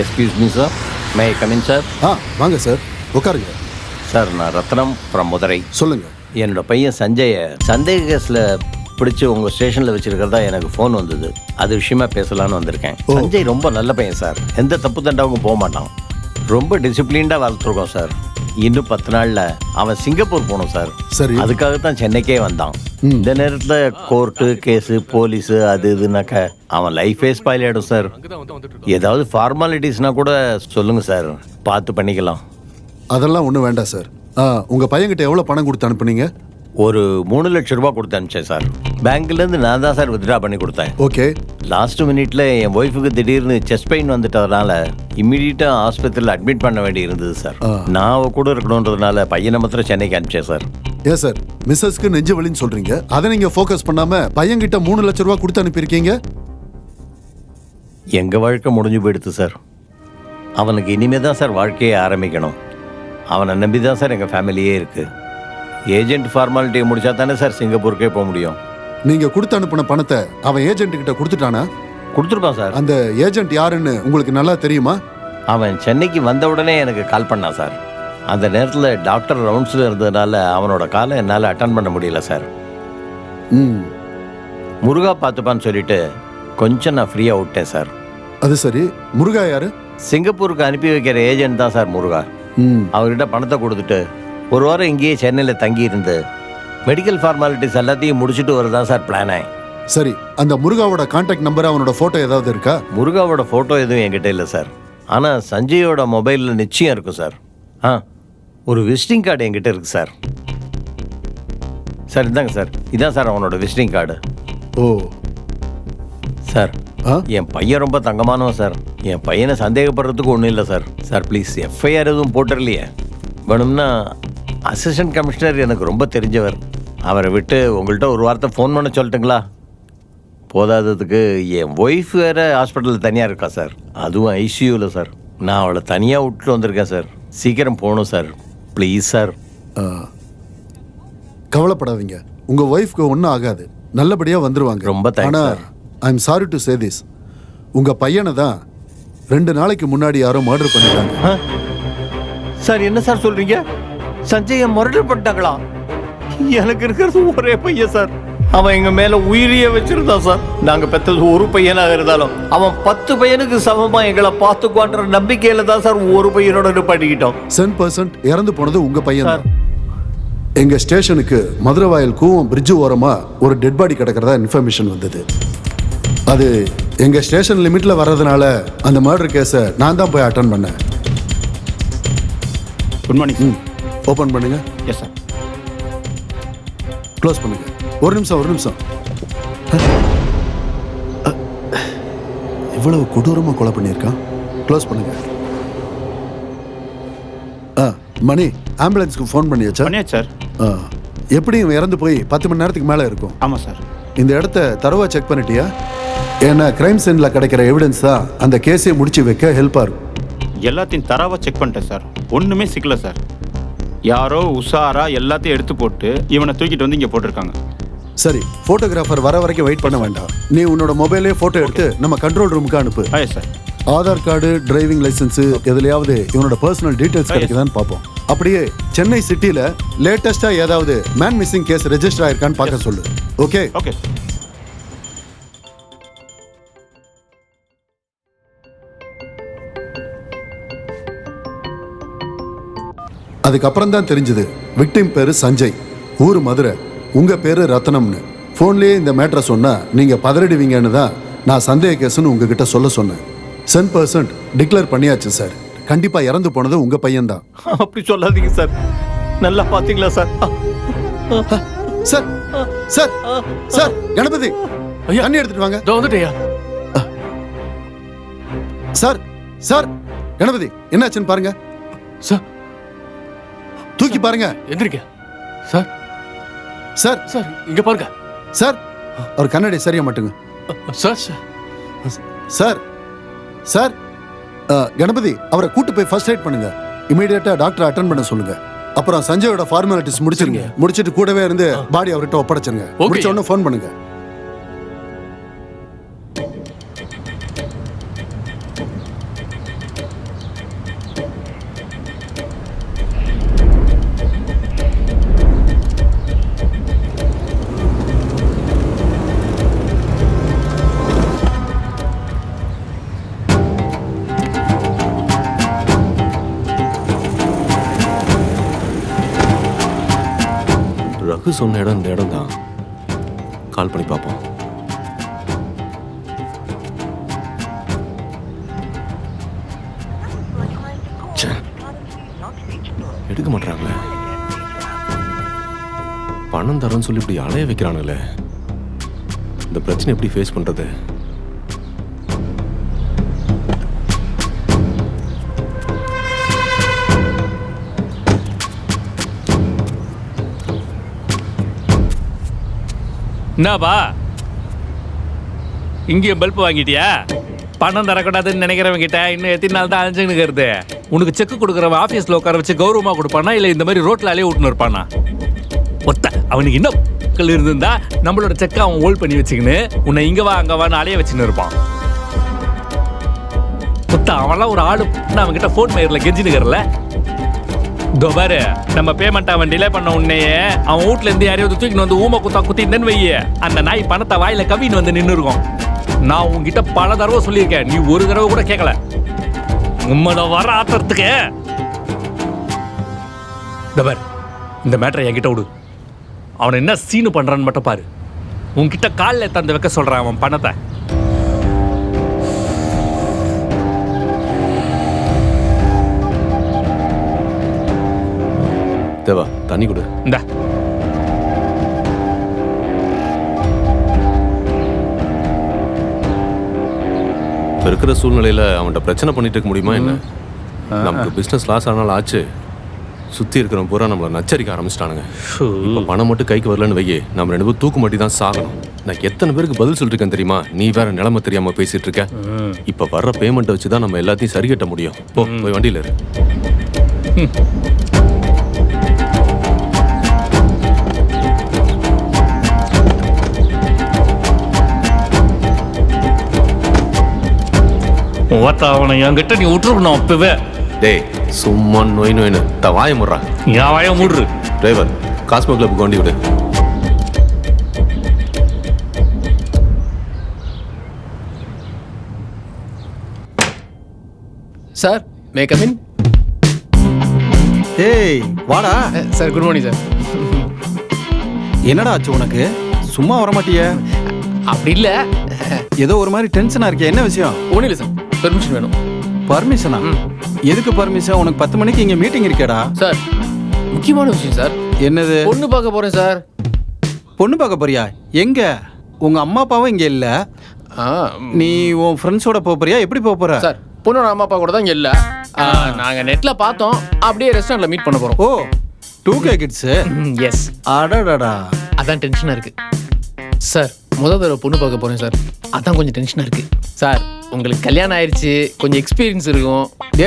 Excuse me sir, May I come in sir? வாங்க sir, உட்காருங்க sir. நான் ரத்னம் from Madurai. சொல்லுங்க. என்னோட பையன் சஞ்சயை சந்தேக கேஸில் பிடிச்சி உங்கள் ஸ்டேஷனில் வச்சுருக்கிறதா எனக்கு ஃபோன் வந்தது. அது விஷயமா பேசலான்னு வந்திருக்கேன். சஞ்சய் ரொம்ப நல்ல பையன் சார், எந்த தப்பு தண்டாவுக்கும் போக மாட்டான். ரொம்ப டிசிப்ளின்டாக வளர்த்துருக்கோம் சார். இன்னும் 10 நாளில் அவன் சிங்கப்பூர் போகணும் சார். சரி, அதுக்காகத்தான் சென்னைக்கே வந்தான். இந்த நேரத்தில் கோர்ட்டு கேஸு போலீஸு அது இதுனாக்க அவன் லைஃபே ஸ்பாயில் ஆகிடும் சார். ஏதாவது ஃபார்மாலிட்டிஸ்னால் கூட சொல்லுங்கள் சார், பார்த்து பண்ணிக்கலாம். அதெல்லாம் ஒன்றும் வேண்டாம் சார். உங்கள் பையன்கிட்ட எவ்வளோ பணம் கொடுத்து அனுப்புனீங்க? ஒரு 3 லட்சம் ரூபா கொடுத்து அனுப்பிச்சேன் சார். பேங்க்லேருந்து நான் தான் சார் வித்ட்ரா பண்ணி கொடுத்தேன். ஓகே. லாஸ்ட் மினிட்ல என் ஒய்ஃபுக்கு திடீர்னு செஸ்ட் பெயின் வந்துட்டதுனால இம்மிடியட்டாக ஆஸ்பத்திரியில் அட்மிட் பண்ண வேண்டி இருந்தது சார். நான் அவ கூட இருக்கணுன்றதுனால பையனை மாத்திரம் சென்னைக்கு அனுப்பிச்சேன் சார். ஏன் சார் மிஸ்ஸஸ்க்கு நெஞ்சு வலின்னு சொல்றீங்க, அதை நீங்கள் ஃபோக்கஸ் பண்ணாமல் பையன்கிட்ட 3 லட்சம் ரூபா கொடுத்து அனுப்பியிருக்கீங்க? எங்கள் வாழ்க்கை முடிஞ்சு போயிடுது சார். அவனுக்கு இனிமே தான் சார் வாழ்க்கையை ஆரம்பிக்கணும். அவனை நம்பி தான் சார் எங்கள் ஃபேமிலியே இருக்குது. ஏஜென்ட் ஃபார்மாலிட்டியை முடிச்சா தானே சார் சிங்கப்பூருக்கே போக முடியும். நீங்கள் கொடுத்து அனுப்பின பணத்தை அவன் ஏஜென்ட் கிட்ட கொடுத்துட்டானா? கொடுத்துருப்பான் சார். அந்த ஏஜென்ட் யாருன்னு உங்களுக்கு நல்லா தெரியுமா? அவன் சென்னைக்கு வந்த உடனே எனக்கு கால் பண்ணான் சார். அந்த நேரத்தில் டாக்டர் ரவுண்ட்ஸில் இருந்ததுனால அவனோட காலை என்னால் அட்டன் பண்ண முடியல சார். முருகா பார்த்துப்பான்னு சொல்லிட்டு கொஞ்சம் நான் ஃப்ரீயாக விட்டேன் சார். அது சரி, முருகா யாரு? சிங்கப்பூருக்கு அனுப்பி வைக்கிற ஏஜென்ட் தான் சார் முருகா. அவர்கிட்ட பணத்தை கொடுத்துட்டு 1 வாரம் இங்கேயே சென்னையில் தங்கி இருந்து மெடிக்கல் ஃபார்மாலிட்டிஸ் எல்லாத்தையும் முடிச்சுட்டு வரதான் சார் பிளானே. சரி, அந்த முருகாவோட கான்டாக்ட் நம்பர், அவனோட ஃபோட்டோ ஏதாவது இருக்கா? முருகாவோட ஃபோட்டோ எதுவும் என்கிட்ட இல்லை சார். ஆனால் சஞ்சயோட மொபைலில் நிச்சயம் இருக்கும் சார். ஒரு விசிட்டிங் கார்டு என்கிட்ட இருக்குது சார். சார் இந்தாங்க சார், இதான் சார் அவனோட விசிட்டிங் கார்டு. ஓ சார், என் பையன் ரொம்ப தங்கமானவன் சார். என் பையனை சந்தேகப்படுறதுக்கு ஒன்றும் இல்லை சார். சார் ப்ளீஸ், எஃப்ஐஆர் எதுவும் போட்டுடலையே. வேணும்னா அசிஸ்டன்ட் கமிஷனர் எனக்கு ரொம்ப தெரிஞ்சவர், அவரை விட்டு உங்கள்கிட்ட ஒரு வார்த்தை ஃபோன் பண்ண சொல்லட்டுங்களா? போதாததுக்கு என் ஒய்ஃப் வேறு ஹாஸ்பிட்டலில் தனியாக இருக்கா சார், அதுவும் ஐசியூவில் சார். நான் அவளை தனியாக விட்டுட்டு வந்திருக்கேன் சார். சீக்கிரம் போகணும் சார், ப்ளீஸ் சார். கவலைப்படாதீங்க, உங்கள் ஒய்ஃப்க்கு ஒன்றும் ஆகாது, நல்லபடியாக வந்துடுவாங்க. ரொம்ப thanks sir. I am sorry to say this, உங்கள் பையனை தான் 2 நாளைக்கு முன்னாடி யாரோ மர்டர் பண்ணிட்டாங்க. சார் என்ன சார் சொல்கிறீங்க? சஞ்சயை மர்டர் பண்ணிட்டாங்களா? எனக்கு இருக்கிறது ஒரே பையன் சார். அவன் எங்கள் மேலே உயிரியே வச்சிருந்தான் சார். நாங்கள் பெற்றது ஒரு பையனாக இருந்தாலும் அவன் 10 பையனுக்கு சமமாக எங்களை பார்த்துக்குவான்ற நம்பிக்கையில் தான் சார் ஒரு பையனோட நிப்பாட்டிக்கிட்டோம். 100% இறந்து போனது உங்கள் பையன் சார். எங்கள் ஸ்டேஷனுக்கு மதுரவாயல் கூவம் பிரிட்ஜு ஓரமாக ஒரு டெட் பாடி கிடக்கிறதா இன்ஃபர்மேஷன் வந்தது. அது எங்கள் ஸ்டேஷன் லிமிட்டில் வர்றதுனால அந்த மர்டர் கேஸை நான் தான் போய் அட்டன் பண்ணேன். Good morning. ஓப்பன் பண்ணுங்க. Yes sir. க்ளோஸ் பண்ணுங்க. ஒரு நிமிஷம். இவ்வளவு கொடூரமாக கொலை பண்ணியிருக்கான். க்ளோஸ் பண்ணுங்க. மணி, ஆம்புலன்ஸ்க்கு ஃபோன் பண்ணியாச்சா? பண்ணியாச்சு சார். எப்படியும் இறந்து போய் 10 மணி நேரத்துக்கு மேலே இருக்கும். ஆமாம் சார். இந்த இடத்த தரவா செக் பண்ணிட்டியா? ஏன்னா கிரைம் சீனில் கிடைக்கிற எவிடன்ஸ் தான் அந்த கேஸை முடிச்சு வைக்க ஹெல்ப்பாக இருக்கும். எல்லாத்தையும் தரவா செக் பண்ணிட்டேன் சார், ஒன்றுமே சிக்கல சார். யாரோ உஷாரா எல்லாத்தையும் எடுத்து போட்டு இவனை தூக்கிட்டு வந்து இங்கே போட்டிருக்காங்க. சரி, ஃபோட்டோகிராஃபர் வர வரைக்கும் வெயிட் பண்ண வேண்டாம். நீ உன்னோட மொபைலே ஃபோட்டோ எடுத்து நம்ம கண்ட்ரோல் ரூமுக்கு அனுப்பு. Sir. Aadhaar card, driving licence எதுலயாவது இவனோட பர்சனல் டீடைல்ஸ் கிடைக்குதான்னு பார்ப்போம். அப்படியே சென்னை சிட்டில லேட்டஸ்டா ஏதாவது மேன் மிஸ்ஸிங் கேஸ் ரெஜிஸ்டர் ஆயிருக்கான்னு பார்க்க சொல்லு. ஓகே? ஓகே. அதுக்கப்புறம் தான் தெரிஞ்சது விக்டிம் பேரு சஞ்சய், ஊர் மதுரை, உங்க பேரு ரத்னம்னு. ஃபோன்லேயே இந்த மேட்டரை சொன்னா நீங்க பதறிடுவீங்கன்னு தான் நான் சந்தேக கேஸ்ன்னு உங்ககிட்ட சொல்ல சொன்னேன். 100% டிக்ளேர் பண்ணியாச்சு சார். கண்டிப்பா இறந்து போனது உங்க பையன்தான். அப்படி சொல்லாதீங்க சார். நல்லா பாத்தீங்களா sir? Sir sir sir Ganapathi, தண்ணி எடுத்துட்டு வாங்க. வந்துட்டேயா சார் சார் கணபதி, என்னாச்சுன்னு பாருங்க சார். தூக்கி பாருங்க. எந்திரிக்க சார். சார் சார் இங்க பாருங்க சார். அவர் கண்ணாடி சரியா மாட்டுங்க சார். சார் சார் கணபதி, அவரை கூட்டு போய் ஃபர்ஸ்ட் எய்ட் பண்ணுங்க. இமீடியட்டா டாக்டர் அட்டெண்ட் பண்ண சொல்லுங்க. அப்புறம் சஞ்சயோட ஃபார்மாலிட்டிஸ் முடிச்சிருங்க. முடிச்சிட்டு கூடவே இருந்து பாடி அவர்கிட்ட ஒப்படைச்சிருங்க. முடிச்ச உடனே ஃபோன் பண்ணுங்க. ரகு சொன்ன இடம் இந்த இடம் தான். கால் பண்ணி பார்ப்போம். எடுக்க மாட்டாங்களே. பணம் தரேன்னு சொல்லி இப்படி அலைய வைக்கிறானுங்களே. இந்த பிரச்சனை எப்படி ஃபேஸ் பண்றது? என்னப்பா இங்கேயும் பல்ப் வாங்கிட்டியா? பணம் தரக்கூடாதுன்னு நினைக்கிறவங்க கிட்ட இன்னும் எத்தனை நாள் தான் அலைஞ்சுன்னு? உனக்கு செக் கொடுக்குறவன் ஆஃபீஸில் உட்கார வச்சு கௌரவமாக கொடுப்பானா இல்லை இந்த மாதிரி ரோட்டில் அலைய விட்டுன்னு இருப்பானா? ஒத்த அவனுக்கு இன்னும் இருந்திருந்தா நம்மளோட செக்கை அவன் ஹோல்ட் பண்ணி வச்சுக்கின்னு உன்னை இங்கே வா அங்கே வான்னு அலைய வச்சுன்னு இருப்பான். ஒத்த அவன்லாம் ஒரு ஆளு அவன்கிட்ட ஃபோன் மயிரில் கெஞ்சினுக்கிறல. இதோ பாரு, நம்ம பேமெண்ட் அவன் டிலே பண்ண உடனேயே அவன் வீட்ல இருந்து யாரையாவது தூக்கின்னு வந்து ஊமை குத்தா குத்தின்னு வைய, அந்த நாய் பணத்தை வாயில கவின்னு வந்து நின்று இருக்கும். நான் உங்ககிட்ட பல தடவை சொல்லியிருக்கேன், நீ ஒரு தடவை கூட கேட்கல. உம்மள வர ஆத்திரத்துக்கு இதோ பாரு, இந்த மேட்டரை என்கிட்ட விடு. அவனை என்ன சீனு பண்றான்னு மட்டும் பாரு. உன்கிட்ட காலில் தந்து வைக்க சொல்றான் அவன் பணத்தை. தேவா, தண்ணி கொடு. இந்த இருக்கிற சூழ்நிலையில அவன்கிட்ட பிரச்சனை பண்ணிட்டு இருக்க முடியுமா என்ன? நமக்கு பிசினஸ் லாஸ் ஆனாலும் ஆச்சு. சுத்தி இருக்கிறவன் பூரா நம்மளை நச்சரிக்க ஆரம்பிச்சிட்டானுங்க. இப்ப பணம் மட்டும் கைக்கு வரலன்னு வையே, நம்ம 2 பேரும் தூக்கு மாட்டி தான் சாகணும். நான் எத்தனை பேருக்கு பதில் சொல்லிருக்கேன் தெரியுமா? நீ வேற நிலைமை தெரியாம பேசிட்டு இருக்க. இப்ப வர்ற பேமெண்ட்டை வச்சுதான் நம்ம எல்லாத்தையும் சரி கட்ட முடியும். போய் வண்டியில இரு. அவனை என்கிட்ட நீ விட்டுருக்கணும் அப்பவே. டேய், சும்மா நோய் நோயின்னு வாய முடுறா. என் வாய மூடுரு. டிரைவர், காஸ்மோ கிளப்புக்கு வண்டி விடு. Sir, may come in? ஏய் வாடா. Sir good morning sir. என்னடா ஆச்சு உனக்கு? சும்மா வர மாட்டியே? அப்படி இல்லை, ஏதோ ஒரு மாதிரி டென்ஷனா இருக்கே, என்ன விஷயம்? ஒன்றும் இல்லை சார், பெர்மிஷன் வேணும். பர்மிஷனா? எதுக்கு பர்மிஷன்? உனக்கு 10 மணிக்கு இங்கே மீட்டிங் இருக்கேடா. சார், முக்கியமான விஷயம் சார். என்னது? பொண்ணு பார்க்க போகிறேன் சார். பொண்ணு பார்க்க போறியா? எங்க? உங்க அம்மா அப்பாவும் இங்கே இல்லை. நீ உன் ஃப்ரெண்ட்ஸோட போறியா? எப்படி போற? சார், பொண்ணோட அம்மா அப்பா கூட தான் இங்கே இல்லை. நாங்கள் நெட்டில் பார்த்தோம், அப்படியே ரெஸ்டாரண்ட்டில் மீட் பண்ண போகிறோம். ஓ, 2K கிட்ஸு. எஸ். அடடடா, அதான் டென்ஷனாக இருக்கு சார். முதல் தடவை பொண்ணு பார்க்க போகிறேன் சார், அதான் கொஞ்சம் டென்ஷனாக இருக்கு சார். உங்களுக்கு கல்யாணம் ஆயிடுச்சு, கொஞ்சம் எக்ஸ்பீரியன்ஸ் இருக்கும். டே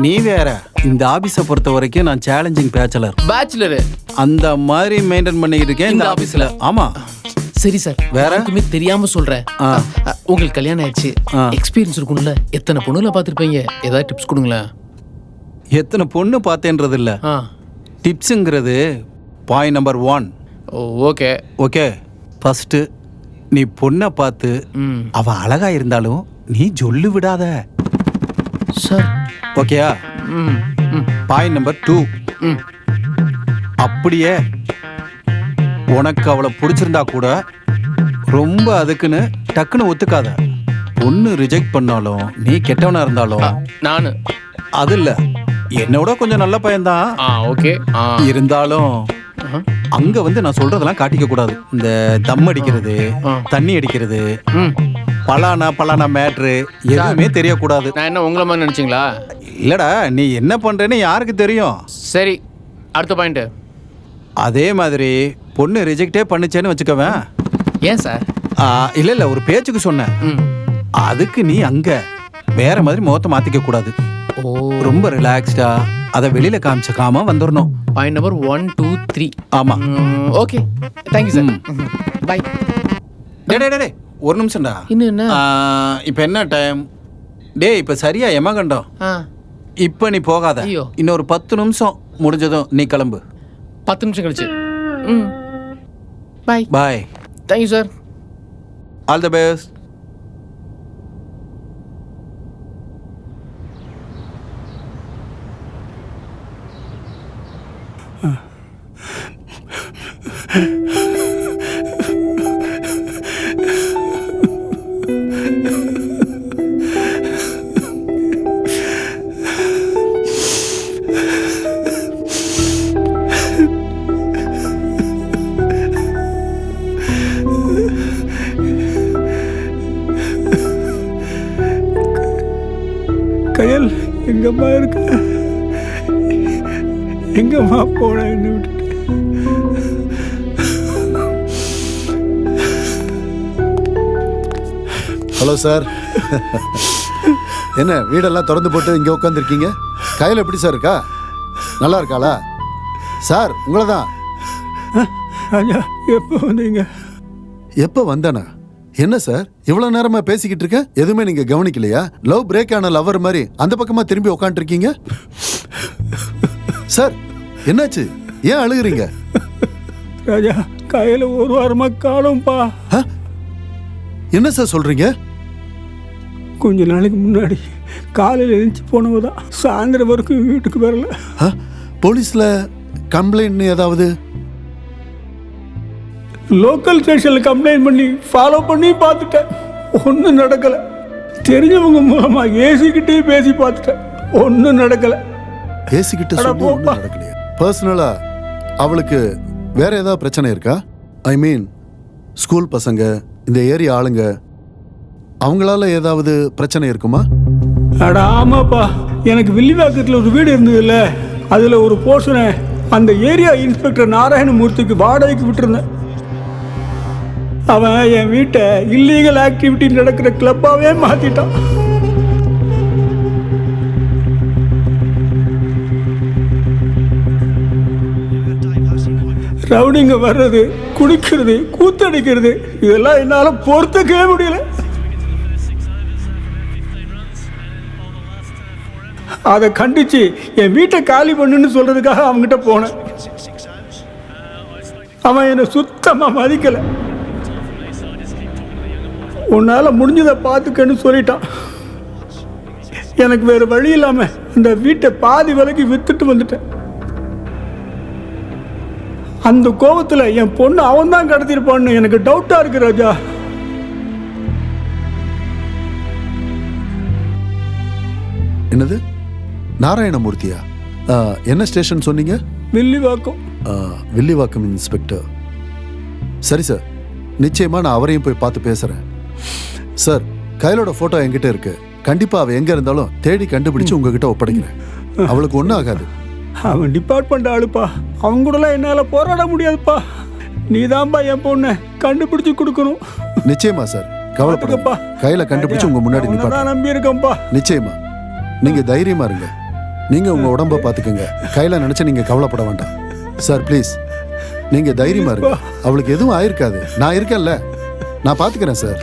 நீ வேற. இந்த ஆபீஸை பொறுத்த வரைக்கும் நான் சேலஞ்சிங் பேச்சலர். பேச்சுலரு அந்த மாதிரி மெயின்டைன் பண்ணிக்கிட்டு இருக்கேன் இந்த ஆபீஸ்ல. ஆமா சரி சார், வேற? யாருக்குமே தெரியாம சொல்றேன். உங்களுக்கு கல்யாணம் ஆயிடுச்சு, எக்ஸ்பீரியன்ஸ் இருக்கும்ல, எத்தனை பொண்ணுல பார்த்துருப்பீங்க, ஏதாவது டிப்ஸ் கொடுங்களேன். எத்தனை பொண்ணு பார்த்தேன்றது இல்லை, டிப்ஸுங்கிறது point number 1. Okay okay, first நீ பொண்ணை பார்த்து அவ அழகா இருந்தாலும் நீ சொல்லு விடாத சார். ஓகேயா? பாயிண்ட் நம்பர் 2, அப்படியே உனக்கு அவளை பிடிச்சிருந்தா கூட ரொம்ப அதுக்குன்னு டக்குன்னு ஒத்துக்காத. பொண்ணு ரிஜெக்ட் பண்ணாலும் நீ கெட்டவனா இருந்தாலும் நானு அது இல்ல, என்னோட கொஞ்சம் நல்ல பையன்தான். ஓகே, இருந்தாலும் அங்க வந்து நான் சொல்றதெல்லாம் காட்டிக்க கூடாது. இந்த தம் அடிக்கிறது, தண்ணி அடிக்கிறது, பலானா மேட்ரு எதுவுமே தெரியக்கூடாது. நான் என்ன உங்களை மாதிரி நினைச்சிங்களா? இல்லடா, நீ என்ன பண்றேன்னு யாருக்கு தெரியும்? சரி, அடுத்த பாயிண்ட். அதே மாதிரி பொண்ணு ரிஜெக்டே பண்ணுச்சேன்னு வச்சுக்கவேன். ஏன் சார்? இல்ல ஒரு பேச்சுக்கு சொன்னேன். அதுக்கு நீ அங்க வேற மாதிரி முகத்தை மாத்திக்க கூடாது. ரொம்ப ரிலாக்ஸ்டா அதை வெளியில காமிச்சக்காம வந்துடணும். Point number 1 2 3. ஆமா, ஓகே, தேங்க்யூ சார். பை. டே ஒரு நிமிஷம்டா. இன்னும் என்ன? இப்போ என்ன டைம்? டேய், இப்போ சரியா எமகண்டம். இப்போ நீ போகாத. ஐயோ. இன்னொரு 10 நிமிஷம் முடிஞ்சதும் நீ கிளம்பு. 10 நிமிஷம் கழிச்சு. Bye. Bye. Thank you sir. All the best. Kayal எங்கம்மா இருக்க? எங்கம்மா போன என்ன விட்டுட்டு? Hello sir. என்ன வீடெல்லாம் திறந்து போட்டு இங்கே உட்காந்துருக்கீங்க? கையில் எப்படி சார் இருக்கா? நல்லா இருக்காளா? சார் உங்களை தான். ராஜா, எப்போ வந்தீங்க? எப்போ வந்தானா? என்ன சார் இவ்வளோ நேரமா பேசிக்கிட்டு இருக்க? எதுவுமே நீங்க கவனிக்கலையா? லவ் பிரேக் ஆன லவர் மாதிரி அந்த பக்கமா திரும்பி உட்காந்துருக்கீங்க. சார் என்னாச்சு? ஏன் அழுகுறீங்க? ராஜா, கையில் ஒரு வாரமா காணும்பா. என்ன சார் சொல்றீங்க? கொஞ்ச நாளைக்கு முன்னாடி காலையில் எழுந்துச்சு போனவதான் சாயந்தரம் வரைக்கும் வீட்டுக்கு வரல. போலீஸ்ல கம்ப்ளைண்ட் ஏதாவது? லோக்கல் ஸ்டேஷனில் கம்ப்ளைண்ட் பண்ணி ஃபாலோ பண்ணி பார்த்துட்டேன், ஒன்றும் நடக்கலை. தெரிஞ்சவங்க மூலமாக ஏசிக்கிட்டே பேசி பார்த்துட்டேன், ஒன்றும் நடக்கலை. ஏசிக்கிட்ட சொல்லி ஒன்றும் நடக்கலையா? பர்சனலா அவளுக்கு வேற ஏதாவது பிரச்சனை இருக்கா? ஐ மீன் ஸ்கூல் பசங்க, இந்த ஏரியா ஆளுங்க, அவங்களால ஏதாவது பிரச்சனை இருக்குமா? அட ஆமாப்பா, எனக்கு வில்லிவாக்கத்தில் ஒரு வீடு இருந்ததுல்ல, அதில் ஒரு போர்ஷனை அந்த ஏரியா இன்ஸ்பெக்டர் நாராயணமூர்த்திக்கு வாடகைக்கு விட்டுருந்தேன். அவன் என் வீட்டை இல்லீகல் ஆக்டிவிட்டி நடக்கிற கிளப்பாவே மாத்திட்டான். ரவுடிங்க வர்றது, குடிக்கிறது, கூத்தடிக்கிறது, இதெல்லாம் என்னால பொறுத்துக்கவே முடியல. அதை கண்டிச்சு என் வீட்டை காலி பண்ணுன்னு சொல்றதுக்காக அவன்கிட்ட போனேன். அவன் என்னை சுத்தமா மதிக்கல. உன்னால முடிஞ்சதை பார்த்துக்கன்னு சொல்லிட்டான். எனக்கு வேற வழி இல்லாம அந்த வீட்டை பாதி விலைக்கு வித்துட்டு வந்துட்டேன். அந்த கோபத்துல என் பொண்ணு அவன் தான் கடத்திருப்பான்னு எனக்கு டவுட்டா இருக்கு ராஜா. என்னது? நாராயணமூர்த்தியா? என்ன ஸ்டேஷன் சொன்னீங்க? வில்லிவாக்கம். வில்லிவாக்கம் இன்ஸ்பெக்டர். சரி சார், நிச்சயமா நான் அவரையும் போய் பார்த்து பேசுறேன். சார், கையிலோட போட்டோ என்கிட்ட இருக்கு. கண்டிப்பா அவ எங்க இருந்தாலும் தேடி கண்டுபிடிச்சு உங்ககிட்ட ஒப்படைக்கிறேன். அவளுக்கு ஒன்றும் ஆகாது. அவன் டிபார்ட்மெண்ட் ஆளுப்பா, அவங்க கூடலாம் என்னால் போராட முடியாதுப்பா. நீதான்பா என் பொண்ணை கண்டுபிடிச்சு கொடுக்கணும். நிச்சயமா சார், கவலைப்படுங்கப்பா. கையில கண்டுபிடிச்சு உங்க முன்னாடி நிப்பாட்டுறேன். நம்பி இருக்கேன்ப்பா. நிச்சயமா நீங்க தைரியமா இருங்க. நீங்க உங்க உடம்ப பாத்துக்கங்க. கையில நினைச்சு நீங்க கவலைப்பட வேண்டாம் சார். ப்ளீஸ் நீங்க தைரியமா இருங்க, அவளுக்கு எதுவும் ஆயிருக்காது. நான் இருக்கேன்ல, நான் பாத்துக்கிறேன் சார்.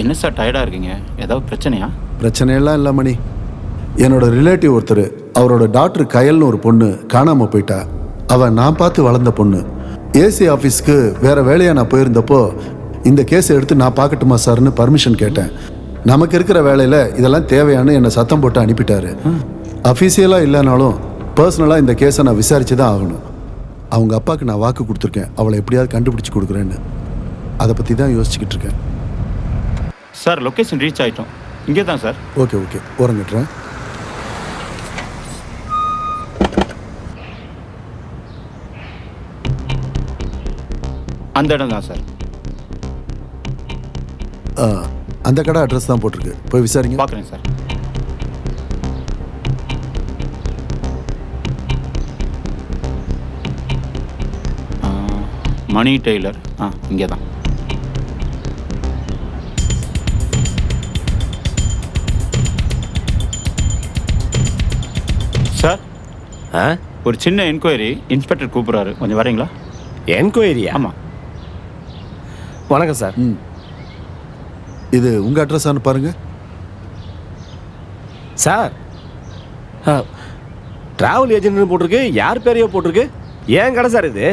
என்ன சார் டயர்டாக இருக்கீங்க? ஏதாவது பிரச்சனையா? பிரச்சனையெல்லாம் இல்லை மணி. என்னோட ரிலேட்டிவ் ஒருத்தர், அவரோட டாக்டர் கயல்னு ஒரு பொண்ணு காணாமல் போயிட்டா. அவன் நான் பார்த்து வளர்ந்த பொண்ணு. ஏசி ஆஃபீஸ்க்கு வேற வேலையாக நான் போயிருந்தப்போ இந்த கேஸை எடுத்து நான் பார்க்கட்டுமா சார்னு பர்மிஷன் கேட்டேன். நமக்கு இருக்கிற வேலையில் இதெல்லாம் தேவையானு என்னை சத்தம் போட்டு அனுப்பிட்டாரு. அஃபீஷியலாக இல்லைனாலும் பர்சனலாக இந்த கேஸை நான் விசாரித்து தான் ஆகணும். அவங்க அப்பாவுக்கு நான் வாக்கு கொடுத்துருக்கேன், அவளை எப்படியாவது கண்டுபிடிச்சி கொடுக்குறேன்னு. அதை பற்றி தான் யோசிச்சுக்கிட்டு இருக்கேன். சார் லொக்கேஷன் ரீச் ஆகிட்டோம். இங்கே தான் சார். Okay okay, ஓரங்கட்டுறேன். அந்த இடம் தான் சார். அந்த கடை அட்ரஸ் தான் போட்டிருக்கு, போய் விசாரிங்க. பார்க்குறேன் சார். மணி டெய்லர், இங்கே தான். சார், ஒரு சின்ன என்கொயரி, இன்ஸ்பெக்டர் கூப்பிட்றாரு, கொஞ்சம் வரீங்களா? என்கொயரியா? ஆமாம். வணக்கம் சார். இது உங்க அட்ரஸானு பாருங்க சார். டிராவல் ஏஜென்ட்னு போட்டிருக்கு, யார் பேரையோ போட்டிருக்கு. ஏன் கடை சார் இது?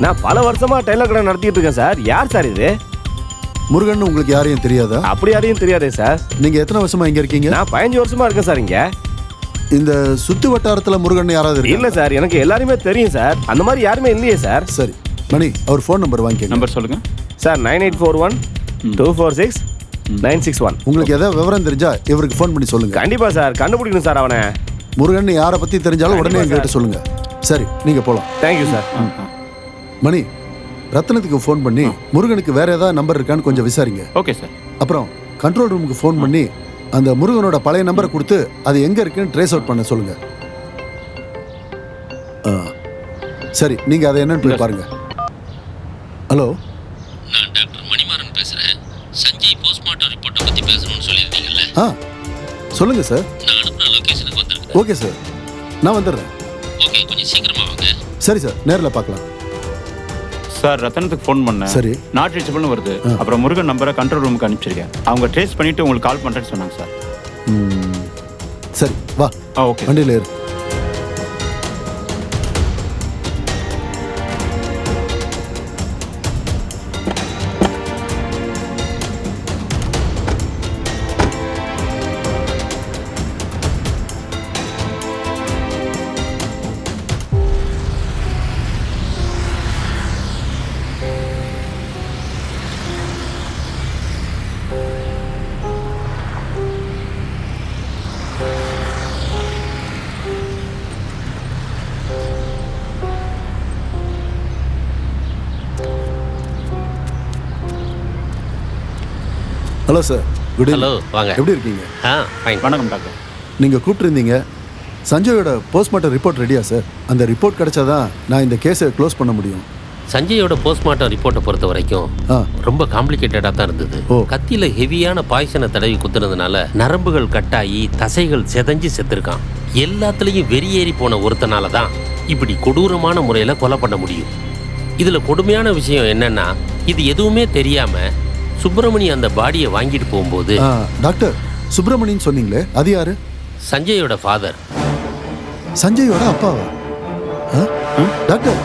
நான் பல வருஷமா டெய்லர் கடை நடத்திட்டு இருக்கேன் சார். யார் சார் இது? முருகன் உங்களுக்கு யாரையும் தெரியாதா? அப்படி யாரையும் தெரியாதே சார். நீங்க எத்தனை வருஷமா இங்க இருக்கீங்க? நான் 15 வருஷமா இருக்கேன் சார் இங்க. இந்த சுத்து வட்டாரத்துல முருகன் யாராவது இருக்கு? இல்ல சார், எனக்கு எல்லாருமே தெரியும் சார். அந்த மாதிரி யாருமே இல்லையே சார். சரி மணி, அவர் ஃபோன் நம்பர் வாங்கிக்கங்க. நம்பர் சொல்லுங்க சார். 9841 246 961. உங்களுக்கு ஏதாவது விவரம் தெரிஞ்சா இவருக்கு ஃபோன் பண்ணி சொல்லுங்க. கண்டிப்பா சார், கண்டுபிடிக்கணும் சார் அவனை. முருகன் யாரை பத்தி தெரிஞ்சாலும் உடனே எங்ககிட்ட சொல்லுங்க. சரி, நீங்க போலாம். Thank you sir. மணி, ரத்னத்துக்கு ஃபோன் பண்ணி முருகனுக்கு வேற ஏதாவது நம்பர் இருக்கான்னு கொஞ்சம் விசாரிங்க. Okay sir. அப்புறம் கண்ட்ரோல் ரூமுக்கு ஃபோன் பண்ணி அந்த முருகனோட பழைய நம்பரை கொடுத்து அது எங்க இருக்குன்னு ட்ரேஸ் அவுட் பண்ண சொல்லுங்க. சரி, நீங்க அதை என்னன்னு போய் பாருங்க. ஹலோ, நான் டாக்டர் மணிமாறன் பேசுறேன். சஞ்சய் போஸ்ட்மார்ட்டம் ரிப்போர்ட்டை பத்தி பேசணும்னு சொல்லியிருந்தீங்கல்ல? சொல்லுங்க சார். நான் அனுப்புன லொகேஷனுக்கு வந்துருக்கேன். ஓகே சார், நான் வந்துடுறேன். ஓகே, கொஞ்சம் சீக்கிரமா வாங்க. சரி சார், நேரில் பார்க்கலாம். சார், ரத்தனத்துக்கு ஃபோன் பண்ணேன். சரி. நாட் ரீச்சபிள்னு வருது. அப்புறம் முருகன் நம்பரை கண்ட்ரோல் ரூமுக்கு அனுப்பிச்சிருக்கேன். அவங்க ட்ரேஸ் பண்ணிட்டு உங்களுக்கு கால் பண்ணுறேன்னு சொன்னாங்க சார். சரி, வா. ஓகே, வண்டியில் ஏறு. Hello sir, good evening. Hello, வாங்க. எப்படி இருக்கீங்க? ஃபைன். வணக்கம் டாக்டர். நீங்கள் கூப்பிட்டுருந்தீங்க. சஞ்சயோட போஸ்ட்மார்ட்டம் ரிப்போர்ட் ரெடியா சார்? அந்த ரிப்போர்ட் கிடைச்சாதான் நான் இந்த கேஸை க்ளோஸ் பண்ண முடியும். சஞ்சயோட போஸ்ட்மார்ட்டம் ரிப்போர்ட்டை பொறுத்த வரைக்கும் ரொம்ப காம்ப்ளிகேட்டடாக தான் இருந்தது. கத்தியில் ஹெவியான பாய்சனை தடவி குத்துனதுனால நரம்புகள் கட்டாயி தசைகள் செதஞ்சு செத்துருக்கான். எல்லாத்துலேயும் வெறியேறி போன ஒருத்தனால தான் இப்படி கொடூரமான முறையில் கொலை பண்ண முடியும். இதில் கொடுமையான விஷயம் என்னன்னா, இது எதுவுமே தெரியாமல் சுப்பிரமணி அந்த பாடியை வாங்கிட்டு போகும்போது. டாக்டர், சுப்பிரமணின்னு சொன்னீங்களே, அது யாரு? சஞ்சயோட ஃபாதர். சஞ்சயோட அப்பாவா? டாக்டர்,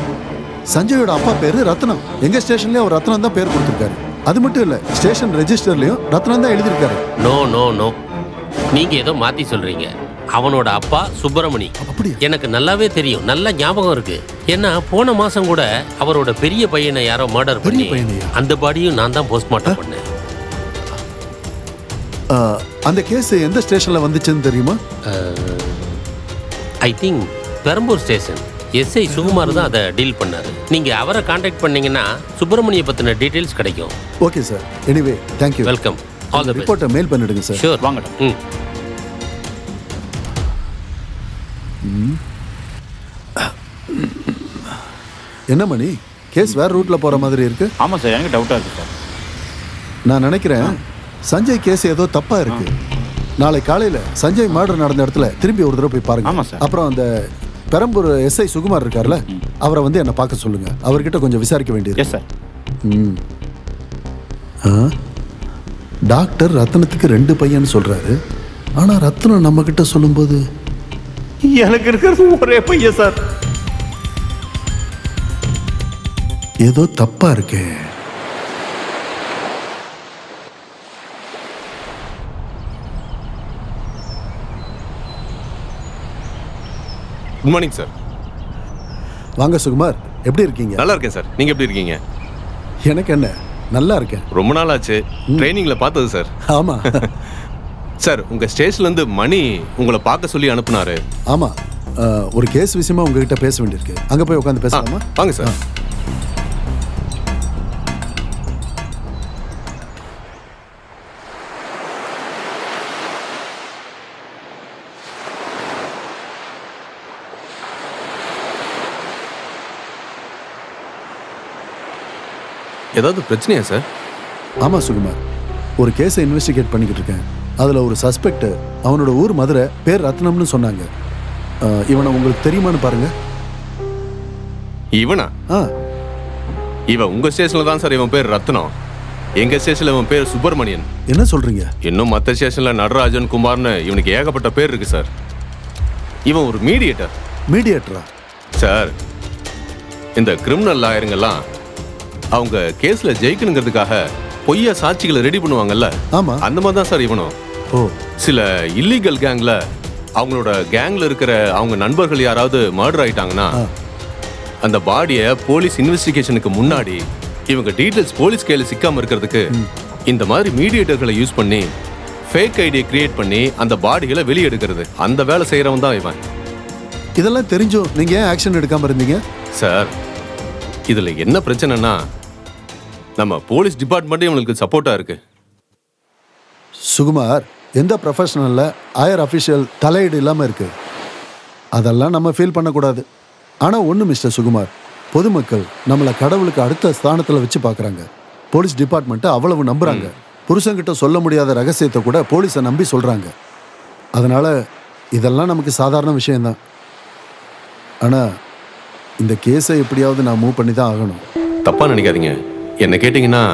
சஞ்சயோட அப்பா பேரு ரத்னம். எங்க ஸ்டேஷன்லயும் அவர் ரத்னம் தான் பேர் கொடுத்திருக்காரு. அது மட்டும் இல்ல, ஸ்டேஷன் ரெஜிஸ்டர்லயும் ரத்னம் தான் எழுதியிருக்காரு. நோ நோ நோ, நீங்க ஏதோ மாத்தி சொல்றீங்க. அவனோட அப்பா சுப்பிரமணி. எனக்கு நல்லாவே தெரியும், நல்ல ஞாபகம் இருக்கு. ஏன்னா போன மாசம் கூட அவரோட பெரிய பையனை யாரோ மர்டர் பண்ணி அந்த பாடியும் நான் தான் போஸ்ட்மார்ட்டம் பண்ணேன். அந்த கேஸ் எந்த ஸ்டேஷன்ல வந்துச்சுன்னு தெரியுமா? I think Perambur station. SI Sukumar தான் அதை டீல் பண்ணாரு. நீங்க அவரை கான்டாக்ட் பண்ணீங்கன்னா சுப்பிரமணியை பத்தின டீடைல்ஸ் கிடைக்கும். Okay sir, anyway thank you. Welcome. All the best. ரிப்போர்ட்டை மெயில் பண்ணிடுங்க சார். ஷூர், வாங்க. என்ன மணி, கேஸ் வேற ரூட்ல போற மாதிரி இருக்கு. ஆமாம் சார், எனக்கு டவுட்டாக இருக்குது சார். நான் நினைக்கிறேன் சஞ்சய் கேஸ் ஏதோ தப்பா இருக்கு. நாளை காலையில சஞ்சய் மர்டர் நடந்த இடத்துல திரும்பி ஒரு தடவை போய் பாருங்க. ஆமாம் சார். அப்புறம் அந்த பெரம்பூர் எஸ்ஐ சுகுமார் இருக்கார்ல, அவரை வந்து என்னை பார்க்க சொல்லுங்க. அவர்கிட்ட கொஞ்சம் விசாரிக்க வேண்டியது. Yes sir. டாக்டர் ரத்னத்துக்கு 2 பையன் சொல்றாரு. ஆனா ரத்னம் நம்ம கிட்ட சொல்லும்போது எனக்கு இருக்கிறது ஒரே பையன் சார். ஏதோ தப்பா இருக்கே. Good morning sir. வாங்க சுகுமார், எப்படி இருக்கீங்க? நல்லா இருக்கேன் சார். நீங்க எப்படி இருக்கீங்க? எனக்கு என்ன, நல்லா இருக்கேன். ரொம்ப நாள் ஆச்சு ட்ரைனிங்ல பார்த்தது சார். ஆமா சார், உங்க ஸ்டேஷன்ல இருந்து மணி உங்களை பார்க்க சொல்லி அனுப்புனாரு. ஆமா, ஒரு கேஸ் விஷயமா உங்ககிட்ட பேச வேண்டியிருக்கு. அங்க போய் உட்காந்து பேசலாமா? வாங்க சார். ஏதாவது பிரச்சனையா சார்? ஆமா சுகுமார், ஒரு கேஸை இன்வெஸ்டிகேட் பண்ணிக்கிட்டு இருக்கேன். அதுல ஒரு சஸ்பெக்ட், அவனோட ஊர் மதுரை, பேர் ரத்னம்னு சொன்னாங்க. இவனை உங்களுக்கு தெரியுமான்னு பாருங்க. இவனா? இவன் உங்க ஸ்டேஷன்ல தான் சார் இவன் பேர் ரத்னம். எங்க ஸ்டேஷன்ல இவன் பேர் சுப்பிரமணியன். என்ன சொல்றீங்க? இன்னும் மற்ற ஸ்டேஷன்ல நடராஜன், குமார்னு இவனுக்கு ஏகப்பட்ட பேர் இருக்கு சார். இவன் ஒரு மீடியேட்டர். மீடியேட்டரா? சார், இந்த கிரிமினல் லாயருங்கெல்லாம் அவங்க கேஸ்ல ஜெயிக்கணுங்கிறதுக்காக பொய்யா சாட்சிகளை ரெடி பண்ணுவாங்கல்ல, ஆமா, அந்த மாதிரி தான் சார் இவனும். சில இல்லீகல் கேங்ல அவங்களோட கேங்ல இருக்கிற அவங்க நண்பர்கள் யாராவது மர்டர் ஆயிட்டாங்கன்னா அந்த பாடியை போலீஸ் இன்வெஸ்டிகேஷனுக்கு முன்னாடி இவங்க டீடைல்ஸ் போலீஸ் கையில சிக்காம இருக்கிறதுக்கு இந்த மாதிரி மீடியேட்டர்களை யூஸ் பண்ணி ஃபேக் ஐடியை கிரியேட் பண்ணி அந்த பாடிகளை வெளியே எடுக்கிறது, அந்த வேலை செய்யறவன் தான் இவன். இதெல்லாம் தெரிஞ்சும் நீங்க ஏன் ஆக்ஷன் எடுக்காம இருந்தீங்க? சார், இதுல என்ன பிரச்சனைனா நம்ம போலீஸ் டிபார்ட்மெண்ட் இவங்களுக்கு சப்போர்ட்டா இருக்கு. சுகுமார், எந்த ப்ரொஃபஷனல்ல ஹையர் அஃபிஷியல் தலையீடு இல்லாம இருக்கு. அதெல்லாம் நம்ம ஃபீல் பண்ணக்கூடாது. ஆனா ஒண்ணு மிஸ்டர் சுகுமார், பொதுமக்கள் நம்மளை கடவுளுக்கு அடுத்த ஸ்தானத்துல வச்சு பார்க்குறாங்க. போலீஸ் டிபார்ட்மெண்ட்டை அவ்வளவு நம்புறாங்க. புருஷன்கிட்ட சொல்ல முடியாத ரகசியத்தை கூட போலீஸை நம்பி சொல்றாங்க. அதனால இதெல்லாம் நமக்கு சாதாரண விஷயம்தான். ஆனா இந்த கேஸை எப்படியாவது நான் மூவ் பண்ணி தான் ஆகணும். தப்பா நினைக்காதீங்க. என்ன கேட்டீங்கன்னா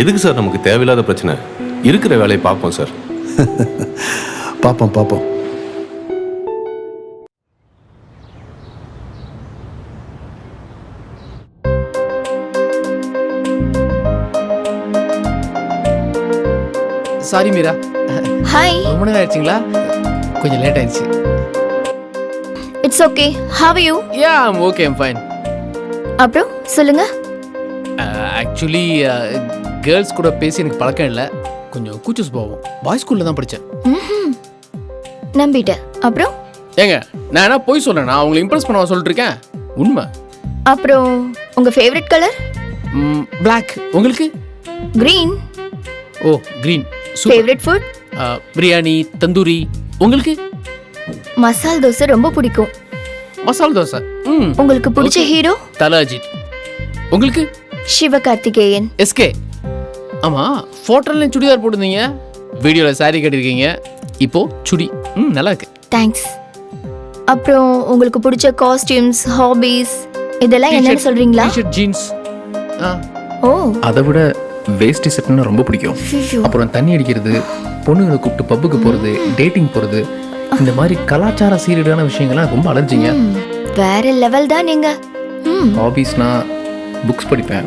எதுக்கு சார் நமக்கு தேவையில்லாத பிரச்சனை? இருக்கிற வேலையை பார்ப்போம் சார். பார்ப்போம். சாரி மீரா. ஹாய். ரொம்ப நேரம் ஆயிடுச்சுங்களா? கொஞ்சம் லேட் ஆயிடுச்சு. It's okay. How are you? Yeah, I am okay, I am fine. அப்புறம் சொல்லுங்க. ஆக்சுவலி கேர்ள்ஸ் கூட பேசி எனக்கு பழக்கம் இல்லை. கொஞ்சம் கூச்சஸ் போவோம். பாய்ஸ் ஸ்கூலில் தான் படித்தேன். நம்பிட்டேன். அப்புறம் ஏங்க, நான் என்ன போய் சொன்னேன்? நான் அவங்களை இம்ப்ரெஸ் பண்ண சொல்லிட்டு இருக்கேன். உண்மை. அப்புறம் உங்க ஃபேவரட் கலர்? பிளாக். உங்களுக்கு? கிரீன். ஓ, green. Favourite food? Biryani, tandoori. உங்களுக்கு? மசால் தோசை ரொம்ப பிடிக்கும். மசால் தோசை. உங்களுக்கு பிடிச்ச ஹீரோ? தல அஜித். உங்களுக்கு? சிவகார்த்திகேயன். எஸ்கே. ஆமா, போட்டோல சுடிதார் போட்டுருந்தீங்க, வீடியோல சாரி கட்டிருக்கீங்க, இப்போ சுடி. நல்லா இருக்கு. தேங்க்ஸ். அப்புறம் உங்களுக்கு பிடிச்ச காஸ்டியூம்ஸ், ஹாபீஸ் இதெல்லாம் என்னன்னு சொல்றீங்களா? T-shirt, jeans. ஓ, அதை விட வேஸ்டி செட்னா ரொம்ப பிடிக்கும். அப்புறம் தண்ணி அடிக்கிறது, பொண்ணுங்களை கூப்பிட்டு பப்புக்கு போறது, டேட்டிங் போறது, இந்த மாதிரி கலாச்சார சீரியடான விஷயங்கள்லாம் ரொம்ப அலர்ஜிங்க. வேற லெவல் தான் நீங்க. ஹாபீஸ்னா புக்ஸ் படிப்பேன்,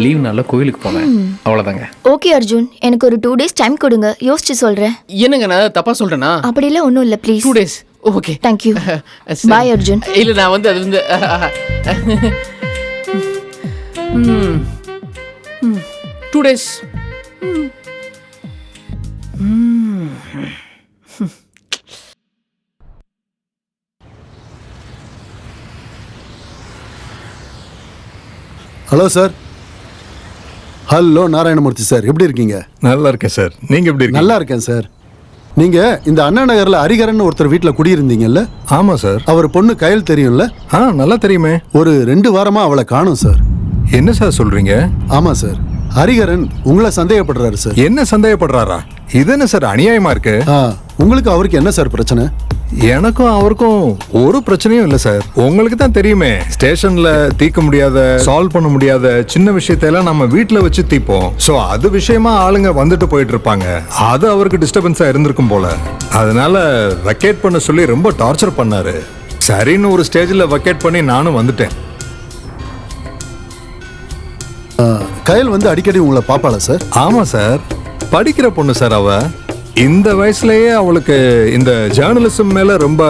லீவ் நாள்ல கோயிலுக்கு போவேன், அவ்வளவுதாங்க. ஓகே அர்ஜுன், எனக்கு ஒரு 2 days டைம் கொடுங்க, யோசிச்சு சொல்றேன். என்னங்க, நான் தப்பா சொல்றேனா? அப்படிலாம் ஒன்றும் இல்லை, please. 2 days. Okay, thank you. Bye Arjun. இல்ல, நான் வந்து அது வந்து 2 days. Hello sir. Hello Narayanamurthy sir, எப்படி இருக்கீங்க? நல்லா இருக்கேன் சார். நீங்க எப்படி இருக்கீங்க? நல்லா இருக்கேன் சார். நீங்க இந்த அண்ணா நகர்ல ஹரிகரன் ஒருத்தர் வீட்டில் குடியிருந்தீங்கல்ல? ஆமா சார். அவர் பொண்ணு கயல் தெரியும்ல? நல்லா தெரியுமே. ஒரு 2 வாரமா அவளை காணோம் சார். என்ன சார் சொல்றீங்க? ஆமா சார், ஹரிஹரன் உங்களை சந்தேகப்படுறாரு சார். என்ன சந்தேகப்படுறாரா? இது என்ன சார் அநியாயமா இருக்கு? உங்களுக்கு அவருக்கு என்ன சார் பிரச்சனை? எனக்கும் அவருக்கும் ஒரு பிரச்சனையும் இல்லை சார். உங்களுக்கு தான் தெரியுமே, ஸ்டேஷன்ல தீர்க்க முடியாத, சால்வ் பண்ண முடியாத சின்ன விஷயத்தையெல்லாம் நம்ம வீட்டில் வச்சு தீப்போம். ஸோ அது விஷயமா ஆளுங்க வந்துட்டு போயிட்டு இருப்பாங்க. அது அவருக்கு டிஸ்டர்பன்ஸா இருந்திருக்கும் போல. அதனால வெக்கேட் பண்ண சொல்லி ரொம்ப டார்ச்சர் பண்ணாரு. சரின்னு ஒரு ஸ்டேஜில் வெக்கேட் பண்ணி நானும் வந்துட்டேன். கயல் வந்து அடிக்கடி உங்களை பாப்பாளா சார்? ஆமா சார், படிக்கிற பொண்ணு சார். அவ இந்த வயசுலயே அவளுக்கு இந்த ஜேர்னலிசம் மேல ரொம்ப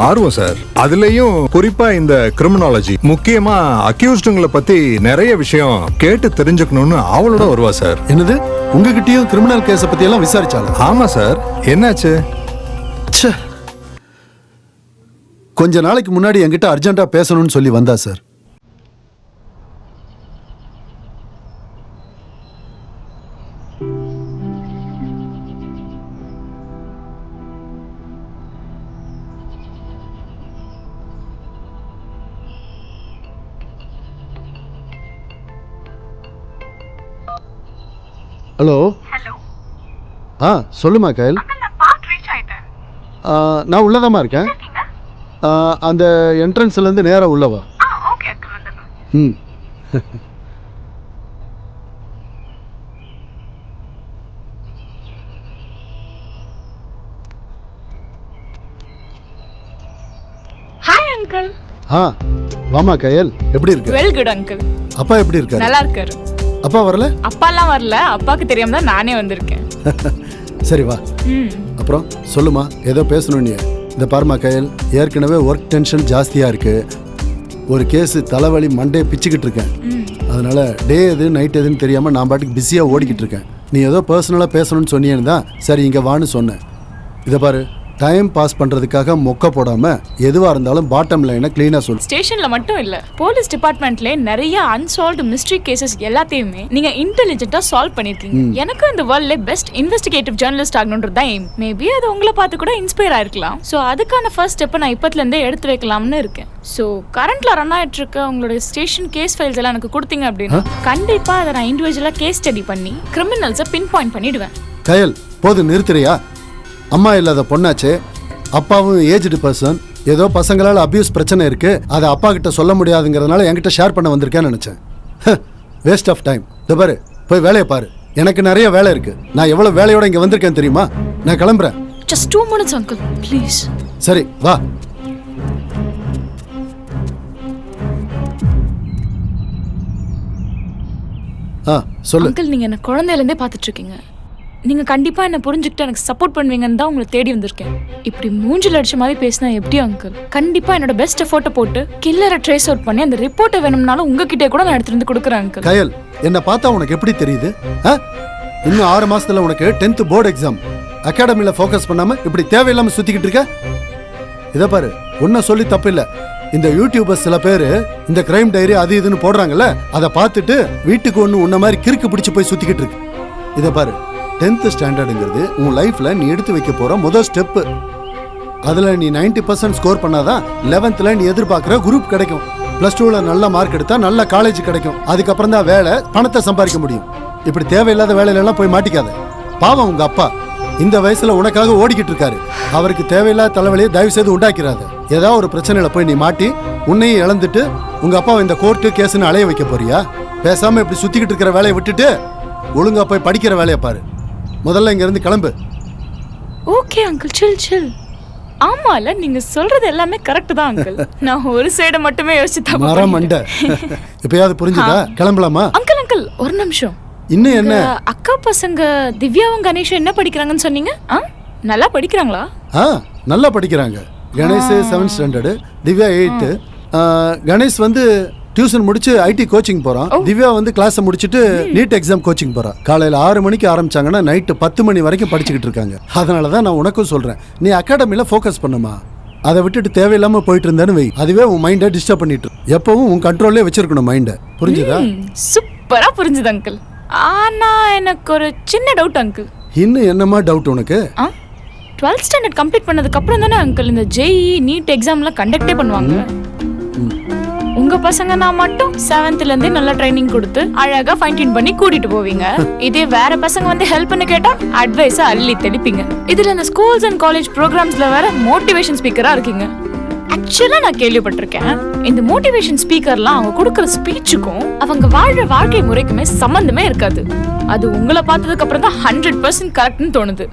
ஆர்வம் சார். அதுலயும் குறிப்பா இந்த கிரிமினாலஜி, முக்கியமா அக்யூஸ்டுங்களை பத்தி நிறைய விஷயம் கேட்டு தெரிஞ்சுக்கணும்னு அவளோட வருவா சார். என்னது, உங்ககிட்டயும் கிரிமினல் கேஸ பத்தி எல்லாம் விசாரிச்சாலும்? ஆமா சார். என்னாச்சு? கொஞ்ச நாளைக்கு முன்னாடி என்கிட்ட அர்ஜென்ட்டா பேசணும்னு சொல்லி வந்தா சார். ஹலோ. சொல்லுமா கயல். நான் உள்ளதாம்மா இருக்கேன். அந்த என்ட்ரன்ஸ்லேருந்து நேராக உள்ளவா? ம். Hi uncle. வாமா கயல், எப்படி இருக்கு? Well good uncle. அப்பா எப்படி இருக்காரு? நல்லா இருக்காரு. அப்பா வரல? அப்பாலாம் வரல, அப்பாக்கு தெரியாம தான் நானே வந்திருக்கேன். சரி வா. அப்புறம் சொல்லுமா, ஏதோ பேசணும் நீ. இந்த பாருமா கயல், ஏற்கனவே ஒர்க் டென்ஷன் ஜாஸ்தியாக இருக்கு. ஒரு கேஸு தலைவலி மண்டே பிச்சுக்கிட்டு இருக்கேன். அதனால டே எது நைட் எதுன்னு தெரியாமல் நான் பாட்டுக்கு பிஸியாக ஓடிக்கிட்டு இருக்கேன். நீ ஏதோ பர்சனலாக பேசணும்னு சொன்னியேன்னு தான் சரி இங்கே வான்னு சொன்னேன். இதை பாரு, டைம் பாஸ் பண்றதுக்காக மொக்க போடாம எதுவா இருந்தாலும் பாட்டம் லைனை கிளீனா சொல்லு. ஸ்டேஷன்ல மட்டும் இல்ல, போலீஸ் டிபார்ட்மெண்ட்ல நிறைய அன்சால்வ்டு மிஸ்ட்ரி கேசஸ் எல்லாத்தையுமே நீங்க இன்டெலிஜென்ட்டா சால்வ் பண்ணிருக்கீங்க. எனக்கு இந்த வேர்ல்ட்ல பெஸ்ட் இன்வெஸ்டிகேட்டிவ் ஜர்னலிஸ்ட் ஆகணும்ன்றது தான் எய்ம். மேபி அது உங்களை பார்த்து கூட இன்ஸ்பயர் ஆயிருக்கலாம். ஸோ அதுக்கான ஃபர்ஸ்ட் ஸ்டெப்பை நான் இப்பத்துல இருந்தே எடுத்து வைக்கலாம்னு இருக்கேன். ஸோ கரண்ட்ல ரன் ஆயிட்டு இருக்க உங்களுடைய ஸ்டேஷன் கேஸ் ஃபைல்ஸ் எல்லாம் எனக்கு கொடுத்தீங்க அப்படின்னா கண்டிப்பா அதை நான் இண்டிவிஜுவலா கேஸ் ஸ்டடி பண்ணி கிரிமினல்ஸை பின் பாயிண்ட் பண்ணிடுவேன். கயல், போது நிறுத்துறியா? அம்மா இல்லாத பொண்ணாச்சு, அப்பாவும் ஏஜ்டு பர்சன். ஏதோ பசங்களால் அபியூஸ் பிரச்சனை இருக்கு, அதை அப்பா கிட்ட சொல்ல முடியாதுங்கிறதுனால என்கிட்ட ஷேர் பண்ண வந்திருக்கேன்னு நினைச்சேன். Waste of time. இந்த பாரு, போய் வேலையை பாரு. எனக்கு நிறைய வேலை இருக்கு. நான் எவ்வளவு வேலையோட இங்க வந்திருக்கேன் தெரியுமா? நான் கிளம்புறேன். Just 2 minutes uncle, please. சரி வா. சொல்லு. அங்கிள், நீங்க என்ன குழந்தையில இருந்தே பார்த்துட்டு இருக்கீங்க. நீங்க கண்டிப்பா என்ன புரிஞ்சுக்கிட்டு எனக்கு சப்போர்ட் பண்ணுவீங்கன்னு தான் உங்களை தேடி வந்திருக்கேன். இப்படி மூஞ்சில் அடிச்ச மாதிரி பேசினா எப்படி அங்கிள்? கண்டிப்பா என்னோட பெஸ்ட் எஃபோர்ட்டை போட்டு கில்லரை ட்ரேஸ் அவுட் பண்ணி அந்த ரிப்போர்ட்டை வேணும்னாலும் உங்ககிட்டே கூட நான் எடுத்துட்டு வந்து கொடுக்குறேன் அங்கிள். கயல், என்ன பார்த்தா உனக்கு எப்படி தெரியுது? இன்னும் 6 மாசத்துல உனக்கு 10th போர்டு எக்ஸாம். அகாடமில ஃபோக்கஸ் பண்ணாம இப்படி தேவையில்லாம சுத்திக்கிட்டு இருக்க. இதை பாரு, ஒன்னும் சொல்லி தப்பு இல்லை. இந்த யூடியூபர்ஸ் சில பேர் இந்த கிரைம் டைரி அது இதுன்னு போடுறாங்கல்ல, அதை பார்த்துட்டு வீட்டுக்கு ஒன்று உன்ன மாதிரி கிறுக்கு பிடிச்சி போய் சுத்திக்கிட்டு இருக்கு. இதை பாரு, 10th ஸ்டாண்டர்டுங்கிறது உன் லைஃப்ல நீ எடுத்து வைக்க போற முதல் ஸ்டெப்பு. அதுல நீ 90% ஸ்கோர் பண்ணாதான் 11th நீ எதிர்பார்க்குற குரூப் கிடைக்கும். +2ல நல்ல மார்க் எடுத்தா நல்ல காலேஜ் கிடைக்கும். அதுக்கப்புறம் தான் வேலை, பணத்தை சம்பாதிக்க முடியும். இப்படி தேவையில்லாத வேலையிலலாம் போய் மாட்டிக்காத. பாவம் உங்க அப்பா இந்த வயசுல உனக்காக ஓடிக்கிட்டு இருக்காரு. அவருக்கு தேவையில்லாத தலைவலியை தயவு செய்து உண்டாக்கிறாத. ஏதாவது ஒரு பிரச்சனையில போய் நீ மாட்டி உன்னையும் இழந்துட்டு உங்க அப்பாவை இந்த கோர்ட்டு கேஸ்ன்னு அலைய வைக்க போறியா? பேசாம இப்படி சுத்திக்கிட்டு இருக்கிற வேலையை விட்டுட்டு ஒழுங்கா போய் படிக்கிற வேலையை பாரு. முதல்ல இங்க இருந்து கிளம்பு. ஓகே அங்கிள், சில். ஆமால, நீங்க சொல்றது எல்லாமே கரெக்ட் தான் அங்கிள். நான் ஒரு சைடு மட்டுமே யோசிச்சு தப்பு பண்ணிட்டேன். மரமண்ட. இப்பயாவது புரிஞ்சுதா? கிளம்பலாமா? அங்கிள் ஒரு நிமிஷம். இன்னும் என்ன? அக்கா பசங்க திவ்யாவும் கணேஷும் என்ன படிக்கிறாங்கன்னு சொன்னீங்க? நல்லா படிக்கிறாங்களா? நல்லா படிக்கிறாங்க. Ganesh 7th standard, Divya 8th. Ganesh வந்து டியூஷன் முடிச்சு ஐடி கோச்சிங் போறான். திவ்யா வந்து கிளாஸை முடிச்சுட்டு நீட் எக்ஸாம் கோச்சிங் போறான். காலையில் 6 மணிக்கு ஆரம்பிச்சாங்கன்னா நைட்டு 10 மணி வரைக்கும் படிச்சுக்கிட்டு இருக்காங்க. அதனால தான் நான் உனக்கும் சொல்றேன், நீ அகாடமியில் ஃபோக்கஸ் பண்ணுமா. அதை விட்டுட்டு தேவையில்லாம போயிட்டு இருந்தேன்னு வை, அதுவே உன் மைண்டை டிஸ்டர்ப் பண்ணிட்டு. எப்பவும் உன் கண்ட்ரோல்லே வச்சிருக்கணும் மைண்டை. புரிஞ்சுதா? சூப்பரா புரிஞ்சுது அங்கிள். ஆனா எனக்கு ஒரு சின்ன டவுட் அங்கிள். இன்னும் என்னமா டவுட் உனக்கு? 12th ஸ்டாண்டர்ட் கம்ப்ளீட் பண்ணதுக்கு அப்புறம் தானே அங்கிள் இந்த ஜேஇ நீட் எக்ஸாம்லாம் கண்டக்டே பண்ணுவாங்க. உங்க பசங்கன்னா மட்டும் 7th ல இருந்தே நல்ல ட்ரைனிங் கொடுத்து அழகா ஃபைன் டியூன் பண்ணி கூட்டிட்டு போவீங்க. இதே வேற பசங்க வந்து ஹெல்ப் பண்ண கேட்டா அட்வைஸா அள்ளி தெளிப்பீங்க. இதுல இந்த ஸ்கூல்ஸ் அண்ட் காலேஜ் ப்ரோக்ராம்ஸ்ல வேற மோட்டிவேஷன் ஸ்பீக்கரா இருக்கீங்க. ஆக்சுவலா நான் கேள்விப்பட்டிருக்கேன், இந்த மோட்டிவேஷன் ஸ்பீக்கர்லாம் அவங்க கொடுக்குற ஸ்பீச்சுக்கும் அவங்க வாழ்ற வாழ்க்கை முறைக்குமே சம்பந்தமே இருக்காது. அது உங்களை பார்த்ததுக்கு அப்புறம் தான் 100% கரெக்ட்னு தோணுது.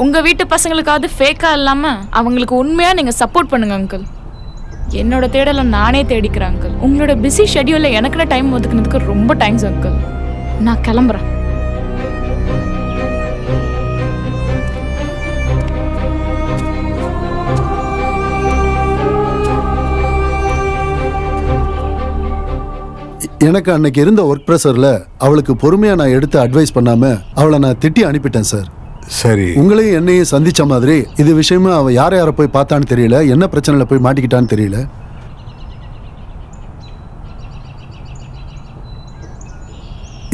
உங்க வீட்டு பசங்களுக்காவது ஃபேக்கா இல்லாம அவங்களுக்கு உண்மையா நீங்க சப்போர்ட் பண்ணுங்க அங்கிள். என்னோட தேடலை நானே தேடிக்கிறேன் அங்கிள். உங்களோட பிஸி ஷெட்யூல்ல எனக்குன்னு டைம் ஒதுக்குனதுக்கு ரொம்ப தேங்க்ஸ் அங்கிள். நான் கிளம்புறேன். எனக்கு அன்னைக்கு இருந்த ஒர்க் ப்ரெஷர்ல அவளுக்கு பொறுமையா நான் எடுத்து அட்வைஸ் பண்ணாம அவளை நான் திட்டி அனுப்பிட்டேன் சார். சரி, உங்களையும் என்னையும் சந்திச்ச மாதிரி இது விஷயமா அவ யாரை போய் பார்த்தான்னு தெரியல, என்ன பிரச்சனையில போய் மாட்டிக்கிட்டான்னு தெரியல.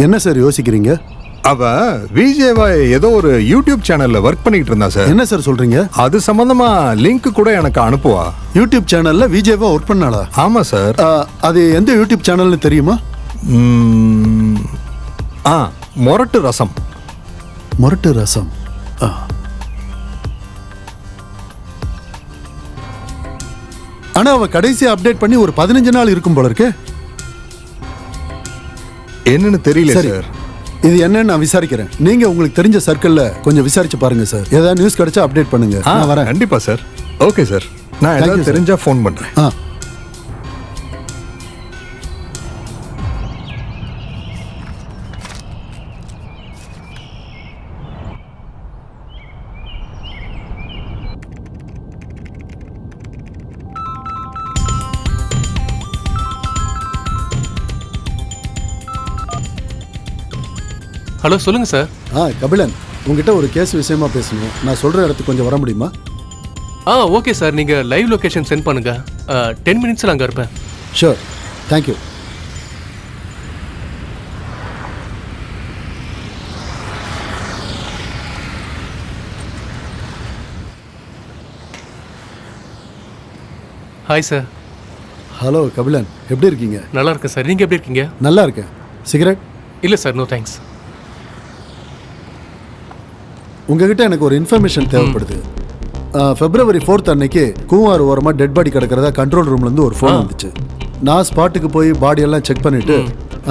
என்ன சார் யோசிக்கிறீங்க? அவ விஜேவா ஏதோ ஒரு யூடியூப் சேனல்ல ஒர்க் பண்ணிட்டு இருந்தா சார். என்ன சார் சொல்றீங்க? அது சம்பந்தமா லிங்க் கூட எனக்கு அனுப்புவா. யூடியூப் சேனல்ல விஜேவா ஒர்க் பண்ணாளா? ஆமா சார். அது எந்த யூடியூப் சேனல்னு தெரியுமா? மொரட்டு ரசம். மொரட்டு ரசம். ஆனா அவ கடைசி அப்டேட் பண்ணி ஒரு 15 நாள் இருக்கும் போல இருக்கு. என்னன்னு தெரியல சார். இது என்னன்னு நான் விசாரிக்கிறேன். நீங்க உங்களுக்கு தெரிஞ்ச சர்க்கிள்ல கொஞ்சம் விசாரிச்சு பாருங்க சார். ஏதாவது நியூஸ் கிடைச்சா அப்டேட் பண்ணுங்க. நான் வரேன். கண்டிப்பா சார். ஓகே சார், நான் ஏதாவது தெரிஞ்சா ஃபோன் பண்றேன். ஹலோ, சொல்லுங்க சார். கபிலன், உங்ககிட்ட ஒரு கேஸ் விஷயமா பேசணும். நான் சொல்ற இடத்துக்கு கொஞ்சம் வர முடியுமா? ஓகே சார், நீங்க லைவ் லொகேஷன் சென்ட் பண்ணுங்க. 10 மினிட்ஸ்ல அங்க இருப்பேன். Sure, thank you. Hi sir. Hello Kapilan, எப்படி இருக்கீங்க? நல்லா இருக்கேன் சார். நீங்க எப்படி இருக்கீங்க? நல்லா இருக்கேன். சிகரெட்? இல்ல சார், நோ தேங்க்ஸ். உங்ககிட்ட எனக்கு ஒரு இன்ஃபர்மேஷன் தேவைப்படுது. February 4th அன்னைக்கு கூவார் ஓரமாக டெட் பாடி கிடக்கிறதா கண்ட்ரோல் ரூம்லேருந்து ஒரு ஃபோன் வந்துச்சு. நான் ஸ்பாட்டுக்கு போய் பாடியெல்லாம் செக் பண்ணிவிட்டு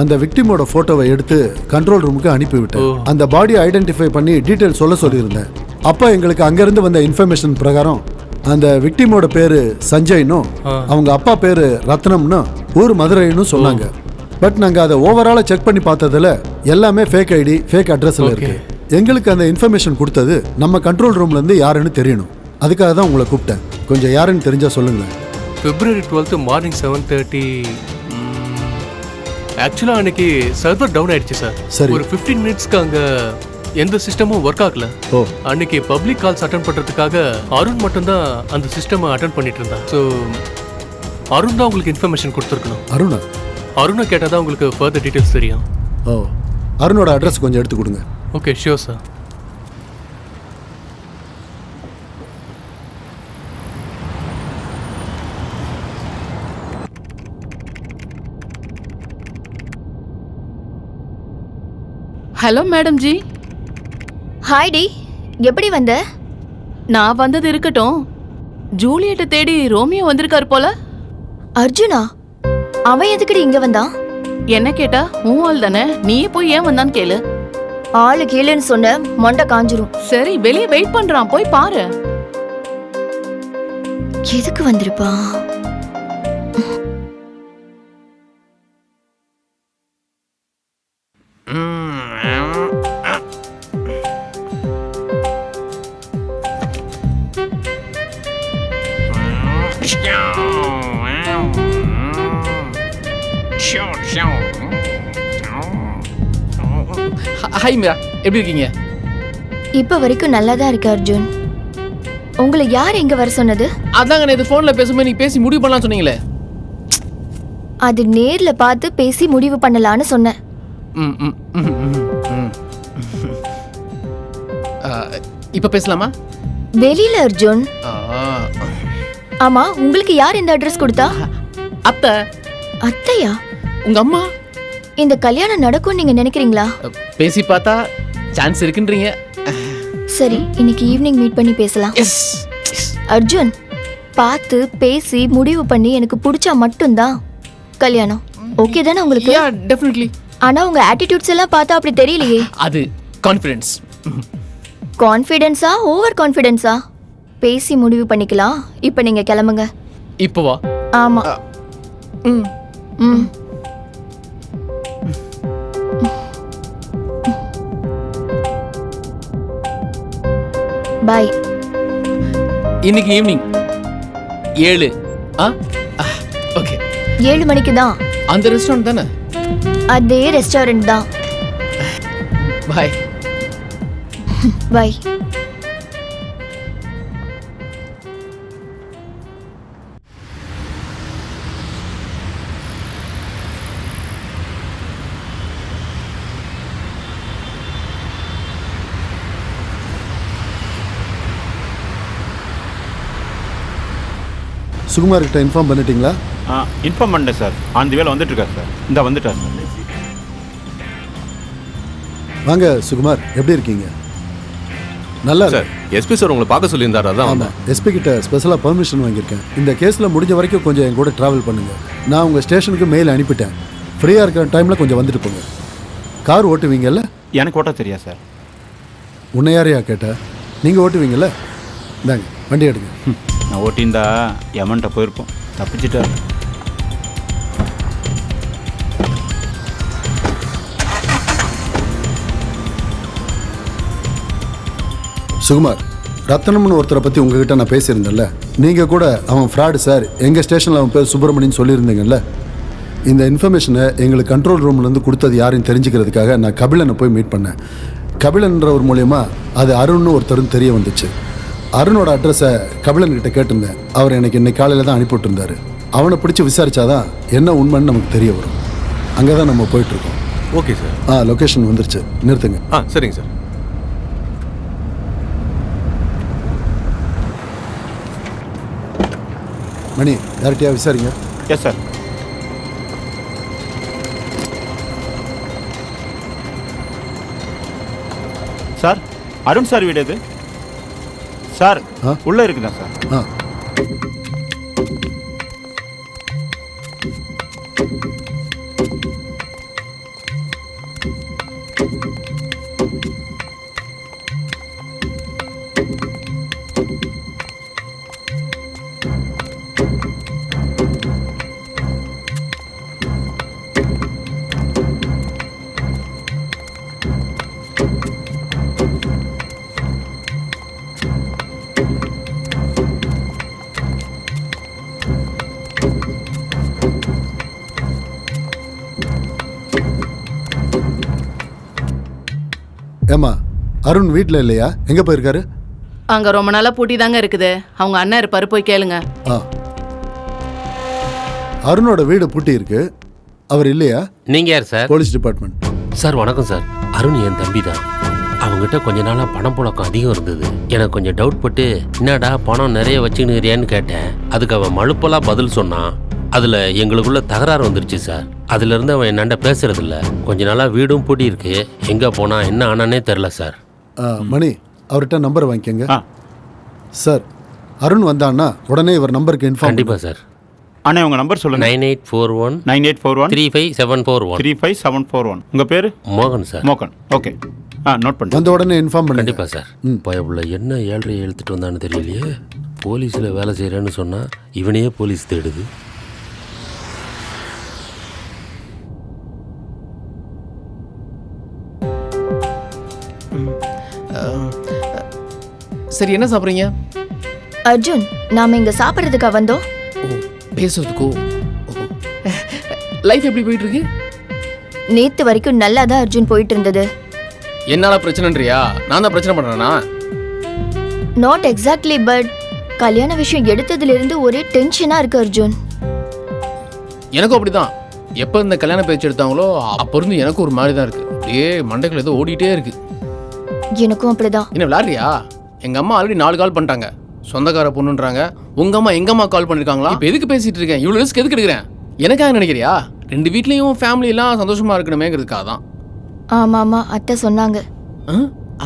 அந்த விக்டிமோட ஃபோட்டோவை எடுத்து கண்ட்ரோல் ரூமுக்கு அனுப்பிவிட்டேன். அந்த பாடியை ஐடென்டிஃபை பண்ணி டீட்டெயில் சொல்ல சொல்லியிருந்தேன். அப்போ எங்களுக்கு அங்கேருந்து வந்த இன்ஃபர்மேஷன் பிரகாரம் அந்த விக்டிமோட பேர் சஞ்சய்னும் அவங்க அப்பா பேர் ரத்னம்னு ஊர் மதுரைன்னு சொன்னாங்க. பட் நாங்கள் அதை ஓவராலாக செக் பண்ணி பார்த்ததில் எல்லாமே ஃபேக் ஐடி, ஃபேக் அட்ரஸில் இருக்கு. எங்களுக்கு அந்த இன்ஃபர்மேஷன் கொடுத்தது நம்ம கண்ட்ரோல் ரூம்லேருந்து யாருன்னு தெரியணும். அதுக்காக தான் உங்களை கூப்பிட்டேன். கொஞ்சம் யாருன்னு தெரிஞ்சால் சொல்லுங்களேன். February 12th morning 7:30. ஆக்சுவலாக அன்னைக்கு சர்வர் டவுன் ஆயிடுச்சு சார். சரி. ஒரு 15 மினிட்ஸ்க்கு அங்கே எந்த சிஸ்டமும் ஒர்க் ஆகல. அன்னைக்கு பப்ளிக் கால்ஸ் அட்டன் பண்ணுறதுக்காக அருண் மட்டும்தான் அந்த சிஸ்டமை அட்டன் பண்ணிட்டு இருந்தான். ஸோ அருண் தான் உங்களுக்கு இன்ஃபர்மேஷன் கொடுத்துருக்கணும். அருணை கேட்டால் தான் உங்களுக்கு ஃபர்தர் டீட்டெயில்ஸ் தெரியும். அருணோட அட்ரஸ் கொஞ்சம் எடுத்து கொடுங்க. Okay, sure sir. Hello madam ji. Hi டி, எப்படி வந்த? நான் வந்தது இருக்கட்டும், ஜூலியட்டை தேடி ரோமியோ வந்திருக்காரு போல. அர்ஜுனா? அவன் எதுக்குடி இங்க வந்தான்? என்ன கேட்டா உன் ஆள் தானே, நீயே போய் ஏன் வந்தான்னு கேளு. ஆளு கீழேன்னு சொன்ன மொண்டை காஞ்சிரும். சரி, வெளியே வெயிட் பண்றான், போய் பாரு. எதுக்கு வந்திருப்பான்? ஹாய் மீரா, எப்படி இருக்கீங்க? இப்ப வரைக்கும் நல்லா தான் இருக்கு அர்ஜுன். உங்களை யார் இங்க வர சொன்னது? அதாங்க நான் இது ஃபோன்ல பேசும்போது நீ பேசி முடிவு பண்ணலாம் சொன்னீங்களே. அது நேர்ல பார்த்து பேசி முடிவு பண்ணலான்னு சொன்னேன். இப்ப பேசலாமா? வெளியில அர்ஜுன். ஆமா, உங்களுக்கு யார் இந்த அட்ரஸ் கொடுத்தா? அத்தை. அத்தையா? உங்க அம்மா. இந்த கல்யாணம் நடக்கும் நீங்க நினைக்கிறீங்களா? பேசி பார்த்தா சான்ஸ் இருக்குன்றீங்க. சரி, இன்னைக்கு ஈவினிங் மீட் பண்ணி பேசலாம். அர்ஜுன், பார்த்து பேசி முடிவு பண்ணி எனக்கு பிடிச்சா மட்டும்தான் கல்யாணம். ஓகே தானே உங்களுக்கு? டெஃபினெட்லி. ஆனா உங்க ஆட்டிடியூட்ஸ் எல்லாம் பார்த்தா அப்படி தெரியலையே. அது கான்ஃபிடன்ஸ். கான்ஃபிடன்ஸா ஓவர் கான்ஃபிடன்ஸா? பேசி முடிவு பண்ணிக்கலாம். இப்போ நீங்க கிளம்புங்க. இப்போ வா. ஆமா. ம். பை. இன்னைக்கு ஈவினிங் 7. ஓகே. 7 மணிக்கு தான். அந்த ரெஸ்டாரண்ட் தானே? அதே ரெஸ்டாரண்ட் தான். பை. பை. சுகுமார் கிட்ட இன்ஃபார்ம் பண்ணிட்டீங்களா? இன்ஃபார்ம் பண்ணிட்டேன் சார். அந்த வேலை வந்துட்டு இருக்காரு சார். இந்த வந்துட்டார் சார். வாங்க சுகுமார், எப்படி இருக்கீங்க? நல்லா சார். எஸ்பி சார் உங்களை பார்க்க சொல்லியிருந்தாரு. அதான் ஆமாம், எஸ்பி கிட்ட ஸ்பெஷலாக பர்மிஷன் வாங்கியிருக்கேன். இந்த கேஸில் முடிஞ்ச வரைக்கும் கொஞ்சம் என் கூட ட்ராவல் பண்ணுங்கள். நான் உங்கள் ஸ்டேஷனுக்கு மெயில் அனுப்பிட்டேன். ஃப்ரீயாக இருக்கிற டைமில் கொஞ்சம் வந்துட்டு போங்க. கார் ஓட்டுவீங்கல்ல? எனக்கு ஓட்ட தெரியா சார். உன்னை யாரையா கேட்ட? நீங்கள் ஓட்டுவீங்கல்ல? இந்தாங்க வண்டி எடுங்க. நான் ஓட்டியிருந்தா எமன்ட்ட போயிருப்போம். தப்பிச்சிட்டார். சுகுமார், ரத்னம்னு ஒருத்தரை பற்றி உங்ககிட்ட நான் பேசியிருந்தேன்ல, நீங்கள் கூட அவன் ஃப்ராடு சார், எங்கள் ஸ்டேஷனில் அவன் பேர் சுப்பிரமணியன் சொல்லியிருந்தீங்கல்ல. இந்த இன்ஃபர்மேஷனை எங்களுக்கு கண்ட்ரோல் ரூம்லேருந்து கொடுத்தது யாரையும் தெரிஞ்சுக்கிறதுக்காக நான் கபிலனை போய் மீட் பண்ணேன். கபிலன்ற ஒரு மூலயமா அது அருண்னு ஒருத்தரும் தெரிய வந்துச்சு. அருணோட அட்ரஸை கபிலன்கிட்ட கேட்டிருந்தேன். அவர் எனக்கு இன்னைக்கு காலையில் தான் அனுப்பிவிட்டுருந்தாரு. அவனை பிடிச்சி விசாரிச்சாதான் என்ன உண்மைன்னு நமக்கு தெரிய வரும். அங்கே தான் நம்ம போயிட்டுருக்கோம். Okay sir. லொக்கேஷன் வந்துருச்சு, நிறுத்துங்க. சரிங்க சார். மணி, டேரக்டியாக விசாரிங்க. Yes sir. Sir, Arun sir வீடு எது சார்? உள்ள இருக்குதா சார்? ஏமா, அருண் வீட்டில் இல்லையா? எங்கே போயிருக்காரு? அங்க ரொம்ப நாளா பூட்டி தாங்க இருக்குது. அவங்க அண்ணன் இருப்பாரு, போய் கேளுங்க. அருணோட வீடு பூட்டி இருக்கு. அவர் இல்லையா? நீங்க யார் சார்? Police department. சார் வணக்கம் சார். அருண் என் தம்பி தான். அவங்ககிட்ட கொஞ்ச நாளா பணம் புழக்கம் அதிகம் இருந்தது. எனக்கு கொஞ்சம் டவுட் பட்டு என்னடா பணம் நிறைய வச்சுக்கினுறியான்னு கேட்டேன். அதுக்கு அவன் மழுப்பெல்லாம் பதில் சொன்னான். அதுல எங்களுக்குள்ள தகராறு வந்துருச்சு சார். அதுல இருந்து அவன் என்னண்ட பேசுறது இல்ல. கொஞ்ச நாளா வீடும் பூட்டி இருக்கு. எங்க போனா என்ன ஆனானே தெரியல சார். மணி, அவர்கிட்ட நம்பர் வாங்கிக்கங்க. சார், அருண் வந்தான்னா உடனே இவர் நம்பருக்கு இன்ஃபார்ம். கண்டிப்பா சார். அண்ணா உங்க நம்பர் சொல்லுங்க. 9841 35741 35741. உங்க பேரு? மோகன் சார். மோகன். ஓகே, நோட் பண்ணு. வந்த உடனே இன்ஃபார்ம் பண்ணுங்க. கண்டிப்பா சார். பயப்புள்ள என்ன 7 எழுத்துட்டு வந்தான்னு தெரியலையே. போலீஸ்ல வேலை செய்யறேன்னு சொன்னா இவனையே போலீஸ் தேடுது. சரி, என்ன சாப்பிட்றீங்க? அர்ஜுன், நாம இங்க சாப்பிட்றதுக்கா வந்தோம்? பேசுறதுக்கோ? லைஃப் எப்படி போயிட்டு இருக்கு? நேத்து வரைக்கும் நல்லா தான் அர்ஜுன் போயிட்டு இருந்தது. என்னால பிரச்சனைன்றியா? நான் தான் பிரச்சனை பண்றேனா? நாட் எக்ஸாக்ட்லி, பட் கல்யாண விஷயம் எடுத்ததுல இருந்து ஒரே டென்ஷனா இருக்கு அர்ஜுன். எனக்கும் அப்படிதான். எப்ப இந்த கல்யாண பேச்சு எடுத்தாங்களோ அப்ப இருந்து எனக்கும் ஒரு மாதிரி தான் இருக்கு. அப்படியே மண்டைக்குள்ள ஏதோ ஓடிட்டே இருக்கு. எனக்கும் அப்படிதான். என்ன விளையாடுறியா? எங்க அம்மா ஆல்ரெடி 4 கால் பண்ணிட்டாங்க. சொந்தக்கார பொண்ணுன்றாங்க. உங்க அம்மா எங்க அம்மா கால் பண்ணிருக்காங்களா? இப்போ எதுக்கு பேசிட்டு இருக்கேன்? இவ்வளவு ரிஸ்க் எதுக்கு எடுக்கிறேன்? எனக்காக நினைக்கிறியா? 2 வீட்லயும் ஃபேமிலி எல்லாம் சந்தோஷமா இருக்கணுமேங்கிறதுக்காக தான். ஆமா ஆமா அத்தை சொன்னாங்க.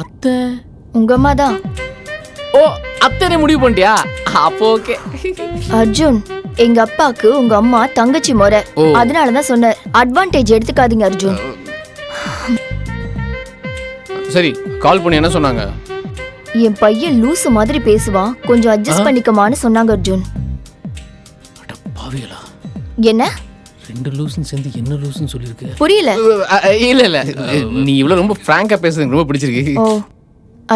அத்தை உங்க அம்மா தான். ஓ அத்தனை முடிவு பண்ணிட்டியா? அப்போ ஓகே. அர்ஜுன், எங்க அப்பாக்கு உங்க அம்மா தங்கச்சி முறை, அதனாலதான் சொன்னார். அட்வான்டேஜ் எடுத்துக்காதீங்க அர்ஜுன். சரி, கால் பண்ணி என்ன சொன்னாங்க? என் பையன் லூசு மாதிரி பேசுவான், கொஞ்சம் அட்ஜஸ்ட் பண்ணிக்கமான்னு சொன்னாங்க அர்ஜுன். பாவிகளா, என்ன 2 லூசுன்னு சேர்ந்து என்ன லூசுன்னு சொல்லிருக்கு? புரியல. இல்ல நீ இவ்வளவு ரொம்ப பிராங்கா பேசுறது ரொம்ப பிடிச்சிருக்கு. ஓ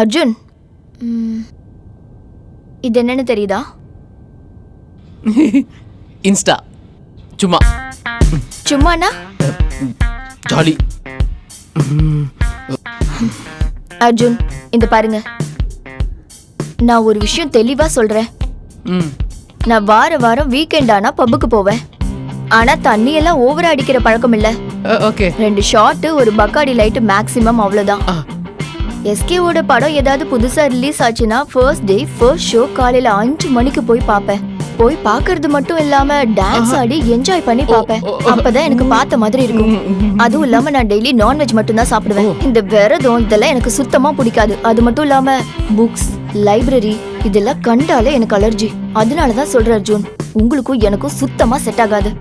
அர்ஜுன், இது என்னன்னு தெரியுதா? இன்ஸ்டா. சும்மா சும்மானா ஜாலி. அர்ஜுன், இந்த பாருங்க, நான் ஒரு விஷயம் தெளிவா சொல்றேன். நான் வாரம் வீக்கெண்ட் ஆனா பப்புக்கு போவேன். ஆனா தண்ணி எல்லாம் ஓவரா அடிக்கிற பழக்கம் இல்ல. ஓகே. 2 ஷாட், ஒரு பக்காடி லைட் மேக்ஸிமம், அவ்வளவுதான். எஸ்கேவோட படம் ஏதாவது புதுசா ரிலீஸ் ஆச்சுன்னா ஃபர்ஸ்ட் டே ஃபர்ஸ்ட் ஷோ காலையில 5 மணிக்கு போய் பாப்பேன். போய் பாக்குறது மட்டும் இல்லாம டான்ஸ் ஆடி என்ஜாய் பண்ணி பாப்பேன். அப்பதான் எனக்கு பார்த்த மாதிரி இருக்கும். அதுவும் இல்லாம நான் டெய்லி நான்வெஜ் மட்டும் தான் சாப்பிடுவேன். இந்த விரதம் இதெல்லாம் எனக்கு சுத்தமா பிடிக்காது. அது மட்டும் இல்லாம புக்ஸ், லைப்ரரி இதெல்லாம் கண்டாலே எனக்கு அலர்ஜி. அதனாலதான் சொல்றேன் அர்ஜுன், உங்களுக்கும் எனக்கும் சுத்தமா செட் ஆகாது.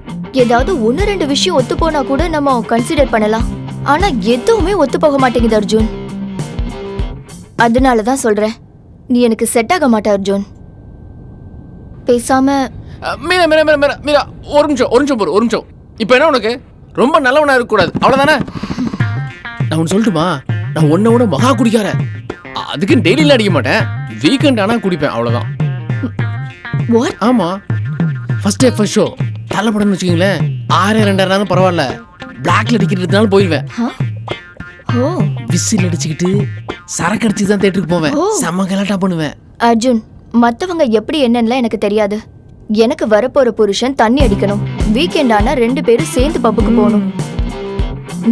ஏதாவது 1-2 விஷயம் ஒத்து போனா கூட நம்ம கன்சிடர் பண்ணலாம். ஆனா எதுவுமே ஒத்து போக மாட்டேங்குது அர்ஜுன். அதனாலதான் சொல்றேன், நீ எனக்கு செட் ஆக மாட்ட அர்ஜுன். பேசாம மீரா மீரா மீரா மீரா ஒரு நிமிஷம். இப்போ என்ன உனக்கு ரொம்ப நல்லவனா இருக்க கூடாது, அவ்வளவுதானே? நான் ஒன்று சொல்லட்டுமா? நான் ஒன்னோட மகா குடிக்கார. அதுக்கு டெய்லியில அடிக்க மாட்டேன், வீக்கெண்ட் ஆனா குடிப்பேன், அவ்வளவுதான். ஆமா, ஃபர்ஸ்ட் டே ஃபர்ஸ்ட் ஷோ தள்ள படம்னு வச்சுக்கீங்களேன், 6,000-2,000 பரவாயில்ல, பிளாக்ல அடிக்கிறதுனால போயிடுவேன். விசில் அடிச்சுக்கிட்டு சரக்கு அடிச்சு தான் தேட்டருக்கு போவேன். செம்ம கலாட்டா பண்ணுவேன். அர்ஜுன், மத்தவங்க எப்படி என்னன்னு எனக்கு தெரியாது. எனக்கு வரப்போற புருஷன் தண்ணி அடிக்கணும். வீக்கெண்ட் ஆனா 2 பேரும் சேர்ந்து பப்புக்கு போகணும்.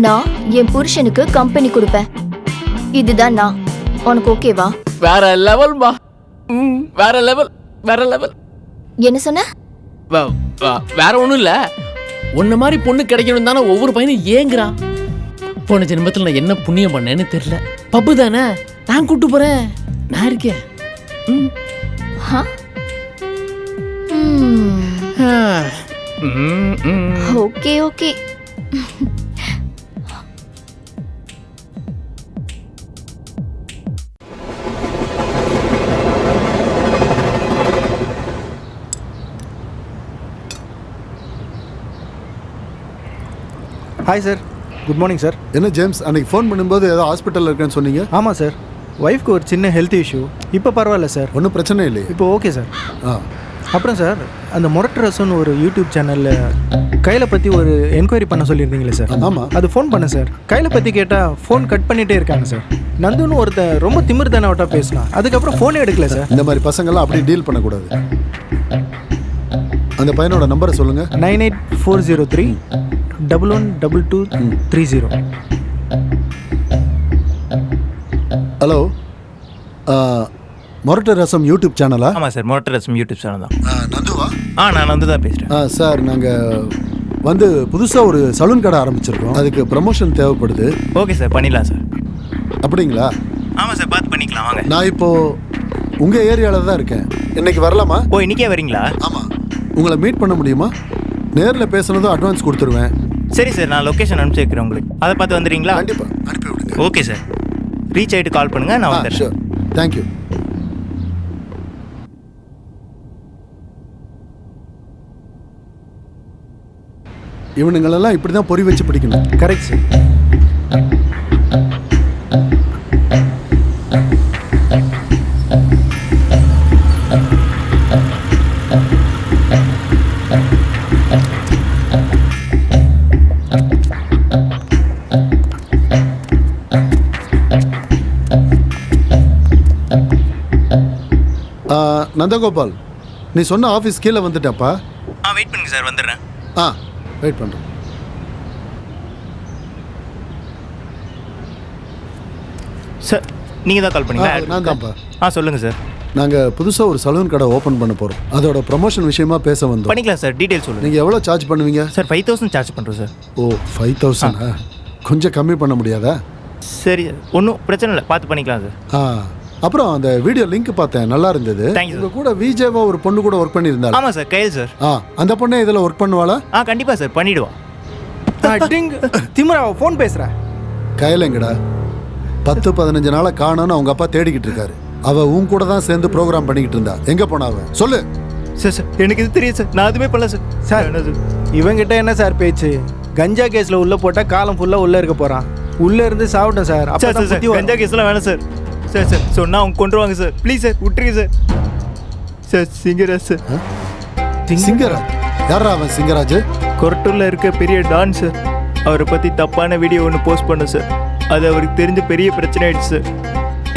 நான் என் புருஷனுக்கு கம்பெனி கொடுப்பேன். இதுதான் நான். உனக்கு ஓகேவா? வேற லெவல் பா. வேற லெவல். என்ன சொன்ன? வேற ஒண்ணும் இல்ல. உன்ன மாதிரி பொண்ணு கிடைக்கணும் தானே ஒவ்வொரு பையனும் ஏங்குறான். போன ஜென்மத்தில் நான் என்ன புண்ணியம் பண்ணேன்னு தெரியல. பப்பு தானே, நான் கூட்டு போறேன், நான் இருக்கேன். Okay. Hi sir, good morning sir. என்ன ஜேம்ஸ், அன்னைக்கு ஃபோன் பண்ணும்போது ஏதோ ஹாஸ்பிட்டலில் இருக்கேன்னு சொன்னீங்க? ஆமாம் சார், ஒய்ஃப்க்கு ஒரு சின்ன ஹெல்த் இஷ்யூ. இப்போ பரவாயில்ல சார், ஒன்றும் பிரச்சனை இல்லை, இப்போ ஓகே சார். அப்புறம் சார், அந்த மொரட்டு ரசம்னு ஒரு யூடியூப் சேனலில் கையில் பற்றி ஒரு என்கொயரி பண்ண சொல்லியிருந்தீங்களே சார்? ஆமாம், அது ஃபோன் பண்ணேன் சார். கையில் பற்றி கேட்டால் ஃபோன் கட் பண்ணிகிட்டே இருக்காங்க சார். நந்துன்னு ஒருத்தர் ரொம்ப திமிர்தானவட்டா பேசலாம், அதுக்கப்புறம் ஃபோனே எடுக்கல சார். இந்த மாதிரி பசங்கள்லாம் அப்படி டீல் பண்ணக்கூடாது. அந்த பையனோட நம்பரை சொல்லுங்கள். 98-403-112230. ஹலோ, மொரட்டு ரசம் யூடியூப் சேனலா? ஆமாம் சார், மொரட்டு ரசம் யூடியூப் சேனல் தான். நந்துவா? நான் நந்து தான் பேசுகிறேன். சார், நாங்கள் வந்து புதுசாக ஒரு சலூன் கடை ஆரம்பிச்சிருக்கோம். அதுக்கு ப்ரமோஷன் தேவைப்படுது. ஓகே சார், பண்ணிடலாம் சார். அப்படிங்களா? ஆமாம் சார், பார்த்து பண்ணிக்கலாம் வாங்க. நான் இப்போது உங்கள் ஏரியாவில் தான் இருக்கேன். இன்னைக்கு வரலாமா? இன்னைக்கே வரீங்களா? ஆமாம். உங்களை மீட் பண்ண முடியுமா? நேரில் பேசுனதும் அட்வான்ஸ் கொடுத்துருவேன். சரி சார், நான் லொக்கேஷன் அனுப்பிச்சி வைக்கிறேன் உங்களுக்கு. அதை பார்த்து வந்துடுறீங்களா? கண்டிப்பாக அனுப்பி விடுங்க. ஓகே சார், ரீச் ஆகிட்டு கால் பண்ணுங்கள், நான் வந்துடுறேன். Sure, thank you. இவனுங்களெல்லாம் இப்படி தான் பொறி வச்சு பிடிக்கணும். Correct sir. நந்தகோபால், நீ சொன்ன ஆஃபீஸ் கீழே வந்துட்டப்பா. வெயிட் பண்ணுங்க சார், வந்துடுறேன். வெயிட் பண்ணுறேன். சார், நீங்கள் தான் கால் பண்ணீங்களா? நான் தான்ப்பா. சொல்லுங்கள் சார். நாங்கள் புதுசாக ஒரு சலூன் கடை ஓப்பன் பண்ண போகிறோம். அதோட ப்ரமோஷன் விஷயமா பேச வந்தோம். பண்ணிக்கலாம் சார், டீட்டெயில் சொல்லுங்கள். நீங்கள் எவ்வளோ சார்ஜ் பண்ணுவீங்க? சார் 5000 சார்ஜ் பண்ணுறோம் சார். ஓ 5000 கொஞ்சம் கம்மி பண்ண முடியாதா? சரி சார், ஒன்றும் பிரச்சனை இல்லை, பார்த்து பண்ணிக்கலாம் சார். அப்புறம் அந்த வீடியோ லிங்க் பார்த்தேன், நல்லா இருந்தது. உங்க கூட விஜேவா ஒரு பொண்ணு கூட ஒர்க் பண்ணியிருந்தாள். ஆமாம் சார், கையில் சார். அந்த பொண்ணே இதில் ஒர்க் பண்ணுவாளா? கண்டிப்பாக சார், பண்ணிவிடுவா. திமுறா ஃபோன் பேசுகிறேன். கையில் எங்கடா 10-15 நாளை காணோன்னு அவங்க அப்பா தேடிக்கிட்டு இருக்காரு. அவள் உன் கூட தான் சேர்ந்து ப்ரோக்ராம் பண்ணிக்கிட்டு இருந்தா. எங்கே போனா அவன்? சொல்லு சார். சார் எனக்கு இது தெரியும் சார், நான் எதுவுமே பண்ணல சார். சார் இவங்கிட்ட என்ன சார் பேச்சு? கஞ்சா கேஸில் உள்ளே போட்டால் காலம் ஃபுல்லாக உள்ளே இருக்க போகிறான். உள்ளே இருந்து சாப்பிட்டேன் சார். சார் சார் கஞ்சா கேஸ்லாம் வேணாம் சார். சார் சார் சொன்னால் அவங்க கொண்டு வாங்க சார், ப்ளீஸ் சார், விட்டுருங்க sir. Sir Singaraj sir. Singaraj? யாரா அவன் சிங்கராஜ்? கொரட்டூரில் இருக்க பெரிய டான் சார். அவரை பற்றி தப்பான வீடியோ ஒன்று போஸ்ட் பண்ண சார். அது அவருக்கு தெரிஞ்ச பெரிய பிரச்சனை ஆயிடுச்சு சார்.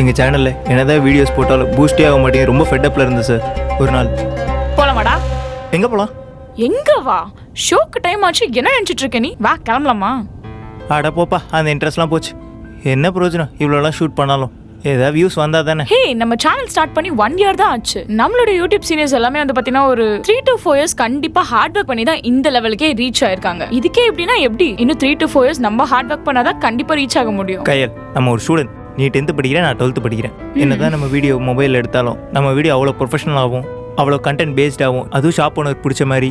எங்கள் சேனலில் என்னதான் வீடியோஸ் போட்டாலும் பூஸ்டே ஆக மாட்டேங்க. ரொம்ப ஃபெட்டப்பில் இருந்தேன் சார். ஒரு நாள் போலாமாடா? எங்கே போகலாம்? எங்க வா, ஷோக்கு டைம் ஆச்சு. என்ன நினைச்சிட்டு இருக்க நீ? வா கிளம்பலாமா? அட போப்பா, அந்த இன்ட்ரெஸ்ட்லாம் போச்சு. என்ன பிரயோஜனம் இவ்வளோலாம் ஷூட் பண்ணாலும்? ஏதாவது வியூஸ் வந்தா தானே. ஹே, நம்ம சேனல் ஸ்டார்ட் பண்ணி 1 year தான் ஆச்சு. நம்மளோட யூடியூப் சீரியஸ் எல்லாமே வந்து பார்த்தீங்கன்னா ஒரு 3 to 4 years கண்டிப்பா ஹார்ட் ஒர்க் பண்ணி தான் இந்த லெவலுக்கே ரீச் ஆயிருக்காங்க. இதுக்கே எப்படின்னா எப்படி? இன்னும் 3 to 4 years நம்ம ஹார்ட் ஒர்க் பண்ணாதான் கண்டிப்பா ரீச் ஆக முடியும். கையல், நம்ம ஒரு ஸ்டூடெண்ட். நீ 10th படிக்கிறேன், நான் 12th படிக்கிறேன். என்னதான் நம்ம வீடியோ மொபைல் எடுத்தாலும் நம்ம வீடியோ அவ்வளோ ப்ரொஃபஷனல் ஆகும், அவ்வளோ கண்டென்ட் பேஸ்ட் ஆகும். அதுவும் ஷாப் ஓனர் பிடிச்ச மாதிரி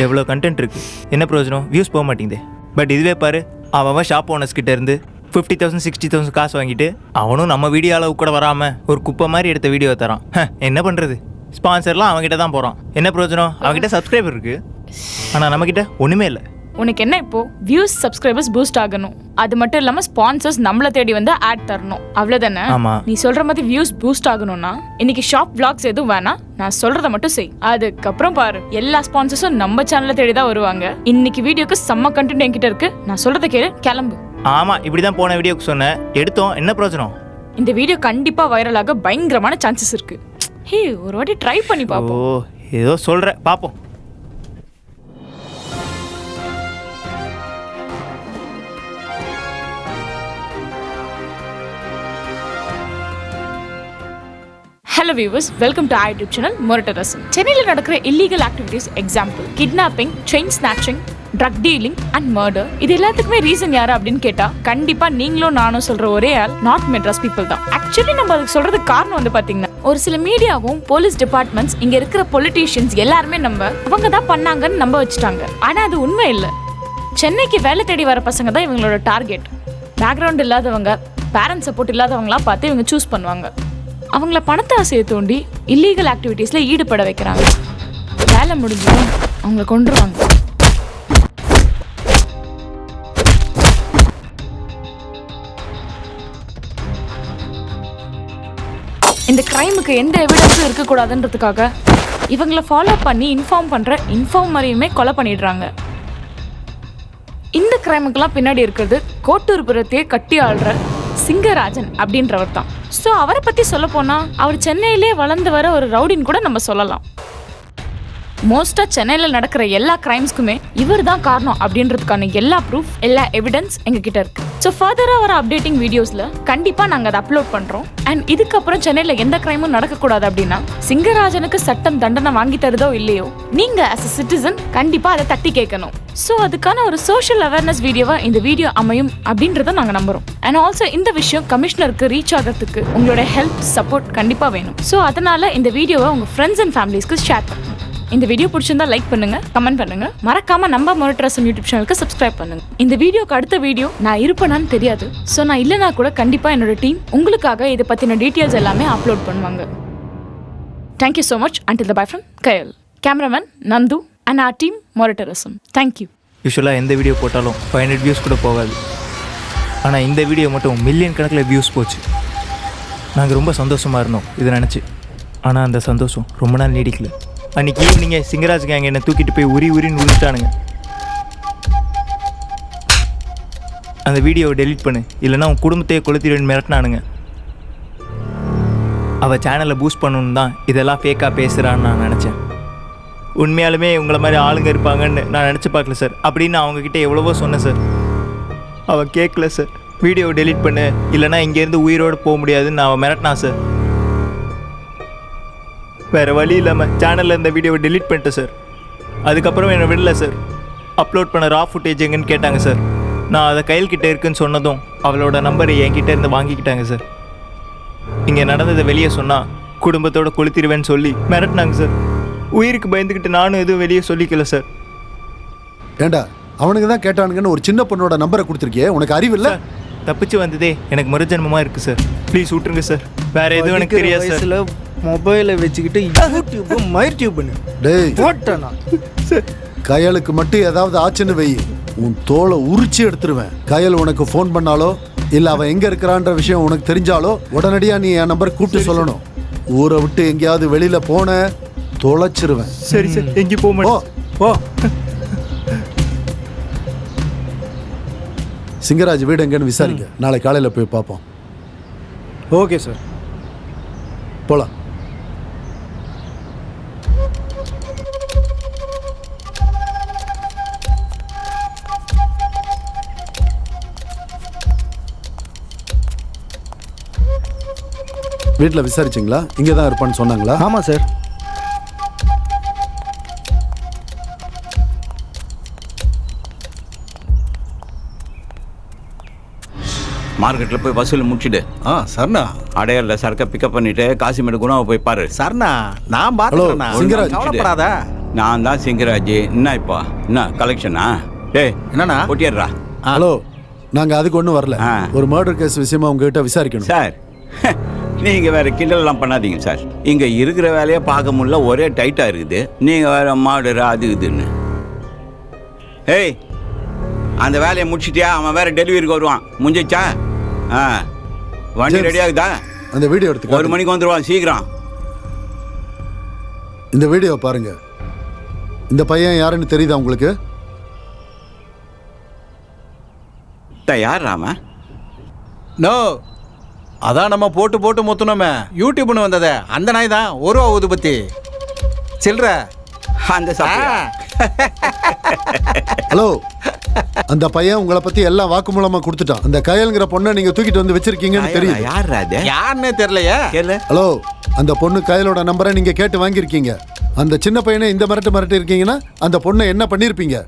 எவ்வளோ கண்டென்ட் இருக்குது. என்ன பிரயோஜனம்? வியூஸ் போக மாட்டேங்குது. பட் இதுவே பாரு, அவன் ஷாப் ஓனர்ஸ் கிட்ட இருந்து 50,000 60,000 காசு வாங்கிட்டு அவனும் நம்ம வீடியோ அளவு கூட வராமல் ஒரு குப்பை மாதிரி எடுத்த வீடியோ தரான். என்ன பண்ணுறது? ஸ்பான்சர்லாம் அவங்ககிட்ட தான் போகிறான். என்ன பிரயோஜனம்? அவங்ககிட்ட சப்ஸ்கிரைபர் இருக்குது, ஆனால் நம்மக்கிட்ட ஒன்றுமே இல்லை. உனக்கு என்ன இப்போ? வியூஸ் சப்ஸ்கிரைபர்ஸ் பூஸ்ட் ஆகணும். அது மட்டும் இல்லாமல் ஸ்பான்சர்ஸ் நம்மளை தேடி வந்து ஆட் தரணும். அவ்வளோதானே? நீ சொல்கிற மாதிரி வியூஸ் பூஸ்ட் ஆகணும்னா இன்னைக்கு ஷாப் vlogs எதுவும் வேணாம், நான் சொல்கிறத மட்டும் செய். அதுக்கப்புறம் பாரு, எல்லா ஸ்பான்சர்ஸும் நம்ம சேனலை தேடி தான் வருவாங்க. இன்னைக்கு வீடியோக்கு செம்ம கண்டென்ட் என்கிட்ட இருக்கு. நான் சொல்கிறத கேளு, கிளம்பு. ஆமாம், இப்படி தான் போன வீடியோக்கு சொன்னேன், எடுத்தோம். என்ன பிரயோஜனம்? இந்த வீடியோ கண்டிப்பாக வைரலாக பயங்கரமான சான்சஸ் இருக்கு. ஹே, ஒரு வாட்டி ட்ரை பண்ணி பார்ப்போம். ஓ, ஏதோ சொல்கிறேன், பார்ப்போம். Hello viewers, welcome to YouTube channel மொரட்டரசம். சென்னையில் நடக்கிற illegal activities example kidnapping, chain snatching, drug dealing and murder. இது எல்லாத்துக்குமே ரீசன் யாரு அப்படின்னு கேட்டா கண்டிப்பா நீங்களும் நானும் சொல்ற ஒரே ஆள் நார்த் மெட்ராஸ் பீப்புள் தான். ஆக்சுவலி நம்ம அதுக்கு சொல்றதுக்கு காரணம் வந்து பாத்தீங்கன்னா ஒரு சில மீடியாவும் போலீஸ் டிபார்ட்மெண்ட்ஸ் இங்க இருக்கிற பொலிட்டீஷியன்ஸ் எல்லாருமே அவங்க தான் பண்ணாங்கன்னு நம்ப வச்சுட்டாங்க. ஆனா அது உண்மை இல்லை. சென்னைக்கு வேலை தேடி வர பசங்க தான் இவங்களோட டார்கெட். பேக்ரவுண்ட் இல்லாதவங்க, பேரண்ட்ஸ் சப்போர்ட் இல்லாதவங்களாம் பார்த்து இவங்க சூஸ் பண்ணுவாங்க. அவங்கள பணத்தை ஆசையை தோண்டி இல்லீகல் ஆக்டிவிட்டீஸ்ல ஈடுபட வைக்கிறாங்க. வேலை முடிஞ்சதும் அவங்கள கொண்டுருவாங்க. இந்த கிரைமுக்கு எந்த எவிடன்ஸும் இருக்கக்கூடாதுன்றதுக்காக இவங்களை ஃபாலோ பண்ணி இன்ஃபார்ம் பண்ற இன்ஃபார்மரையுமே கொலை பண்ணிடுறாங்க. இந்த கிரைமுக்கெல்லாம் பின்னாடி இருக்கிறது கோட்டூர்புரத்தையே கட்டி ஆள்ற சிங்கராஜன் அப்படின்றவர் தான். ஸோ அவரை பற்றி சொல்ல போனால் அவர் சென்னையிலே வளர்ந்து வர ஒரு ரவுடின்னு கூட நம்ம சொல்லலாம். மோஸ்ட்டாக சென்னையில் நடக்கிற எல்லா கிரைம்ஸ்க்குமே இவர் தான் காரணம் அப்படின்றதுக்கான எல்லா ப்ரூஃப், எல்லா எவிடன்ஸ் எங்ககிட்ட இருக்கு. ஸோ ஃபர்தராக வர அப்டேட்டிங் வீடியோஸில் கண்டிப்பாக நாங்கள் அதை அப்லோட் பண்ணுறோம். அண்ட் இதுக்கப்புறம் சென்னையில் எந்த கிரைமும் நடக்கக்கூடாது அப்படின்னா சிங்கராஜனுக்கு சட்டம் தண்டனை வாங்கி தருதோ இல்லையோ, நீங்கள் ஆஸ் அ சிட்டிசன் கண்டிப்பாக அதை தட்டி கேட்கணும். ஸோ அதுக்கான ஒரு சோஷியல் அவேர்னஸ் வீடியோவாக இந்த வீடியோ அமையும் அப்படின்றத நாங்கள் நம்புகிறோம். அண்ட் ஆல்சோ இந்த விஷயம் கமிஷனருக்கு ரீச் ஆகிறதுக்கு உங்களோட ஹெல்ப், சப்போர்ட் கண்டிப்பாக வேணும். ஸோ அதனால் இந்த வீடியோவை உங்கள் ஃப்ரெண்ட்ஸ் அண்ட் ஃபேமிலிஸ்க்கு ஷேர் பண்ணுங்க. இந்த வீடியோ பிடிச்சிருந்தா லைக் பண்ணுங்க, கமெண்ட் பண்ணுங்க, மறக்காம நம்ம மொரட்டரசம் யூடியூப் சேனலுக்கு சப்ஸ்கிரைப் பண்ணுங்க. இந்த வீடியோக்கு அடுத்த வீடியோ நான் இருப்பேனான்னு தெரியாது. ஸோ நான் இல்லைனா கூட கண்டிப்பா என்னோட டீம் உங்களுக்காக இதை பத்தின டீட்டெயில்ஸ் எல்லாமே அப்லோட் பண்ணுவாங்க. Thank you so much. Until the bye from Kayal, cameraman Nandu and our team மொரட்டரசம். தேங்க்யூ. யூஸ்வலாக எந்த வீடியோ போட்டாலும் 500 வியூஸ் கூட போகாது. ஆனால் இந்த வீடியோ மட்டும் மில்லியன் கணக்கில் வியூஸ் போச்சு. நாங்கள் ரொம்ப சந்தோஷமாக இருந்தோம் இதை நினச்சி. ஆனால் அந்த சந்தோஷம் ரொம்ப நாள் நீடிக்கல. அன்றைக்கி ஈவினிங்க சிங்கராஜ் கேங்க என்னை தூக்கிட்டு போய் உரின்னு உருட்டானுங்க. அந்த வீடியோவை டெலீட் பண்ணு, இல்லைனா உன் குடும்பத்தையே கொளுத்திடுன்னு மிரட்டினானுங்க. அவள் சேனலை பூஸ்ட் பண்ணணுன்னு தான் இதெல்லாம் ஃபேக்காக பேசுகிறான்னு நான் நினச்சேன். உண்மையாலுமே உங்களை மாதிரி ஆளுங்க இருப்பாங்கன்னு நான் நினச்சி பார்க்கல சார். அப்படின்னு நான் அவங்கக்கிட்ட எவ்வளவோ சொன்னேன் சார். அவள் கேட்கல சார். வீடியோவை டெலீட் பண்ணு, இல்லைனா இங்கேருந்து உயிரோடு போக முடியாதுன்னு நான் அவன் மிரட்டினான் சார். வேறு வழி இல்லாமல் சேனலில் இந்த வீடியோவை டெலீட் பண்ணிட்டேன் சார். அதுக்கப்புறம் என்னை விடல சார். அப்லோட் பண்ண ரா ஃபுட்டேஜ் எங்கன்னு கேட்டாங்க சார். நான் அதை கையில் இருக்குன்னு சொன்னதும் அவளோட நம்பரை என்கிட்ட இருந்து வாங்கிக்கிட்டாங்க சார். இங்கே நடந்ததை வெளியே சொன்னால் குடும்பத்தோட கொளுத்திடுவேன்னு சொல்லி மிரட்டினாங்க சார். உயிருக்கு பயந்துக்கிட்டு நானும் எதுவும் வெளியே சொல்லிக்கல சார். ஏண்டா அவனுக்கு தான் கேட்டானுங்கன்னு ஒரு சின்ன பொண்ணோட நம்பரை கொடுத்துருக்கியே, உனக்கு அறிவு இல்லை? தப்பிச்சு வந்ததே எனக்கு மறுஜன்மமாக இருக்குது சார். ப்ளீஸ் விட்டுருங்க சார். வேறு எதுவும் எனக்கு தெரியாது சார். மொபைலை வச்சுக்கிட்டு யூடியூப் மைர் டியூப்னு டேய் போட்டேனா சார். கயலுக்கு மட்டும் ஏதாவது ஆச்சுன்னு வை, உன் தோலை உரிச்சு எடுத்துருவேன். கயல் உனக்கு ஃபோன் பண்ணாலோ இல்லை அவன் எங்கே இருக்கிறான்ற விஷயம் உனக்கு தெரிஞ்சாலோ உடனடியாக நீ என் நம்பர் கூப்பிட்டு சொல்லணும். ஊரை விட்டு எங்கேயாவது வெளியில் போன தொலைச்சிருவேன். சரி சார், எங்கேயும் போக மாட்டோம். போ. சிங்கராஜ் வீடு எங்கன்னு விசாரிங்க, நாளை காலையில் போய் பார்ப்போம். ஓகே சார், போலாம். வீட்டில் விசாரிச்சிங்களா? இங்கே தான் இருப்பான்னு சொன்னாங்களா? ஆமாம் சார். மார்க்கெட்டில் போய் வசூல் முடிச்சுடு. சர்ணா. அடையாள சரக்கை பிக்கப் பண்ணிட்டு காசிமேடு குணாவை போய் பாரு. சர்ணா நான் பார்த்துக்கிறேண்ணா, கவலைப்படாத. நான் தான் சிங்கராஜ். என்ன இப்போ என்ன கலெக்ஷனா? டேய் என்னண்ணா ஒட்டிடுறா. ஹலோ, நாங்கள் அதுக்கு ஒன்றும் வரல. ஒரு மர்டர் கேஸ் விஷயமா உங்ககிட்ட விசாரிக்கணும் சார். நீங்கள் வேறு கிண்டல்லாம் பண்ணாதீங்க சார். இங்கே இருக்கிற வேலையை பார்க்க முடியல, ஒரே டைட்டாக இருக்குது. நீங்கள் வேறு மாடுறா அது இதுன்னு. ஏய் அந்த வேலையை முடிச்சிட்டியா? அவன் வேறு டெலிவரிக்கு வருவான். முடிஞ்சிச்சா? வண்டி ரெடி ஆகுதா? அந்த வீடியோ எடுத்து 1 மணிக்கு வந்துடுவான், சீக்கிரம். இந்த வீடியோ பாருங்க. இந்த பையன் யாருன்னு தெரியுதா உங்களுக்கு? யார் ராம? நோ, அதான் நம்ம போட்டு போட்டு மொத்தணுமே யூடியூப்னு வந்ததே அந்த நாய் தான். ஒரு ஊதுபத்தி சில்ற அந்த. ஹலோ, அந்த பையன் உங்களை பத்தி எல்லாம் வாக்குமூலமா கொடுத்துட்டான். அந்த கயல்ங்கிற பொண்ணை நீங்க தூக்கிட்டு வந்து வச்சிருக்கீங்கன்னு தெரியும். யாருன்னே தெரியலையே. ஹலோ, அந்த பொண்ணு கயலோட நம்பரை நீங்க கேட்டு வாங்கியிருக்கீங்க. அந்த சின்ன பையனை இந்த மிரட்டு இருக்கீங்கன்னா அந்த பொண்ணை என்ன பண்ணிருப்பீங்க?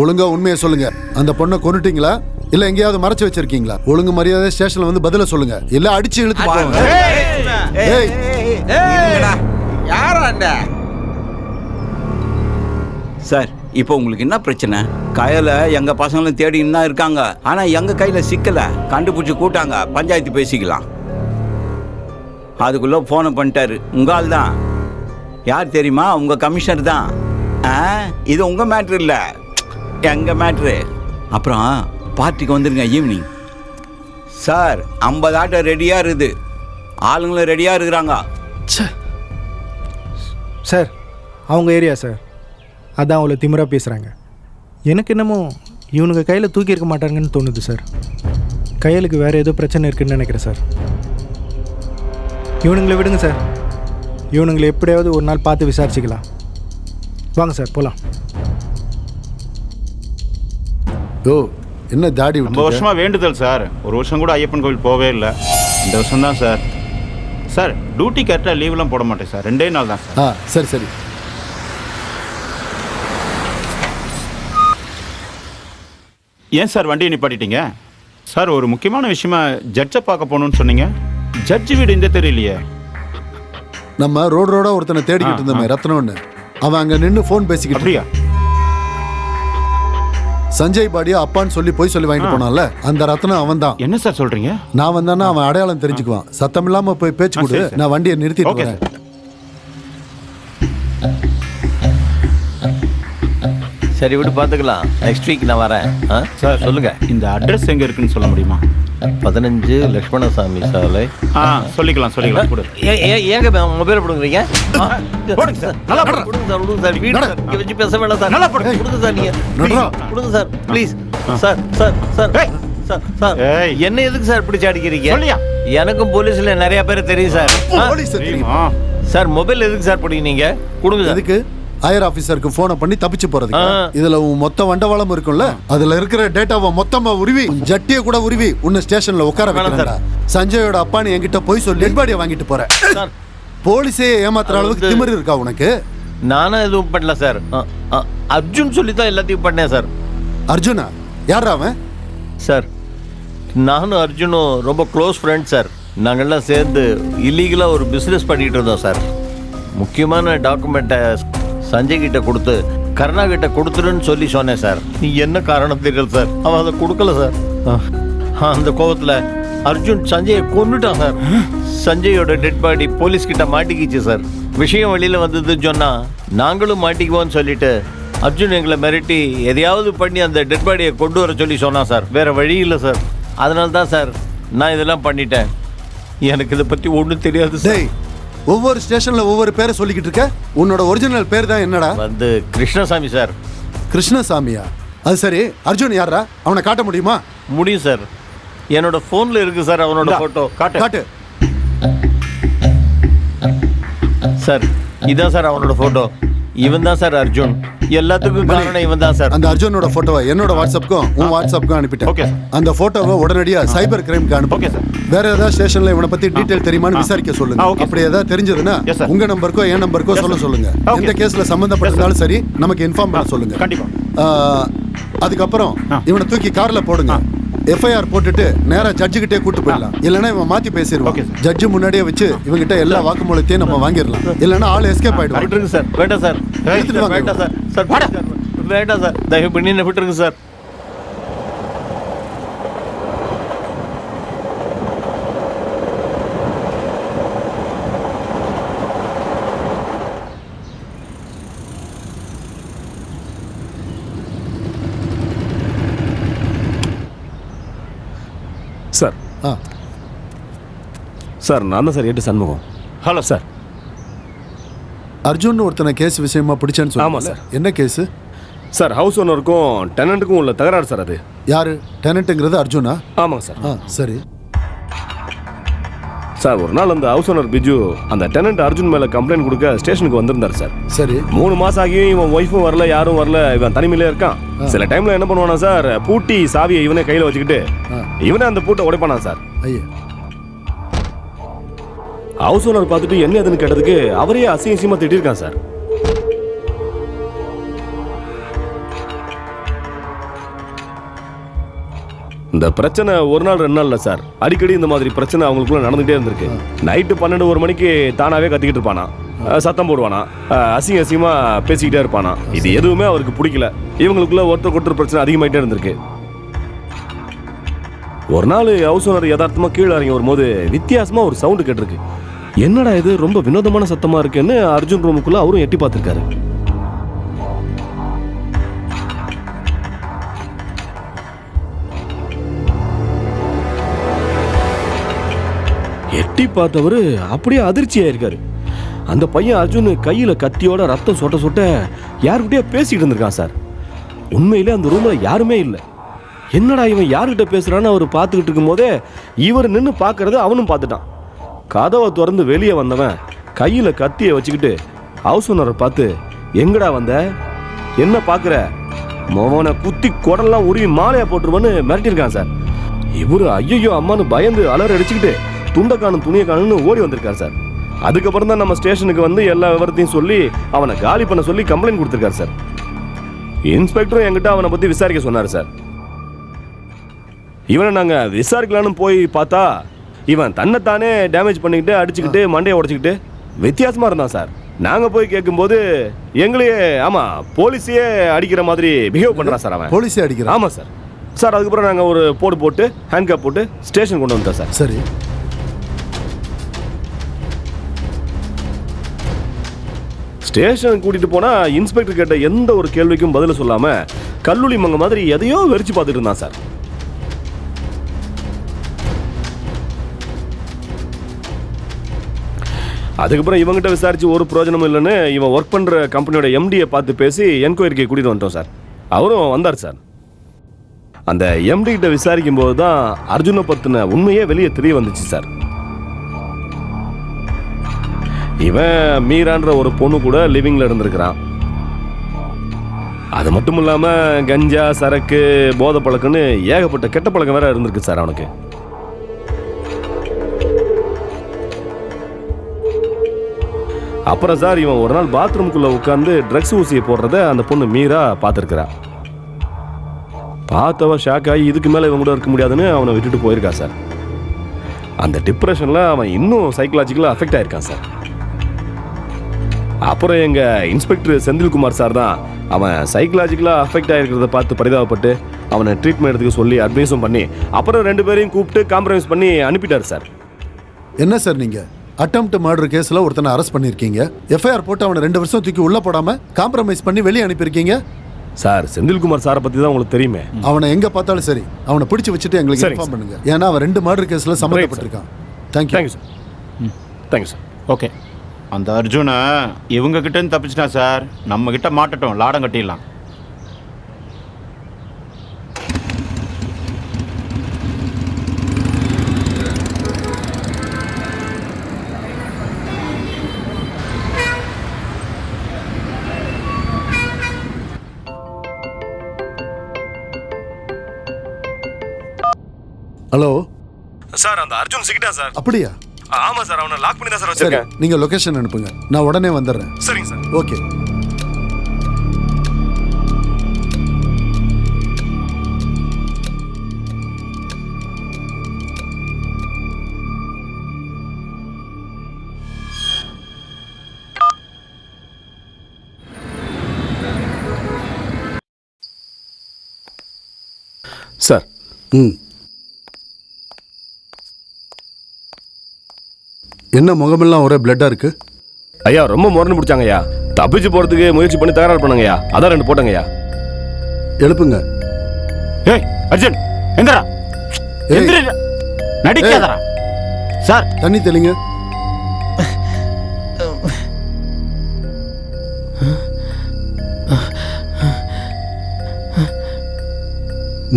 ஒழுங்கா உண்மையை சொல்லுங்க. அந்த பொண்ணை கொன்னுட்டீங்களா இல்ல எங்கேயாவது மறைச்சு வச்சிருக்கீங்களா? ஒழுங்கு மரியாதை ஸ்டேஷன்ல வந்து பதில சொல்லுங்க, இல்ல அடிச்சு இழுத்து போங்க. சார், இப்போ உங்களுக்கு என்ன பிரச்சனை? கயலை எங்க பசங்களும் தேடின்னு தான் இருக்காங்க. ஆனா எங்க கையில சிக்கல. கண்டுபிடிச்சு கூட்டாங்க, பஞ்சாயத்து பேசிக்கலாம். அதுக்குள்ள போனை பண்ணிட்டாரு. உங்க ஆள் தான். யார் தெரியுமா? உங்க கமிஷனர் தான். இது உங்க மேட்ரு இல்ல, எங்க மேட்ரு. அப்புறம் பார்ட்டிக்கு வந்துருங்க ஈவினிங். சார் 50 ஆட்டோ ரெடியா இருக்குது, ஆளுங்களும் ரெடியா இருக்கிறாங்க. சார் அவங்க ஏரியா சார், அதான் அவ்வளோ திமிராக பேசுகிறாங்க. எனக்கு என்னமோ இவனுங்க கையில் தூக்கி இருக்க மாட்டாங்கன்னு தோணுது சார். கையலுக்கு வேறு ஏதோ பிரச்சனை இருக்குன்னு நினைக்கிறேன் சார். இவனுங்களை விடுங்க சார், இவனுங்களை எப்படியாவது ஒரு நாள் பார்த்து விசாரிச்சுக்கலாம். வாங்க சார் போகலாம். ஓ, என்ன தாடி? 50 வருஷமா வேண்டுதல் சார். ஒரு வருஷம் கூட ஐயப்பன் கோவில் போவே இல்லை. இந்த வருஷம் தான் சார். சார் டியூட்டி கரெக்டாக லீவ்லாம் போட மாட்டேன் சார். 2 நாள் தான் சார். சரி சரி. ஏன் சார் வண்டியை நிப்பாட்டிட்டீங்க? சார் ஒரு முக்கியமான விஷயமா ஜட்ஜை பார்க்க போகணும்னு சொன்னீங்க. ஜட்ஜி வீடு இந்த தெரியலையே. நம்ம ரோடோட ஒருத்தனை தேடிக்கிட்டு இருந்தோமே, ரத்னம்னு. அவன் அங்க நின்று ஃபோன் பேசிக்கிட்டு. அப்படியா? சஞ்சய் பாடியா அப்பான்னு சொல்லி போய் சொல்லி வாங்கிட்டு போனான்ல, அந்த ரத்னம் அவன் தான். என்ன சார் சொல்றீங்க? நான் வந்தானா அவன் அடையாளம் தெரிஞ்சுக்குவான். சத்தம் இல்லாம போய் பேச்சு கொடு, நான் வண்டியை நிறுத்திட்டு வரேன். சரி விட்டு பார்த்துக்கலாம். நெக்ஸ்ட் வீக் நான் வரேன். சார் சொல்லுங்க. இந்த அட்ரஸ் எங்க இருக்குன்னு சொல்ல முடியுமா? 15 லட்சுமணசாமி சாலை. சொல்லிக்கலாம் சொல்லிக்கலாம். கொடு. ஏங்க மொபைல் போடுங்க. போடுங்க சார். நல்லா போடுங்க சார். விடுங்க சார். வீடு இங்கே வச்சு பேச வேண்டாம் சார். நல்லா போடுங்க. கொடுங்க சார். நீங்கள் கொடுங்க sir please. Sir sir sir sir sir என்ன எதுக்கு சார் பிடிச்சி அடிக்கிறீங்க? எனக்கும் போலீஸ்ல நிறைய பேர் தெரியும் சார். சார் மொபைல் எதுக்கு சார் பிடிக்கிறீங்க? கொடுங்க. எதுக்கு? ஹையர் ஆபீசருக்கு போனை பண்ணி தப்பிச்சு போறது. இதுல உன் மொத்த வண்டவாளம் இருக்கும்ல, அதுல இருக்கிற டேட்டாவை மொத்தமா உருவி ஜட்டியை கூட உருவி உன்னை ஸ்டேஷன்ல உட்கார வைக்கிறேன். சஞ்சயோட அப்பான்னு என்கிட்ட போய் சொல்லி டெட் பாடியை வாங்கிட்டு போறேன். போலீஸே ஏமாத்துற அளவுக்கு திமிரு இருக்கா உனக்கு? நானும் எதுவும் பண்ணல சார். அர்ஜுன் சொல்லி தான் எல்லாத்தையும் பண்ணேன் சார். அர்ஜுனா? யாரா அவன்? சார், நானும் அர்ஜுனும் ரொம்ப க்ளோஸ் ஃப்ரெண்ட் சார். நாங்கள்லாம் சேர்ந்து இல்லீகலாக ஒரு பிஸ்னஸ் பண்ணிகிட்டு இருந்தோம் சார். முக்கியமான டாக்குமெண்ட்டை சஞ்சய் கிட்ட கொடுத்து கருணா கிட்ட கொடுத்துருன்னு சொல்லி சொன்னேன் சார். நீ என்ன காரணம் தெரியல சார், அவன் அதை கொடுக்கல சார். அந்த கோபத்தில் அர்ஜுன் சஞ்சயை கொன்னுட்டான் சார். சஞ்சயோட டெட் பாடி போலீஸ் கிட்ட மாட்டிக்கிச்சு சார். விஷயம் வெளியில் வந்ததுன்னு சொன்னால் நாங்களும் மாட்டிக்குவோன்னு சொல்லிட்டு அர்ஜுன் எங்களை மிரட்டி எதையாவது பண்ணி அந்த டெட் பாடியை கொண்டு வர சொல்லி சொன்னான் சார். வேறு வழி இல்லை சார். அதனால தான் சார் நான் இதெல்லாம் பண்ணிட்டேன். எனக்கு இதை பற்றி ஒன்றும் தெரியாது சார். ஒவ்வொரு ஸ்டேஷனில் ஒவ்வொரு பேரை சொல்லிக்கிட்டு இருக்க. உன்னோட ஒரிஜினல் பேர் தான் என்னடா? வந்து கிருஷ்ணசாமி சார். கிருஷ்ணசாமியா? அது சரி, அர்ஜுன் யாரா? அவனை காட்ட முடியுமா? முடியும் சார். என்னோட ஃபோனில் இருக்கு சார் அவனோட ஃபோட்டோ. காட்டு சார். இதான் சார் அவனோட ஃபோட்டோ. இவன் தான் சார் அர்ஜுன். எல்லாத்துக்கும் காரணம் இவன் தான் சார். அந்த அர்ஜுனோட ஃபோட்டோவை என்னோட வாட்ஸ்அப்புக்கும் உன் வாட்ஸ்அப்புக்கும் அனுப்பிட்டேன். ஓகே. அந்த ஃபோட்டோவை உடனடியாக சைபர் கிரைம்க்கு அனுப்பு. Okay sir. வேற ஏதாவது ஸ்டேஷன்ல இவனை பத்தி டீடைல் தெரியுமான்னு விசாரிக்க சொல்லுங்க. அப்படி ஏதாவது தெரிஞ்சதுன்னா உங்க நம்பருக்கோ என் நம்பருக்கோ சொல்லுங்க. எந்த கேஸ்ல சம்பந்தப்பட்டிருந்தாலும் சரி நமக்கு இன்ஃபார்ம் பண்ண சொல்லுங்க. கண்டிப்பா. அதுக்கப்புறம் இவனை தூக்கி கார்ல போடுங்க. எஃப்ஐஆர் போட்டுட்டு நேரா ஜட்ஜு கிட்டே கூட்டு போயிடலாம். இல்லைன்னா இவன் மாத்தி பேசிடுவான். ஜட்ஜு முன்னாடியே வச்சு இவங்கிட்ட எல்லா வாக்குமூலத்தையும் நம்ம வாங்கிடலாம். இல்லைன்னா ஆள் எஸ்கேப் ஆயிடுவான். சார் வேண்டாம் சார். வேண்டாம் சார். சார் வேண்டாம் சார். தயவு பண்ணி என்ன விட்டுருங்க சார். சார். சார் நான் தான் sir 8 Shanmugam. Hello sir. Arjun ஒருத்தனை கேஸ் விஷயமா பிடிச்சேன்னு சொல்லுங்க. ஆமாம் சார். என்ன கேஸ் சார்? ஹவுஸ் ஓனருக்கும் டெனண்ட்டுக்கும் உள்ள தகராறு சார். அது யாரு? டெனண்ட்டுங்கிறது அர்ஜுனா? ஆமாங்க சார். சரி சார், ஒரு நாள் அந்த ஹவுஸ் ஓனர் பிஜு அந்த டெனண்ட் அர்ஜுன் மேலே கம்ப்ளைண்ட் கொடுக்க ஸ்டேஷனுக்கு வந்திருந்தார் சார். சரி. 3 மாதம் ஆகியும் இவன் ஒய்ஃபும் வரல, யாரும் வரல. இவன் தனிமையிலே இருக்கான். சில டைமில் என்ன பண்ணுவானா சார், பூட்டி சாவியை இவனே கையில் வச்சுக்கிட்டு இவனே அந்த பூட்டை உடைப்பானா சார். ஐயா. ஹவுஸ் ஓனர் பார்த்துட்டு என்ன எதுன்னு கேட்டதுக்கு அவரே அசிங்கமா திட்டிருக்கான் சார். இந்த பிரச்சனை ஒரு நாள் 2 நாள் இல்லை சார். அடிக்கடி இந்த மாதிரி பிரச்சனை அவங்களுக்குள்ள நடந்துகிட்டே இருந்திருக்கு. நைட்டு 12-1 மணிக்கு தானாவே கத்திக்கிட்டு இருப்பானா, சத்தம் போடுவானா, அசிங்கமா பேசிக்கிட்டே இருப்பானா. இது எதுவுமே அவருக்கு பிடிக்கல. இவங்களுக்குள்ள ஒருத்தர் பிரச்சனை அதிகமாயிட்டே இருந்திருக்கு. ஒரு நாள் ஹவுஸ் ஓனர் யதார்த்தமா கீழே இறங்கி வரும்போது வித்தியாசமா ஒரு சவுண்டு கேட்டிருக்கு. என்னடா இது ரொம்ப வினோதமான சத்தமா இருக்குன்னு அர்ஜுன் ரூமுக்குள்ள அவரும் எட்டி பார்த்திருக்காரு. எட்டி பார்த்தவரு அப்படியே அதிர்ச்சியா இருக்காரு. அந்த பையன் அர்ஜுன் கையில கத்தியோட ரத்தம் சொட்ட சொட்ட யாருக்கிட்டே பேசிக்கிட்டு இருந்திருக்கான் சார். உண்மையிலே அந்த ரூம்ல யாருமே இல்லை. என்னடா இவன் யாருக்கிட்ட பேசுறான்னு அவர் பார்த்துக்கிட்டு இருக்கும் போதே இவர் நின்று பார்க்கறத அவனும் பார்த்துட்டான். கதவை திறந்து வெளியே வந்தவன் கையில கத்தியை வச்சுக்கிட்டு ஹவுஸ் ஓனரை பார்த்து, எங்கடா வந்த, என்ன பார்க்குற, மோவனை குத்தி குடல்லாம் உருவி மாலையா போட்டுருவான்னு மிரட்டியிருக்கான் சார். இவரு ஐயோ அம்மானு பயந்து அலற அடிச்சுக்கிட்டு துண்டை காணும் துணியை காணுன்னு ஓடி வந்திருக்காரு சார். அதுக்கப்புறம் தான் நம்ம ஸ்டேஷனுக்கு வந்து எல்லா விவரத்தையும் சொல்லி அவனை காலி பண்ண சொல்லி கம்ப்ளைண்ட் கொடுத்துருக்காரு சார். இன்ஸ்பெக்டரும் என்கிட்ட அவனை பற்றி விசாரிக்க சொன்னார் சார். இவனை நாங்கள் விசாரிக்கலான்னு போய் பார்த்தா இவன் தன்னைத்தானே டேமேஜ் பண்ணிக்கிட்டு அடிச்சுக்கிட்டு மண்டையை உடச்சிக்கிட்டு வித்தியாசமாக இருந்தான் சார். நாங்கள் போய் கேட்கும்போது எங்களையே போலீஸையே அடிக்கிற மாதிரி பிஹேவ் பண்ணுறான் சார் அவன். போலீஸே அடிக்கிறான்? ஆமாம் சார். சார் அதுக்கப்புறம் நாங்கள் ஒரு போட்டு ஹேண்ட் கேப் போட்டு ஸ்டேஷன் கொண்டு வந்தோம் சார். சரி. ஸ்டேஷன் கூட்டிட்டு போனா இன்ஸ்பெக்டர் கேட்ட எந்த ஒரு கேள்விக்கும் பதில சொல்லாம கல்லூரி மங்க மாதிரி எதையோ வெறிச்சு பார்த்துட்டு இருந்தான் சார். அதுக்கப்புறம் இவங்கிட்ட விசாரிச்சு ஒரு பிரயோஜனமும் இல்லைன்னு இவன் ஒர்க் பண்ற கம்பெனியோட எம்டியை பார்த்து பேசி என்கொயரிக்கு கூட்டிட்டு வந்துட்டோம் சார். அவரும் வந்தார் சார். அந்த எம்டி கிட்ட விசாரிக்கும் போது தான் அர்ஜுனை பத்தின உண்மையே வெளியே தெரிய வந்துச்சு சார். இவன் மீரான்ற ஒரு பொண்ணு கூட லிவிங்ல இருந்திருக்கிறான். அது மட்டும் இல்லாம கஞ்சா, சரக்கு, போதை பழக்கம்னு ஏகப்பட்ட கெட்ட பழக்கம் வேற இருந்திருக்கு சார் அவனுக்கு. அப்புறம் சார் இவன் ஒரு நாள் பாத்ரூம்குள்ளே உட்காந்து ட்ரக்ஸ் ஊசியை போடுறத அந்த பொண்ணு மீரா பார்த்துருக்குறா. பார்த்தவ ஷாக் ஆகி இதுக்கு மேலே இவன் கூட இருக்க முடியாதுன்னு அவனை விட்டுட்டு போயிருக்கா சார். அந்த டிப்ரெஷனில் அவன் இன்னும் சைக்கலாஜிக்கலாக அஃபெக்ட் ஆயிருக்கான் சார். அப்புறம் எங்கள் இன்ஸ்பெக்டர் செந்தில்குமார் சார் தான் அவன் சைக்கலாஜிக்கலாக அஃபெக்ட் ஆகிருக்கிறத பார்த்து பரிதாபப்பட்டு அவனை ட்ரீட்மெண்ட் எடுத்துக்க சொல்லி அட்வைஸும் பண்ணி அப்புறம் 2 பேரையும் கூப்பிட்டு காம்ப்ரமைஸ் பண்ணி அனுப்பிட்டார் சார். என்ன சார் நீங்கள் அட்டெம்ப்ட் மர்டர் கேஸில் ஒருத்தனை அரெஸ்ட் பண்ணியிருக்கீங்க, எஃப்ஐஆர் போட்டு அவனை 2 வருஷம் தூக்கி உள்ளே போடாமல் காம்ப்ரமைஸ் பண்ணி வெளியே அனுப்பியிருக்கீங்க. சார் செந்தில்குமார் சாரை பற்றி தான் உங்களுக்கு தெரியுமே. அவனை எங்கே பார்த்தாலும் சரி அவனை பிடிச்சி வச்சுட்டு எங்களுக்கு இன்ஃபார்ம் பண்ணுங்க. ஏன்னா அவன் 2 மர்டர் கேஸில் சம்மந்தப்பட்டிருக்கான். Thank you sir. Thank you sir. Okay, அந்த அர்ஜுனை இவங்க கிட்டேருந்து தப்பிச்சிட்டான் சார். நம்ம கிட்ட மாட்டட்டும், லாடம் கட்டிடலாம். ஹலோ சார், அந்த அர்ஜுன் சிக்கிட்டா சார். அப்படியா? ஆமாம் சார், அவனை லாக் பண்ணி தான் சார் சரி, வச்சிருக்கேன். நீங்கள் லொகேஷன் அனுப்புங்க, நான் உடனே வந்துடுறேன். சரிங்க சார். ஓகே. சார். என்ன முகமெல்லாம் ஒரே பிளட்டாக இருக்கு? ஐயா ரொம்ப முரண்டு பிடிச்சாங்க ஐயா. தப்பிச்சு போகிறதுக்கு முயற்சி பண்ணி தகராறு பண்ணுங்க ஐயா. அதான் 2 போட்டாங்க ஐயா. எழுப்புங்க. ஏய் அர்ஜுன், எந்திரா. எந்திரா, நடிக்காதடா. சார் தண்ணி தெளிங்க.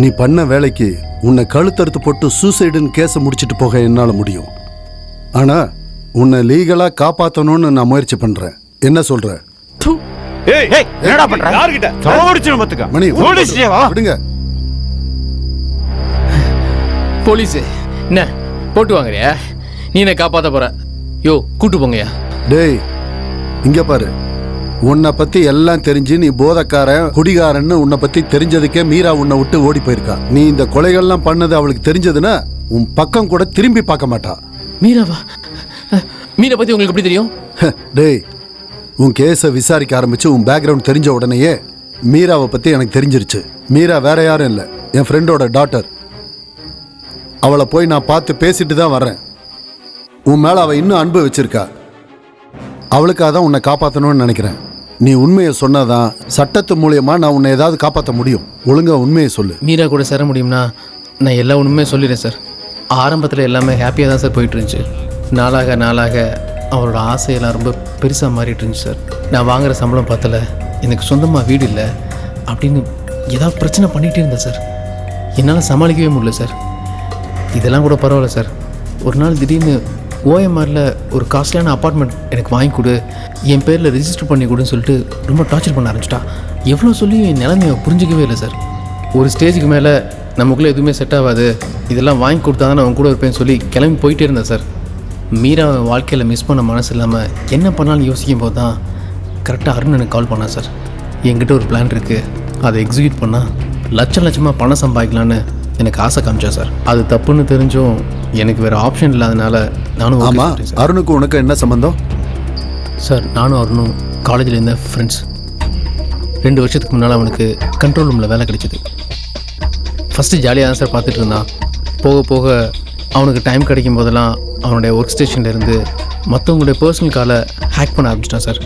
நீ பண்ண வேலைக்கு உன்னை கழுத்தறுத்து போட்டு சூசைடுன்னு கேஸை முடிச்சிட்டு போக என்னால் முடியும். ஆனால் உன்னை லீகலாக காப்பாற்றணும்னு நான் முயற்சி பண்ணுறேன். என்ன சொல்ற? ஏய் என்னடா பண்ற? யார்கிட்ட சோடிச்சு மத்துக்க மணி போலீஸ் வா. விடுங்க. போலீஸ் என்ன போட்டு வாங்குறியா? நீ என்ன காப்பாற்ற போற? யோ கூட்டு போங்கயா. டேய் இங்க பாரு, உன்னை பத்தி எல்லாம் தெரிஞ்சு நீ போதைக்காரன் குடிகாரன்னு உன்னை பத்தி தெரிஞ்சதுக்கே மீரா உன்னை விட்டு ஓடி போயிருக்கா. நீ இந்த கொலைகள்லாம் பண்ணது அவளுக்கு தெரிஞ்சதுன்னா உன் பக்கம் கூட திரும்பி பார்க்க மாட்டா. மீராவா? மீரை பத்தி உங்களுக்கு எப்படி தெரியும்? டேய், உன் கேஸை விசாரிக்க ஆரம்பிச்சு உன் பேக்ரவுண்ட் தெரிஞ்ச உடனேயே மீராவை பத்தி எனக்கு தெரிஞ்சிருச்சு. மீரா வேற யாரும் இல்லை, என் ஃப்ரெண்டோட டாட்டர். அவளை போய் நான் பார்த்து பேசிட்டு தான் வர்றேன். உன் மேல அவ இன்னும் அன்பு வச்சிருக்கா. அவளுக்காக தான் உன்னை காப்பாற்றணும்னு நினைக்கிறேன். நீ உண்மையை சொன்னாதான் சட்டத்து மூலியமா நான் உன்னை ஏதாவது காப்பாற்ற முடியும். ஒழுங்கா உண்மையை சொல்லு. மீரா கூட சேர முடியும்னா நான் எல்லா உண்மையுமே சொல்லிடுறேன் சார். ஆரம்பத்தில் எல்லாமே ஹாப்பியாக தான் சார் போயிட்டு இருந்துச்சு. நாளாக நாளாக அவரோட ஆசையெல்லாம் ரொம்ப பெருசாக மாறிட்டு இருந்துச்சு சார். நான் வாங்குகிற சம்பளம் பார்த்தல, எனக்கு சொந்தமாக வீடு இல்லை அப்படின்னு ஏதாவது பிரச்சனை பண்ணிகிட்டே இருந்தேன் சார். என்னால் சமாளிக்கவே முடியல சார். இதெல்லாம் கூட பரவாயில்ல சார். ஒரு நாள் திடீர்னு ஓஎம்ஆரில் ஒரு காஸ்ட்லியான அப்பார்ட்மெண்ட் எனக்கு வாங்கி கொடு, என் பேரில் ரிஜிஸ்டர் பண்ணி கொடுன்னு சொல்லிட்டு ரொம்ப டார்ச்சர் பண்ண ஆரம்பிச்சிட்டா. எவ்வளோ சொல்லி என் நிலைமையை புரிஞ்சிக்கவே இல்லை சார். ஒரு ஸ்டேஜுக்கு மேலே நமக்குள்ளே எதுவுமே செட் ஆகாது, இதெல்லாம் வாங்கி கொடுத்தா தான் நான் அவன் கூட இருப்பேன்னு சொல்லி கிளம்பி போயிட்டே இருந்தேன் சார். மீரா வாழ்க்கையில் மிஸ் பண்ண மனசு இல்லாமல் என்ன பண்ணாலும் யோசிக்கும் போது தான் கரெக்டாக அருண் எனக்கு கால் பண்ணான் சார். என்கிட்ட ஒரு பிளான் இருக்குது, அதை எக்ஸிக்யூட் பண்ணால் லட்சமாக பணம் சம்பாதிக்கலான்னு எனக்கு ஆசை காமிச்சேன் சார். அது தப்புன்னு தெரிஞ்சும் எனக்கு வேறு ஆப்ஷன் இல்லாதனால நானும். ஆமாம், அருணுக்கு உனக்கு என்ன சம்மந்தம் சார்? நானும் அருணும் காலேஜில் இருந்த ஃப்ரெண்ட்ஸ். 2 வருஷத்துக்கு முன்னால் அவனுக்கு கண்ட்ரோல் ரூமில் வேலை கிடைச்சிது. ஃபஸ்ட்டு ஜாலியாக தான் சார் பார்த்துட்டு இருந்தான். போக போக அவனுக்கு டைம் கிடைக்கும் போதெல்லாம் அவனுடைய ஒர்க் ஸ்டேஷன்லேருந்து மற்றவங்களுடைய பர்சனல் காலை ஹேக் பண்ண ஆரம்பிச்சிட்டான் சார்.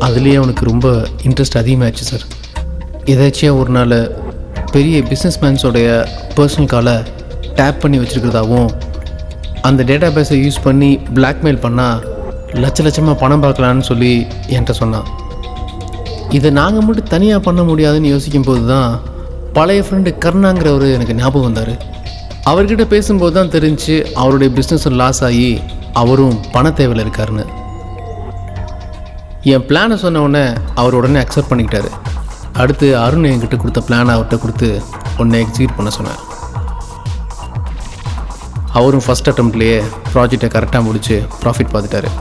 அதுலேயே அவனுக்கு ரொம்ப இன்ட்ரெஸ்ட் அதிகமாகிடுச்சு சார். எதாச்சியாக ஒரு நாள் பெரிய பிஸ்னஸ் மேன்ஸோடைய பர்சனல் காலை டேப் பண்ணி வச்சுருக்கிறதாகவும் அந்த டேட்டா பேஸை யூஸ் பண்ணி பிளாக்மெயில் பண்ணால் லட்சமாக பணம் பார்க்கலான்னு சொல்லி என்கிட்ட சொன்னான். இதை நாங்கள் மட்டும் தனியாக பண்ண முடியாதுன்னு யோசிக்கும் போது தான் பழைய ஃப்ரெண்டு கருணாங்கிறவர் எனக்கு ஞாபகம் வந்தார். அவர்கிட்ட பேசும்போது தான் தெரிஞ்சு அவருடைய பிஸ்னஸும் லாஸ் ஆகி அவரும் பண தேவையில் இருக்காருன்னு. என் பிளானை சொன்ன உடனே அவர் உடனே அக்செப்ட் பண்ணிக்கிட்டாரு. அடுத்து அருண் என்கிட்ட கொடுத்த பிளானை அவர்கிட்ட கொடுத்து உடனே எக்ஸிக்யூட் பண்ண சொன்னேன். அவரும் ஃபஸ்ட் அட்டம்ப்ட்லேயே ப்ராஜெக்டை கரெக்டாக முடித்து ப்ராஃபிட் பார்த்துட்டாரு.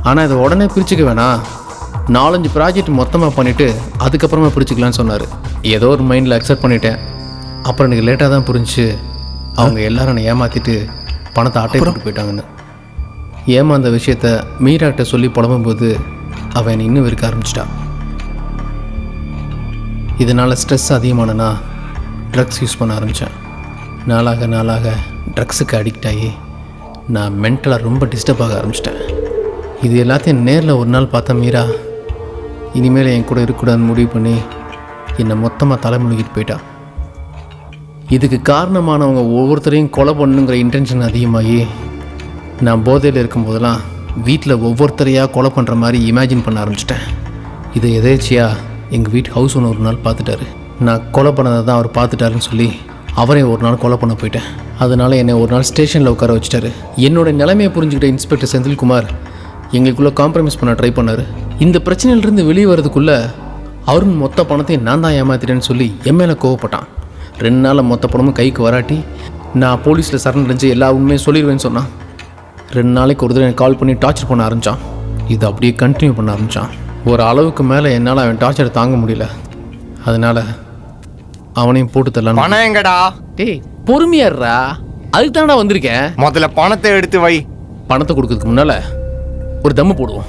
ஆனால் இதை உடனே பிரிச்சுக்க வேணாம், 4-5 ப்ராஜெக்ட் மொத்தமாக பண்ணிவிட்டு அதுக்கப்புறமா பிரிச்சுக்கலான்னு சொன்னார். ஏதோ ஒரு மைண்டில் அக்செப்ட் பண்ணிட்டேன். அப்புறம் எனக்கு லேட்டாக தான் புரிஞ்சு அவங்க எல்லாரும் என்னை ஏமாற்றிட்டு பணத்தை அட்டை போட்டு போயிட்டாங்கன்னு. ஏமாந்த விஷயத்த மீராட்ட சொல்லி புலம்பும்போது அவன் என்னை இன்னும் வெறுக்க ஆரம்பிச்சிட்டான். இதனால் ஸ்ட்ரெஸ் அதிகமானனா ட்ரக்ஸ் யூஸ் பண்ண ஆரம்பித்தேன். நாளாக நாளாக ட்ரக்ஸுக்கு அடிக்ட் ஆகி நான் மென்டலாக ரொம்ப டிஸ்டர்ப் ஆக ஆரம்பிச்சிட்டேன். இது எல்லாத்தையும் நேரில் ஒரு நாள் பார்த்தா மீரா இனிமேல் என் கூட இருக்கக்கூடாதுன்னு முடிவு பண்ணி என்னை மொத்தமாக தலைமுழுகிட்டு போயிட்டான். இதுக்கு காரணமானவங்க ஒவ்வொருத்தரையும் கொலை பண்ணுங்கிற இன்டென்ஷன் அதிகமாகி நான் போதையில் இருக்கும்போதெல்லாம் வீட்டில் ஒவ்வொருத்தரையாக கொலை பண்ணுற மாதிரி இமேஜின் பண்ண ஆரம்பிச்சிட்டேன். இதை எதேச்சியாக எங்கள் வீட்டு ஹவுஸ் ஓனர் ஒரு நாள் பார்த்துட்டாரு. நான் கொலை பண்ணதை தான் அவர் பார்த்துட்டாருன்னு சொல்லி அவரையும் ஒரு நாள் கொலை பண்ண போயிட்டேன். அதனால் என்னை ஒரு நாள் ஸ்டேஷனில் உட்கார வச்சுட்டாரு. என்னோட நிலைமையை புரிஞ்சுக்கிட்ட இன்ஸ்பெக்டர் செந்தில்குமார் எங்களுக்குள்ளே காம்ப்ரமைஸ் பண்ண ட்ரை பண்ணார். இந்த பிரச்சனையிலிருந்து வெளியே வரதுக்குள்ளே அவரும் மொத்த பணத்தையும் நான் தான் ஏமாத்திட்டேன்னு சொல்லி என் மேலே கோவப்பட்டான். 2 நாளில் மொத்த பணமும் கைக்கு வராட்டி நான் போலீஸில் சரணடைஞ்சு எல்லா உண்மையும் சொல்லிடுவேன்னு சொன்னான். 2 நாளைக்கு ஒரு தடவை எனக்கு கால் பண்ணி டார்ச்சர் பண்ண ஆரம்பித்தான். இது அப்படியே கண்டினியூ பண்ண ஆரம்பித்தான். ஒரு அளவுக்கு மேலே என்னால் அவன் டார்ச்சரை தாங்க முடியல. அதனால் அவனையும் போட்டு தரலாம். பணம் எங்கடா? டேய் பொறுமையாடுறா, அதுக்கு தானடா வந்திருக்கேன். முதல்ல பணத்தை எடுத்து வை. பணத்தை கொடுக்கறதுக்கு முன்னால் ஒரு தம்மு போடுவோம்.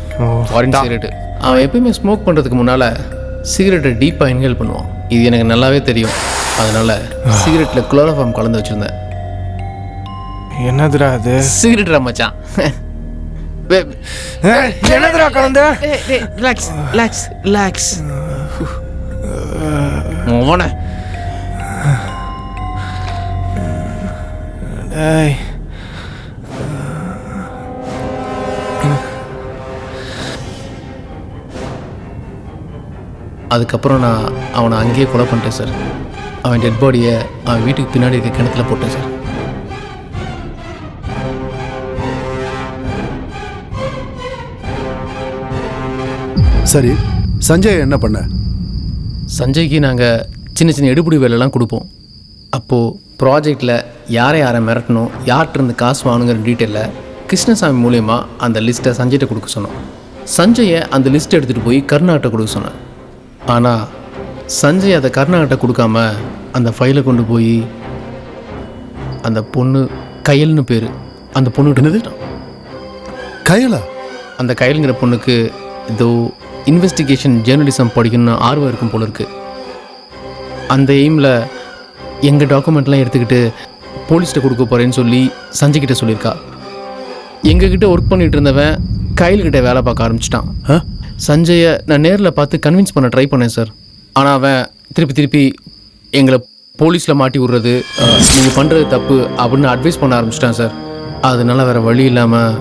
Foreign cigarette. அவன் எப்பயுமே ஸ்மோக் பண்ணுறதுக்கு முன்னால் சிகரெட்டை டீப்பாக இன்ஹேல் பண்ணுவான். இது எனக்கு நல்லாவே தெரியும். அதனால் சிகரெட்டில் குளோரோஃபார்ம் கலந்து வச்சுருந்தேன். என்னதுடா அது? சிகரெட்டா மச்சான். என்னதுடா கலந்து? Relax relax relax. ஓன டேய் அதுக்கப்புறம் நான் அவனை அங்கேயே கொலை பண்ணிட்டேன் சார். அவன் டெட் பாடியை அவன் வீட்டுக்கு பின்னாடி இருக்க கிணத்துல போட்டேன் சார். சரி, சஞ்சய் என்ன பண்ண? சஞ்சய்க்கு நாங்கள் சின்ன சின்ன எடுபிடி வேலைலாம் கொடுப்போம். அப்போது ப்ராஜெக்டில் யாரை யாரை மிரட்டணும், யார்கிட்ட காசு வாங்கணுங்கிற டீட்டெயிலில் கிருஷ்ணசாமி மூலயமா அந்த லிஸ்ட்டை சஞ்சய்கிட்ட கொடுக்க சொன்னோம். சஞ்சயை அந்த லிஸ்ட்டை எடுத்துகிட்டு போய் கருணாகிட்ட கொடுக்க சொன்னேன். ஆனால் சஞ்சய் அதை கருணாகிட்ட கொடுக்காம அந்த ஃபைலை கொண்டு போய் அந்த பொண்ணு கயல்னு பேர், அந்த பொண்ணு என்னது கயலா? அந்த கயலுங்கிற பொண்ணுக்கு ஏதோ இன்வெஸ்டிகேஷன் ஜேர்னலிசம் படிக்கணும்னு ஆர்வம் இருக்கும் போல இருக்குது. அந்த எய்மில் எங்கள் டாக்குமெண்ட்லாம் எடுத்துக்கிட்டு போலீஸ்கிட்ட கொடுக்க போகிறேன்னு சொல்லி சஞ்சய்கிட்ட சொல்லியிருக்கா. எங்ககிட்ட ஒர்க் பண்ணிகிட்டு இருந்தவன் கையில்கிட்ட வேலை பார்க்க ஆரம்பிச்சிட்டான். சஞ்சயை நான் நேரில் பார்த்து கன்வின்ஸ் பண்ண ட்ரை பண்ணேன் சார். ஆனால் அவன் திருப்பி எங்களை போலீஸில் மாட்டி விடுறது, நீங்கள் பண்ணுறது தப்பு அப்படின்னு அட்வைஸ் பண்ண ஆரம்பிச்சிட்டான் சார். அதனால வேறு வழி இல்லாமல்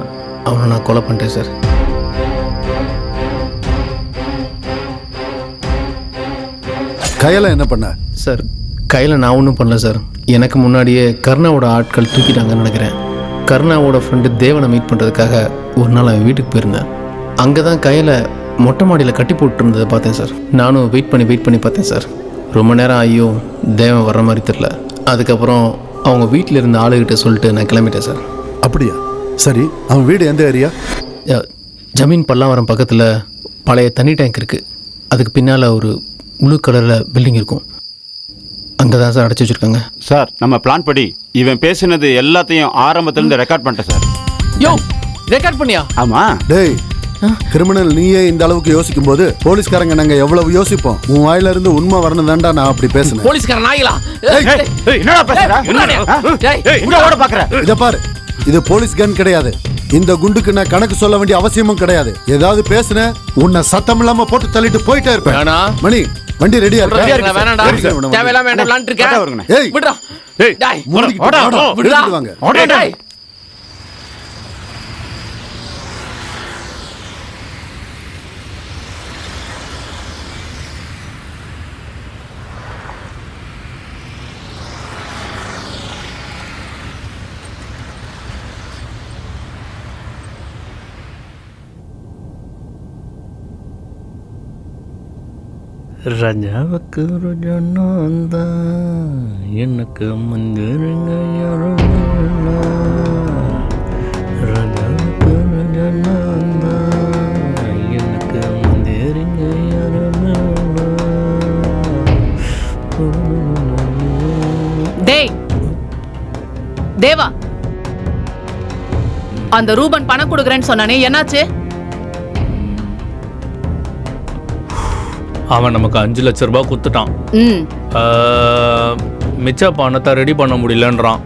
அவனை நான் கொலை பண்ணிட்டேன் சார். கையில என்ன பண்ண சார்? கையில் நான் ஒன்றும் பண்ணல சார். எனக்கு முன்னாடியே கருணாவோட ஆட்கள் தூக்கிட்டாங்கன்னு நினைக்கிறேன். கருணாவோட ஃப்ரெண்டு தேவனை மீட் பண்ணுறதுக்காக ஒரு நாள் அவன் வீட்டுக்கு போயிருந்தேன். அங்கே தான் கையில் மொட்டை மாடியில் கட்டி போட்டு இருந்ததை பார்த்தேன் சார். நானும் வெயிட் பண்ணி பார்த்தேன் சார். ரொம்ப நேரம் ஆகியும் தேவன் வர்ற மாதிரி தெரில. அதுக்கப்புறம் அவங்க வீட்டில் இருந்த ஆளுகிட்ட சொல்லிட்டு நான் கிளம்பிட்டேன் சார். அப்படியா? சரி, அவன் வீடு எந்த ஏரியா? ஜமீன் பல்லாவரம் பக்கத்தில் பழைய தண்ணி டேங்க் இருக்குது. அதுக்கு பின்னால் ஒரு முழு கலரில் பில்டிங் இருக்கும். அங்கே தான் சார் அடைச்சி வச்சுருக்காங்க. சார், நம்ம பிளான் படி இவன் பேசினது எல்லாத்தையும் ஆரம்பத்துலேருந்து ரெக்கார்ட் பண்ணிட்டேன் சார். யோ, ரெக்கார்ட் பண்ணியா? ஆமாம். டேய், கிரிமினல் நீயே இந்த அளவுக்கு யோசிக்கும் போது போலீஸ்காரங்க நாங்கள் எவ்வளவு யோசிப்போம். உன் வாயில இருந்து உண்மை வரணும் தான்டா நான் அப்படி பேசுனேன். போலீஸ்கார நாய்களா? என்னடா பேசுற? ஓட பாக்குற? இத பாரு, இது போலீஸ் கன் கிடையாது. இந்த குண்டுக்கு நான் கணக்கு சொல்ல வேண்டிய அவசியமும் கிடையாது. ஏதாவது பேசுன உன்னை சத்தம் இல்லாம போட்டு தள்ளிட்டு போயிட்டே இருப்பேன். மணி, வண்டி ரெடியா இருக்கு. வேணாடா, தேவையில்லாம என்ன விளையாண்டு இருக்கேன். ஏய் விடுடா. ஏய் டேய், விடுடா. வாங்க. டேய். ராஜாவுக்கு ரோஜானந்தா எனக்கு மந்திரங்க யாரும் ராஜாவுக்கு ரோஜானந்தா தேவா, அந்த ரூபன் பணம் கொடுக்குறேன்னு சொன்னானே, என்னாச்சு? அவன் நமக்கு 5 லட்சம் ரூபாய் கொடுத்துட்டான். மிச்ச பணத்தை ரெடி பண்ண முடியலன்றான்.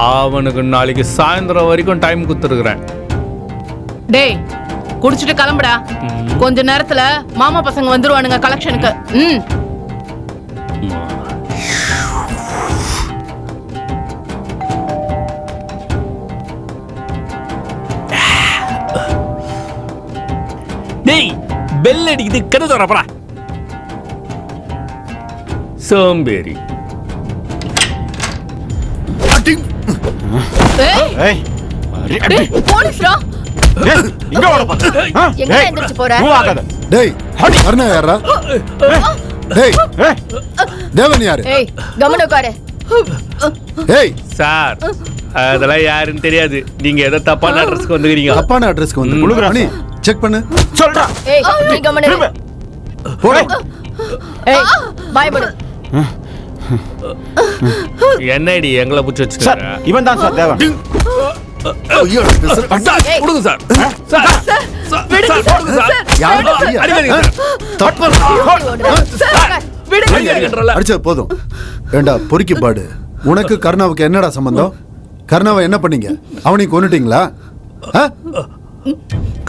அவனுக்கு நாளைக்கு சாயந்தரம் வரைக்கும் டைம் கொடுத்துருக்குறேன். டேய், குடிச்சிட்டு கிளம்புடா. கொஞ்ச நேரத்துல மாமா பசங்க வந்துருவானுங்க கலெக்ஷனுக்கு. டேய், பெல் அடிக்குது, கதை தரப்படா. சோம்பேறி. போலீஸ்ரா, இங்க வாடா பாத்து. எங்க எந்திரச்சு போற? டேய், கர்ணா யாரா? டேய், தேவன் யாரு? ஏய், கமன உட்காரு. ஏய் சார், அதெல்லாம் யாருன்னு தெரியாது. நீங்க ஏதோ தப்பான அட்ரஸ்க்கு வந்துக்கிறீங்க. தப்பான அட்ரஸ்க்கு வந்து குளுகுறானி செக் பண்ணு. சொல்றா. ஏய், நீ கமன இரு. போடா. ஏய், பயப்படு. என்னடி எங்களை புடிச்சு வச்சுட்டாரு? இவன் தான் சார் தேவன். ஐயோ, சார் கொடுங்க சார். சார் அடிச்சது போதும். ஏண்டா பொறுக்கி பாடு, உனக்கு கர்ணாவுக்கு என்னடா சம்பந்தம்? கர்ணாவை என்ன பண்ணீங்க? அவனையும் கொன்னுட்டீங்களா?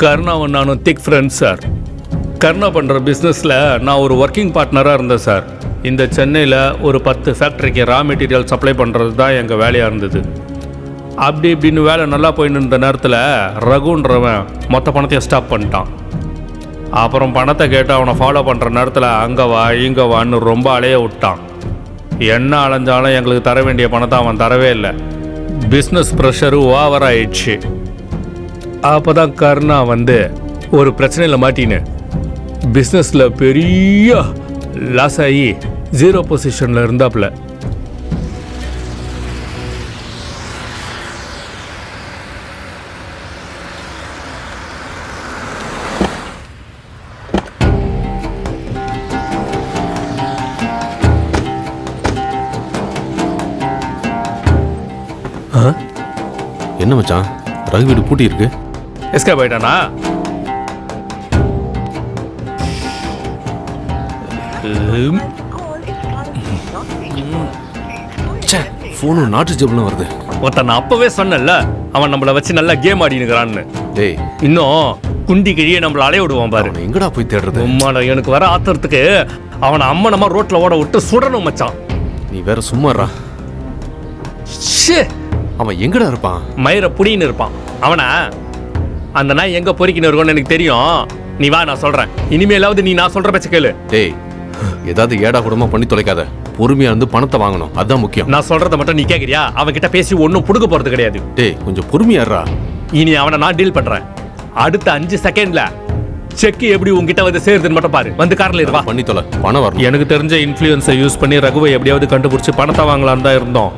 கர்ணாவும் நானும் திக் ஃப்ரெண்ட்ஸ் சார். கர்ணா பண்ணுற பிஸ்னஸில் நான் ஒரு ஒர்க்கிங் பார்ட்னராக இருந்தேன் சார். இந்த சென்னையில் ஒரு 10 ஃபேக்ட்ரிக்கு ரா மெட்டீரியல் சப்ளை பண்ணுறது தான் எங்கள் வேலையாக இருந்தது. அப்படி இப்படின்னு வேலை நல்லா போயின்னு இருந்த நேரத்தில் ரகுன்றவன் மொத்த பணத்தையும் ஸ்டாப் பண்ணிட்டான். அப்புறம் பணத்தை கேட்டு அவனை ஃபாலோ பண்ணுற நேரத்தில் அங்கே வா இங்கே வான்னு ரொம்ப அலைய விட்டான். என்ன அலைஞ்சாலும் எங்களுக்கு தர வேண்டிய பணத்தை அவன் தரவே இல்லை. பிஸ்னஸ் ப்ரெஷரு ஓவர் ஆயிடுச்சு. அப்போ தான் கர்ணா வந்து ஒரு பிரச்சனையில் மாட்டின்னு பிஸ்னஸில் பெரிய லாஸ் ஆகி 0 பொசிஷனில் இருந்தாப்புல. என்ன மச்சான், ரகு வீடு பூட்டி இருக்கு. எஸ்கேப் ஆயிட்டானா? ஃபோனும் நாட்டு ஜெப்ல வருது. ஒருத்தன் நான் அப்பவே சொன்னேன்ல, அவன் நம்மளை வச்சு நல்லா கேம் ஆடினுக்கிறான்னு. டேய், இன்னும் குண்டி கிழியே நம்மள அலைய விடுவான் பாரு. எங்கடா போய் தேடுறது? உம்மாடா, எனக்கு வர ஆத்திரத்துக்கு அவனை அம்மனமா ரோட்ல ஓட விட்டு சுடணும் மச்சான். நீ வேற சும்மாறா. அவன் எங்கடா இருப்பான்? மயிர புடின்னு இருப்பான். அவனா அந்த நாய் எங்க பொறிக்கின்னு இருக்கும்னு எனக்கு தெரியும். நீ வா, நான் சொல்றேன். இனிமேலாவது நீ நான் சொல்ற பேச்ச கேளு. டேய், ஏதாவது ஏடா கூடமா பண்ணி தொலைக்காத. பொறுமையா இருந்து பணத்தை வாங்கணும், அதான் முக்கியம். நான் சொல்றத மட்டும் நீ கேக்குறியா? அவன் கிட்ட பேசி ஒன்னும் புடுங்க போறது கிடையாது. டேய், கொஞ்சம் பொறுமையாடுறா. இனி அவனை நான் டீல் பண்றேன். அடுத்த 5 செகண்ட்ல செக் எப்படி உங்ககிட்ட வந்து சேருதுன்னு மட்டும் பாரு. வந்து கார்ல இருவா, பண்ணி தொலை, பணம் வரும். எனக்கு தெரிஞ்ச இன்ஃப்ளூயன்ஸை யூஸ் பண்ணி ரகுவை எப்படியாவது கண்டுபிடிச்சு பணத்தை வாங்கலான்னு தான் இருந்தோம்.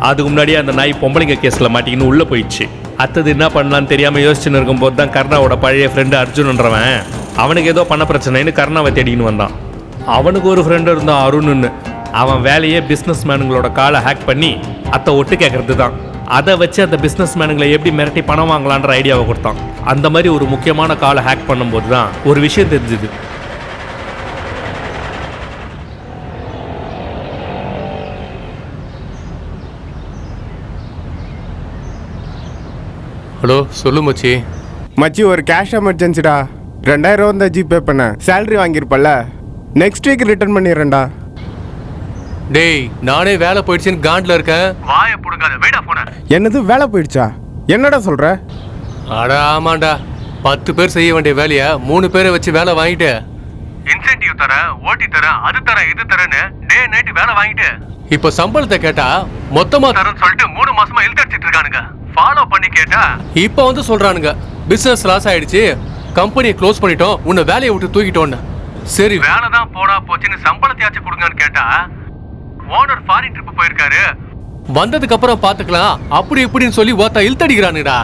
அதுக்கு முன்னாடியே அந்த நாய் பொம்பளைங்க கேஸ்ல மாட்டிக்கின்னு உள்ள போயிடுச்சு. அடுத்தது என்ன பண்ணலான்னு தெரியாம யோசிச்சுன்னு இருக்கும்போது தான் கர்ணாவோட பழைய ஃப்ரெண்டு அர்ஜுன்ன்றவன் அவனுக்கு ஏதோ பண்ண பிரச்சனைன்னு கர்ணாவை தேடின்னு வந்தான். அவனுக்கு ஒரு ஃப்ரெண்டு இருந்தான், அருணுன்னு. அவன் வேலையே பிஸ்னஸ் மேனுங்களோட காலை ஹேக் பண்ணி அத்தை ஒட்டு கேட்கறது தான். அதை வச்சு அந்த பிஸ்னஸ் மேனுங்களை எப்படி மிரட்டி பணம் வாங்கலான்ற ஐடியாவை கொடுத்தான். அந்த மாதிரி ஒரு முக்கியமான காலை ஹேக் பண்ணும்போது தான் ஒரு விஷயம் தெரிஞ்சுது. ஹலோ, சொல்லு மச்சி. மச்சி, ஒரு கேஷ் எமர்ஜென்சிடா. 2000 தான் ஜிபே பண்ண. சேலரி வாங்கியிருப்பல்ல, நெக்ஸ்ட் வீக் ரிட்டர்ன் பண்ணிடுறேன்டா. டேய், நானே வேலை போயிடுச்சுன்னு காண்டில் இருக்கேன். வாயை புடுங்காத, வெயிடா போன. என்னது வேலை போயிடுச்சா? என்னடா சொல்ற? அட ஆமாண்டா, 10 பேர் செய்ய வேண்டிய வேலையை 3 பேரை வச்சு வேலை வாங்கிட்டு இன்சென்டிவ் தரேன், ஓட்டி தரேன், அது தரேன், இது தரேன்னு டே நைட் வேலை வாங்கிட்டு இப்போ சம்பளத்தை கேட்டா மொத்தமா தரேன்னு சொல்லிட்டு 3 மாசமா இழுத்து அடிச்சிட்டு இருக்கானுங்க. ஃபாலோ பண்ணி கேட்டா இப்போ வந்து சொல்றானுங்க பிசினஸ் லாஸ் ஆயிடுச்சு, கம்பெனியை க்ளோஸ் பண்ணிட்டோம், உன்னை வேலையை விட்டு தூக்கிட்டோன்னு. சரி, வேலை தான் போடா போச்சுன்னு சம்பளத்தையாச்சும் கொடுங்கன்னு கேட்டா ஓனர் ஃபாரின் ட்ரிப் போயிருக்காரு, வந்ததுக்கு அப்புறம் பாத்துக்கலாம் அப்படி இப்படின்னு சொல்லி ஒருத்தா இழுத்தடிக்கிறானுடா.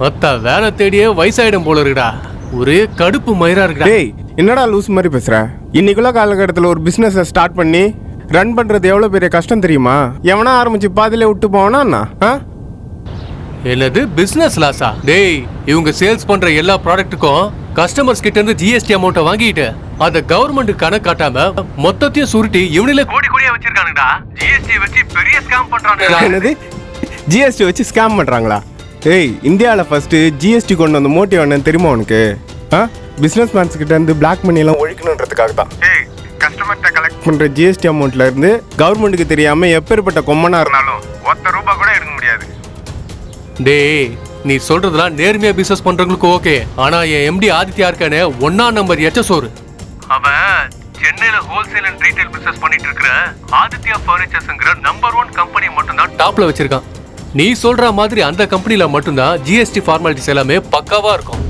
ஒத்தா வேலை தேடியே வயசாயிடும் போல இருக்குடா. ஒரே கடுப்பு மயிரா இருக்குடா. டேய், என்னடா லூஸ் மாதிரி பேசுற? இன்னைக்குள்ள காலகட்டத்தில் ஒரு பிசினஸ் ஸ்டார்ட் பண்ணி ரன் பண்ணுறது எவ்வளோ பெரிய கஷ்டம் தெரியுமா? எவனா ஆரம்பிச்சு பாதியிலே விட்டு போவானா? என்னது பிசினஸ் லாஸா? டேய், இவங்க சேல்ஸ் பண்ற எல்லா ப்ராடக்ட்டுக்கும் கஸ்டமர்ஸ் கிட்ட இருந்து ஜிஎஸ்டி அமௌண்ட்டை வாங்கிட்டு அத கவர்மெண்ட் கணக்கு காட்டாம மொத்தத்தையும் சுருட்டி இவனிலே கோடி கோடியா வச்சிருக்கானுடா. ஜிஎஸ்டி வச்சு பெரிய ஸ்கேம் பண்றானுடா. என்னது ஜிஎஸ்டி வச்சு ஸ்கேம் பண்ணுறாங்களா? ஏய், இந்தியாவில் ஃபர்ஸ்ட் ஜிஎஸ்டி கொண்டு வந்த மோட்டிவ் என்னன்னு தெரியுமா உனக்கு? பிஸ்னஸ் மேன்ஸ் கிட்ட இருந்து பிளாக் மணி எல்லாம் ஒழிக்கணுன்றதுக்காக தான். ஏய், கஸ்டமர்கிட்ட கலெக்ட் பண்ற ஜிஎஸ்டி அமௌண்ட்ல இருந்து கவர்மெண்ட்டுக்கு தெரியாம எப்பேற்பட்ட கொம்மனா இருந்தாலும் ₹1 கூட எடுக்க முடியாது. டேய், நீ சொல்றதெல்லாம் நேர்மையா பிசினஸ் பண்றவங்களுக்கு ஓகே. ஆனா என் எம்டி ஆதித்யா இருக்கானே 1ஆம் நம்பர் எச்சசோறு. அவன் சென்னையில ஹோல்சேல் அண்ட் ரீட்டைல் பிசினஸ் பண்ணிட்டு இருக்கிற ஆதித்யா ஃபர்னிச்சர்ஸ்ங்கற நம்பர் 1 கம்பெனி மட்டும் தான் டாப்ல வச்சிருக்கான். நீ சொல்ற மாதிரி அந்த கம்பெனில மட்டும்தான் ஜிஎஸ்டி ஃபார்மாலிட்டிஸ் எல்லாமே பக்காவா இருக்கும்.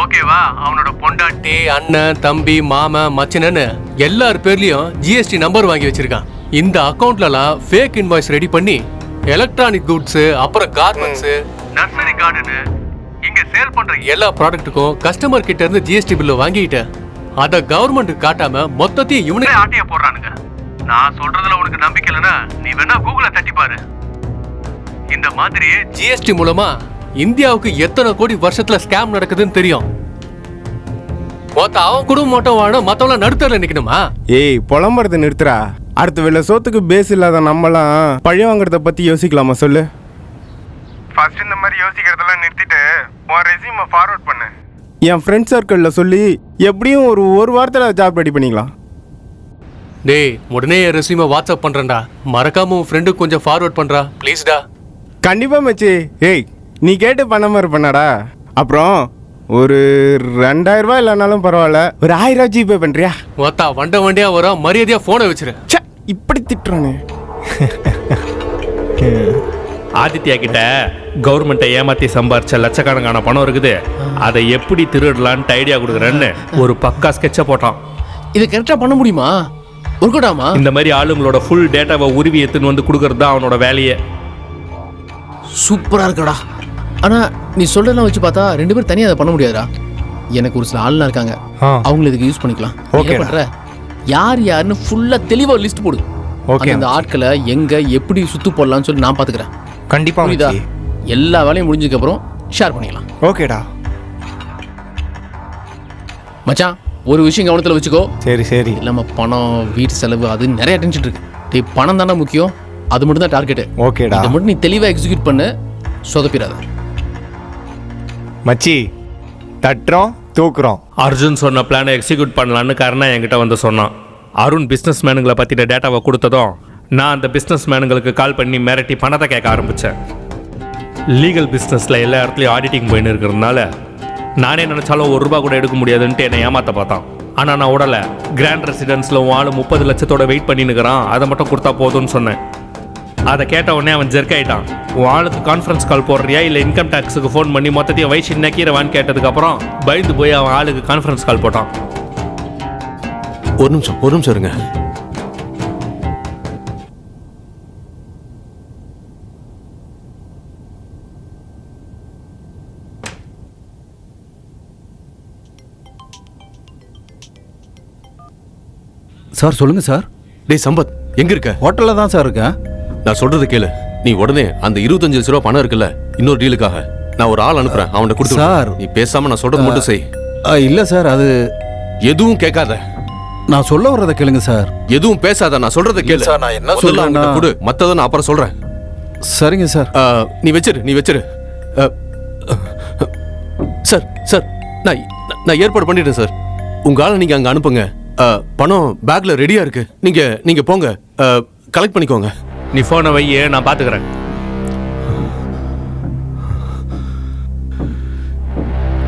ஓகேவா? அவனோட பொண்டாட்டி, அண்ணன், தம்பி, மாமன், மச்சினன்னு எல்லார் பேர்லயும் ஜிஎஸ்டி நம்பர் வாங்கி வச்சிருக்கான். இந்த அக்கவுண்ட்லலாம் ஃபேக் இன்வாய்ஸ் ரெடி பண்ணி எலக்ட்ரானிக் குட்ஸ், அப்புறம் கார்மெண்ட்ஸ், நர்சரி கார்டனு இங்க சேல் பண்ற எல்லா ப்ராடக்ட்டுக்கும் கஸ்டமர் கிட்ட இருந்து ஜிஎஸ்டி பில்லு வாங்கிட்டு அத கவர்மெண்ட்டுக்கு காட்டாம மொத்தத்தையும் இவனே ஆட்டைய போடுறானுங்க. நான் சொல்றதுல உனக்கு நம்பிக்கை இல்லைன்னா நீ வேணா கூகுள தட்டி பாரு. இந்த மாதிரி ஜிஎஸ்டி மூலமா இந்தியாவுக்கு எத்தனை கோடி வருஷத்துல ஸ்கேம் நடக்குதுன்னு தெரியும். அவன் குடும்பம் மட்டும் வாழ மத்தவங்க நடுத்தர நிக்கணுமா? ஏய், புலம்புறதை நிறுத்துறா. அடுத்த வேலை சோத்துக்கு பேஸ் இல்லாத நம்மலாம் பழி வாங்குறத பத்தி யோசிக்கலாமா சொல்லு? ஃபர்ஸ்ட் இந்த மாதிரி யோசிக்கிறதெல்லாம் நிறுத்திட்டு உன் ரெஸ்யூமை ஃபார்வர்ட் பண்ணு. என் ஃப்ரெண்ட் சர்க்கிளில் சொல்லி எப்படியும் ஒரு வாரத்தில் ஜாப் ரெடி பண்ணிக்கலாம். டேய், உடனே என் ரெஸ்யூமை வாட்ஸ்அப் பண்றேன்டா. மறக்காம உன் ஃப்ரெண்டுக்கு கொஞ்சம் ஃபார்வர்ட் பண்றா ப்ளீஸ்டா. கண்டிப்பா மச்சி. ஏய், நீ கேட்டு பண்ண மாதிரி பண்ணாடா. அப்புறம் ஒரு 2000 ரூபாய் இல்லைனாலும் பரவாயில்ல, ஒரு 1000 ரூபாய் ஜிபே பண்றியா? ஒத்தா வண்ட வண்டியா வரும், மரியாதையா போனை வச்சிரு. இப்படி திட்டுறானே. ஆதித்யா கிட்ட கவர்மெண்ட்டை ஏமாத்தி சம்பாரிச்ச லட்சக்கணக்கான பணம் இருக்குது. அதை எப்படி திருடலான்னு ஐடியா கொடுக்குறேன்னு ஒரு பக்கா ஸ்கெட்சை போட்டான். இதை கரெக்டாக பண்ண முடியுமா? ஒர்க்கவுட்டாமா? இந்த மாதிரி ஆளுங்களோட ஃபுல் டேட்டாவை உருவி எடுத்துன்னு வந்து கொடுக்கறது தான் அவனோட வேலையே. சூப்பராக இருக்கடா. ஆனால் நீ சொல்கிறதெல்லாம் வச்சு பார்த்தா 2 பேர் தனியாக அதை பண்ண முடியாதுடா. எனக்கு ஒரு சில ஆள்லாம் இருக்காங்க, அவங்கள இதுக்கு யூஸ் பண்ணிக்கலாம். ஓகே பண்ணுற யார் யாருன்னு ஃபுல்லாக தெளிவாக லிஸ்ட் போடு. ஓகே, அந்த ஆட்களை எங்கே எப்படி சுற்று போடலான்னு சொல்லி நான் பார்த்துக்கிறேன். கண்டிப்பாக புரியுதா? எல்லா வேலையும் முடிஞ்சதுக்கப்புறம் ஷேர் பண்ணிக்கலாம். ஓகேடா மச்சான், ஒரு விஷயம் கவனத்தில் வச்சுக்கோ. சரி சரி. இல்லாமல் பணம், வீட்டு செலவு, அது நிறைய டென்ஷன் இருக்கு. பணம் தானே முக்கியம், அது மட்டும் தான் டார்கெட்டு. ஓகேடா, இதை மட்டும் நீ தெளிவாக எக்ஸிக்யூட் பண்ணு, சொதப்பிடாத. மச்சி, தட்டுறோம் தூக்குறோம். அர்ஜுன் சொன்ன பிளானை எக்ஸிக்யூட் பண்ணலான்னு கருணா என்கிட்ட வந்து சொன்னான். அருண் பிஸ்னஸ் மேனுங்களை பற்றின டேட்டாவை கொடுத்ததும் நான் அந்த பிஸ்னஸ் மேனுங்களுக்கு கால் பண்ணி மிரட்டி பணத்தை கேட்க ஆரம்பித்தேன். லீகல் பிஸ்னஸில் எல்லா இடத்துலையும் ஆடிட்டிங் போயின்னு இருக்கிறதுனால நானே நினச்சாலும் ₹1 கூட எடுக்க முடியாதுன்ட்டு என்னை ஏமாற்ற பார்த்தான். ஆனால் நான் உடலை. கிராண்ட் ரெசிடென்ஸில் ஆள் 30 லட்சத்தோட வெயிட் பண்ணின்னுக்கிறான், அதை மட்டும் கொடுத்தா போதும்னு சொன்னேன். அதை கேட்ட உடனே அவன் ஜெர்க் ஆகிட்டான். உன் ஆளுக்கு கான்ஃபரன்ஸ் கால் போடுறியா இல்லை இன்கம் டேக்ஸுக்கு ஃபோன் பண்ணி மொத்தத்தையும் வயசு நக்கீரவான்னு கேட்டதுக்கப்புறம் பயந்து போய் அவன் ஆளுக்கு கான்ஃபரன்ஸ் கால் போட்டான். ஒரு நிமிஷம் இருங்க. சார் சொல்லுங்க சார். டேய் சம்பத், எங்க இருக்க? ஹோட்டலில் தான் சார் இருக்கேன். நான் சொல்றது கேளு. நீ உடனே அந்த 25 லட்ச ரூபா பணம் இருக்குல்ல, இன்னொரு டீலுக்காக நான் ஒரு ஆள் அனுப்புறேன், அவன்கிட்ட கொடுத்து. சார் நீ பேசாம நான் சொல்றது மட்டும் செய். இல்லை சார், அது எதுவும் கேட்காத. நான் சொல்ல வர்றதை கேளுங்க சார். எதுவும் பேசாத, நான் சொல்றதை கேளு. சார் நான் என்ன சொல்றேன்னா கொடு, மத்தத நான் அப்புறம் சொல்றேன். சரிங்க சார். நீ வச்சிரு. சார் நான் ஏற்பாடு பண்ணிட்டேன் சார். உங்க ஆளை நீங்க அங்க அனுப்புங்க. பணம் பேக்ல ரெடியா இருக்கு. நீங்க போங்க, கலெக்ட் பண்ணிக்கோங்க. நீ போனை வையே, நான் பாத்துக்கிறேன்.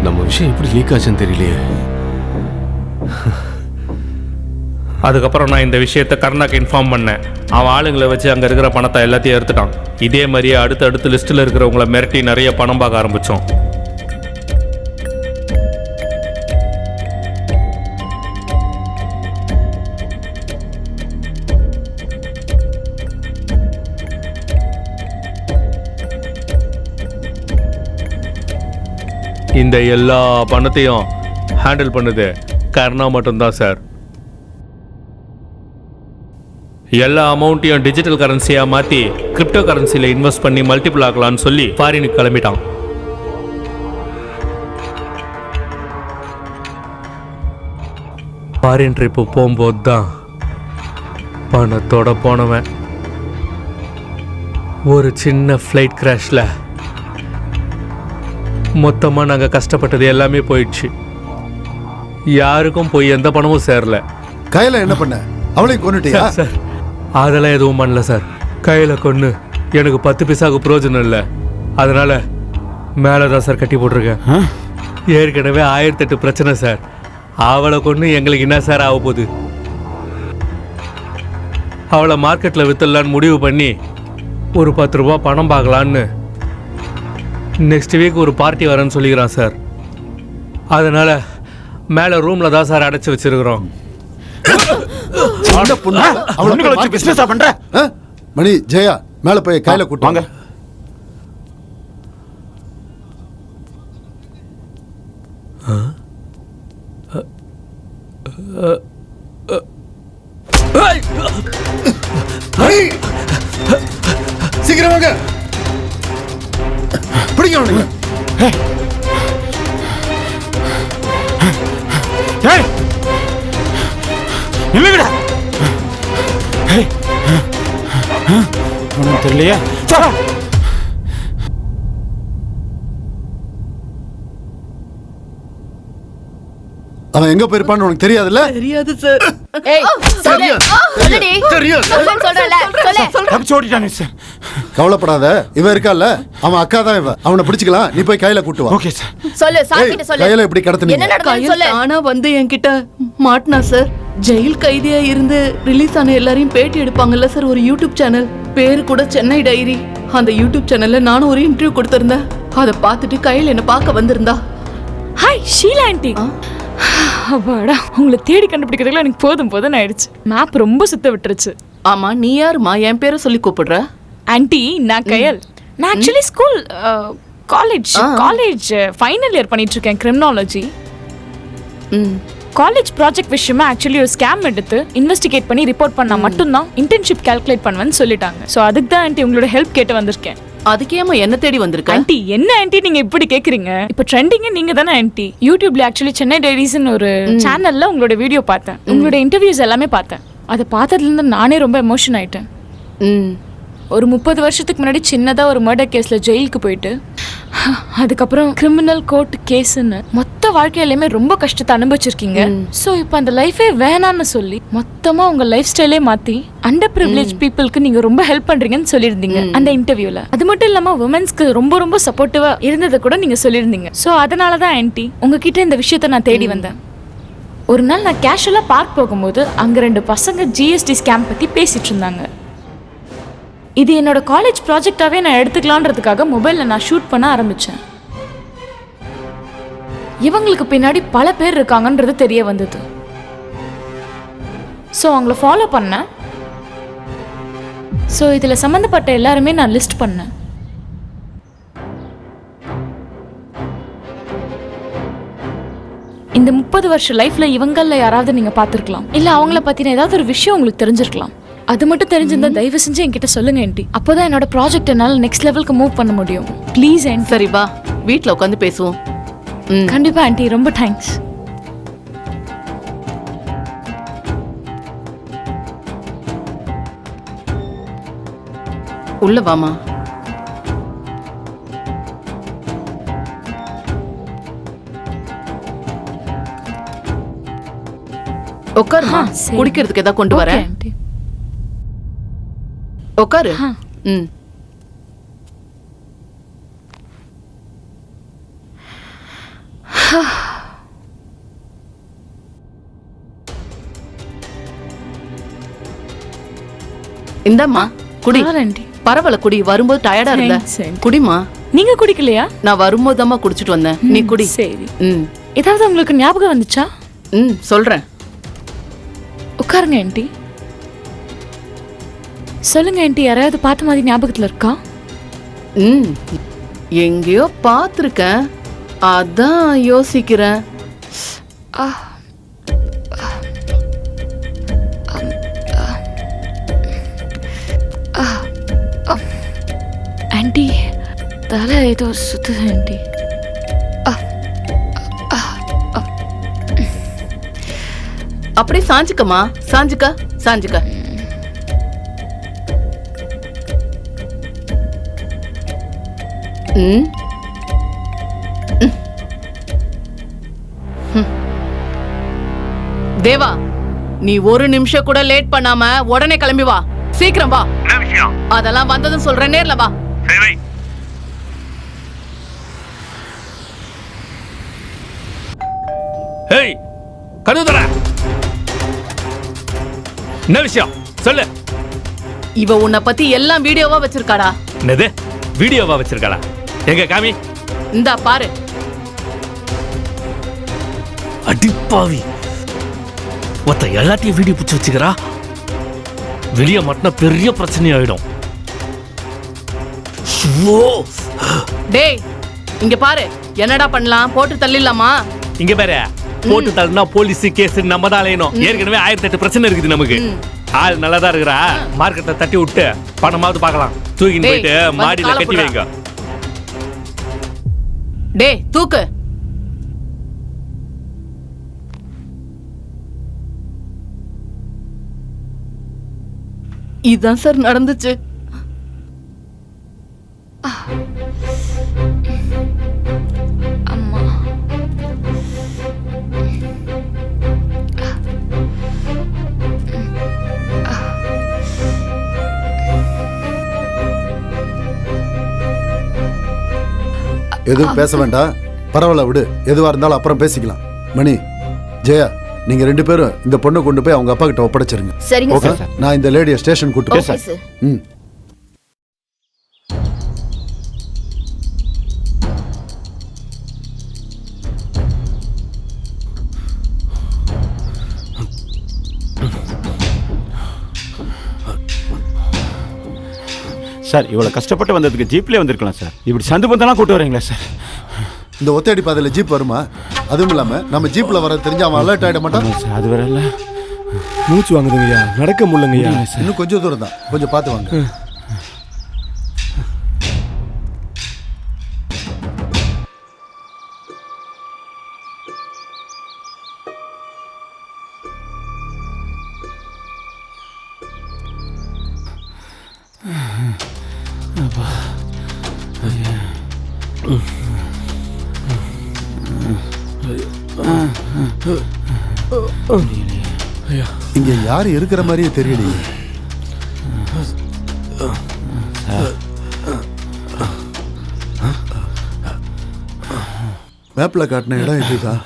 நம்ம விஷயம் எப்படி லீக் ஆச்சுன்னு தெரியலையே. அதுக்கப்புறம் நான் இந்த விஷயத்த கருணாக்கு இன்ஃபார்ம் பண்ணேன். அவன் ஆளுங்களை வச்சு அங்கே இருக்கிற பணத்தை எல்லாத்தையும் எடுத்துட்டான். இதே மாதிரியே அடுத்த லிஸ்ட்டில் இருக்கிறவங்கள மிரட்டி நிறைய பணம் பார்க்க ஆரம்பித்தோம். இந்த எல்லா பணத்தையும் ஹேண்டில் பண்ணுது கருணா மட்டும்தான் சார். எல்லா அமௌண்ட்டையும் டிஜிட்டல் கரன்சியாக மாற்றி கிரிப்டோ கரன்சியில் இன்வெஸ்ட் பண்ணி மல்டிபிள் ஆகலான்னு சொல்லி ஃபாரினுக்கு கிளம்பிட்டான். ஃபாரின் ட்ரிப்பு போகும்போது தான் பணத்தோட போனவன் ஒரு சின்ன ஃப்ளைட் கிராஷில் மொத்தமாக நாங்கள் கஷ்டப்பட்டது எல்லாமே போயிடுச்சு. யாருக்கும் போய் எந்த பணமும் சேரல. கையில் என்ன பண்ண? அவளையும் கொண்டுட்டியா? சார் அதெல்லாம் எதுவும் பண்ணல சார். கையில் கொண்டு எனக்கு 10 பைசாவுக்கு பிரயோஜனம் இல்லை. அதனால் மேலே தான் சார் கட்டி போட்டிருக்கேன். ஏற்கனவே 1008 பிரச்சனை சார். அவளை கொண்டு எங்களுக்கு என்ன சார் ஆக போகுது? அவளை மார்க்கெட்டில் விற்றுலான்னு முடிவு பண்ணி ஒரு 10 ரூபா பணம் பார்க்கலான்னு நெக்ஸ்ட் வீக் ஒரு பார்ட்டி வரேன்னு சொல்லிக்கிறான் சார். அதனால் மேலே ரூமில் தான் சார் அடைச்சி வச்சிருக்கிறோம். மணி ஜெயா மேலே போய் கையில் கூட்டாங்க. சீக்கிரம் வாங்க. பிடிக்க தெரியலையா? அவன் எங்க போயிருப்பான்னு உனக்கு தெரியாதுல்ல? தெரியாது சார். ஏய் சொல்லு. சொல்லுடி. சொல்றேன் சார். கவலைப்படாத, இவன் இருக்கால, அவன் அக்கா தான் இவன். அவனை பிடிச்சிக்கலாம். நீ போய் கையில கூட்டு வா. Okay sir. சொல்லு, சாக்கிட்ட சொல்லு. கையில எப்படி கடத்துனீங்க? என்ன நடந்துச்சு சொல்லு. ஆனா வந்து என்கிட்ட மாட்டினா சார். ஜெயில் கைதியா இருந்து ரிலீஸ் ஆன எல்லாரையும் பேட்டி எடுப்பாங்கல்ல சார், ஒரு யூடியூப் சேனல் பேரு கூட சென்னை டைரி. அந்த யூடியூப் சேனல்ல நானும் ஒரு இன்டர்வியூ கொடுத்திருந்தேன். அதை பார்த்துட்டு கையில் என்ன பார்க்க வந்திருந்தா. Hi Sheela aunty. அப்பாடா, உங்களை தேடி கண்டுபிடிக்கிறதுல எனக்கு போதும் போதும் ஆயிடுச்சு. மேப் ரொம்ப சுத்த விட்டுருச்சு. ஆமா, நீ யாருமா என் பேரை சொல்லி கூப்பிடுற? ஆண்டி, நான் கயல். நான் actually school college final year பண்ணிட்டு இருக்கேன், கிரிமினாலஜி. காலேஜ் ப்ராஜெக்ட் விஷயமா ஆக்சுவலி ஒரு ஸ்கேம் எடுத்து இன்வெஸ்டிகேட் பண்ணி ரிப்போர்ட் பண்ணா மட்டும்தான் இன்டர்ன்ஷிப் கால்குலேட் பண்ணுவேன்னு சொல்லிட்டாங்க. ஸோ அதுக்கு தான் ஆண்டி உங்களோட ஹெல்ப் கேட்டு வந்திருக்கேன். அதுக்கேமா என்ன தேடி வந்திருக்க? ஆண்டி என்ன ஆண்டி நீங்க இப்படி கேக்குறீங்க? இப்போ ட்ரெண்டிங் நீங்க தானே ஆண்டி. யூடியூப்ல ஆக்சுவலி சென்னை டைரிஸ்னு ஒரு சேனல்ல உங்களோட வீடியோ பார்த்தேன். உங்களோட இன்டர்வியூஸ் எல்லாமே பார்த்தேன். அதை பார்த்ததுல இருந்து நானே ரொம்ப எமோஷன் ஆயிட்டேன். ஒரு 30 வருஷத்துக்கு முன்னாடி சின்னதா ஒரு மர்டர் கேஸ்ல ஜெயிலுக்கு போயிட்டு அதுக்கப்புறம் கிரிமினல் கோர்ட் கேஸ்ன்னு மொத்த வாழ்க்கையிலுமே ரொம்ப கஷ்டத்தை அனுபவிச்சிருக்கீங்க. ஸோ இப்போ அந்த லைஃபே வேணான்னு சொல்லி மொத்தமா உங்க லைஃப் ஸ்டைலே மாத்தி அண்டர் ப்ரிவிலேஜ் பீப்புளுக்கு நீங்க ரொம்ப ஹெல்ப் பண்றீங்கன்னு சொல்லியிருந்தீங்க அந்த இன்டர்வியூல. அது மட்டும் இல்லாம உமன்ஸ்க்கு ரொம்ப ரொம்ப சப்போர்ட்டிவா இருந்ததை கூட நீங்க சொல்லியிருந்தீங்க. ஸோ அதனாலதான் ஆன்ட்டி உங்ககிட்ட இந்த விஷயத்த நான் தேடி வந்தேன். ஒரு நாள் நான் கேஷுவலா பார்க் போகும்போது அங்க 2 பசங்க ஜிஎஸ்டி ஸ்கேம் பத்தி பேசிட்டு இருந்தாங்க. இது என்னோட காலேஜ் ப்ராஜெக்டாவே நான் எடுத்துக்கலான்றதுக்காக மொபைல்ல நான் ஷூட் பண்ண ஆரம்பிச்சேன். இவங்களுக்கு பின்னாடி பல பேர் இருக்காங்கன்றது தெரிய வந்தது. ஸோ அவங்கள ஃபாலோ பண்ணேன். ஸோ இதில் சம்மந்தப்பட்ட எல்லாருமே நான் லிஸ்ட் பண்ணேன். இந்த 30 வருஷ லைஃப்ல இவங்கள யாராவது நீங்க பார்த்துருக்கலாம், இல்லை அவங்கள பத்தின ஏதாவது ஒரு விஷயம் உங்களுக்கு தெரிஞ்சிருக்கலாம். அது மட்டும் தெரிஞ்சிருந்தா தயவு செஞ்சு என்கிட்ட சொல்லுங்க ஆண்டி. அப்போதான் என்னோட ப்ராஜெக்ட் என்னால் நெக்ஸ்ட் லெவலுக்கு மூவ் பண்ண முடியும். Please aunty. சரி வா, வீட்டில் உட்காந்து பேசுவோம். கண்டிப்பா ஆண்டி, ரொம்ப தேங்க்ஸ். உள்ள வாமா. உட்காருமா, குடிக்கிறதுக்கு ஏதாவது கொண்டு வரேன். உட்காரு. இந்தம்மா குடி. பரவாயில்ல குடி. வரும்போது டயர்டா இருந்த குடிமா. நீங்க குடிக்கலையா? நான் வரும்போதுதாம்மா குடிச்சிட்டு வந்தேன். நீ குடி. சரி. ஏதாவது உங்களுக்கு ஞாபகம் வந்துச்சா? சொல்றேன். உட்காருங்க ஆண்டி. சொல்லுங்க ஆண்டி, யாராவது பார்த்த மாதிரி ஞாபகத்துல இருக்கா? எங்கேயோ பார்த்துருக்கேன், அதான் யோசிக்கிறேன். தலை ஏதோ சுத்துதேண்டி. அப்படியே சாஞ்சுக்கம்மா, சாஞ்சுக்க. தேவா, நீ ஒரு நிமிஷம் கூட லேட் பண்ணாம உடனே கிளம்பி வா. சீக்கிரம் வா. அதெல்லாம் வந்ததும் சொல்றேன், நேர்ல வா. ஏய் கருதுற என்ன விஷயம் சொல்லு. இவ உன்னை பத்தி எல்லாம் வீடியோவா வச்சிருக்காடா. என்னது வீடியோவா வச்சிருக்காடா? எங்க காமி. இந்தா பாரு. அடிப்பாவி, ஒருத்த எல்லாத்தையும் வீடியோ பிடிச்சி வச்சுக்கிறா. வெளியே மாட்டினா பெரிய பிரச்சனை ஆயிடும். டேய் இங்க பாரு, என்னடா பண்ணலாம்? போட்டு தள்ளிடலாமா? இங்க பாரு, போட்டு தள்ளினா போலீஸ் கேஸ் நம்ம தான் அலையணும். ஏற்கனவே 1008 பிரச்சனை இருக்குது நமக்கு. ஆள் நல்லதா இருக்கிறா, மார்க்கெட்டை தட்டி விட்டு பணமாவது பார்க்கலாம். தூக்கின்னு போயிட்டு மாடியில கட்டி வைங்க. டேய் தூக்கு. இதான் சார் நடந்துச்சு. அம்மா எதுவும் பேச வேண்டாம், பரவாயில்ல விடு. எதுவா இருந்தாலும் அப்புறம் பேசிக்கலாம். மணி, ஜெயா, நீங்க 2 பேரும் இந்த பொண்ணை கொண்டு போய் அவங்க அப்பா கிட்ட ஒப்படைச்சிருங்க. சரிங்க ஓகே, நான் இந்த லேடியை ஸ்டேஷன் கூட்டு ஓகே சார். சார் இவ்வளோ கஷ்டப்பட்டு வந்ததுக்கு ஜீப்லேயே வந்திருக்கலாம் சார். இப்படி சந்து பந்தெல்லாம் கூட்டு வரீங்களா சார்? இந்த ஒத்தடி பாதையில் ஜீப் வருமா? அதுவும் இல்லாமல் நம்ம ஜீப்பில் வர தெரிஞ்சு அவன் அலர்ட் ஆகிட மாட்டான். அது வேற இல்லை, மூச்சு வாங்குதுங்கய்யா, நடக்க முடியலங்கய்யா. இன்னும் கொஞ்சம் தூரம் தான், கொஞ்சம் பார்த்து வாங்க. இங்க யாரு இருக்கிற மாதிரியே தெரியலையே. மேப்ல காட்டின இடம் இதுதான்.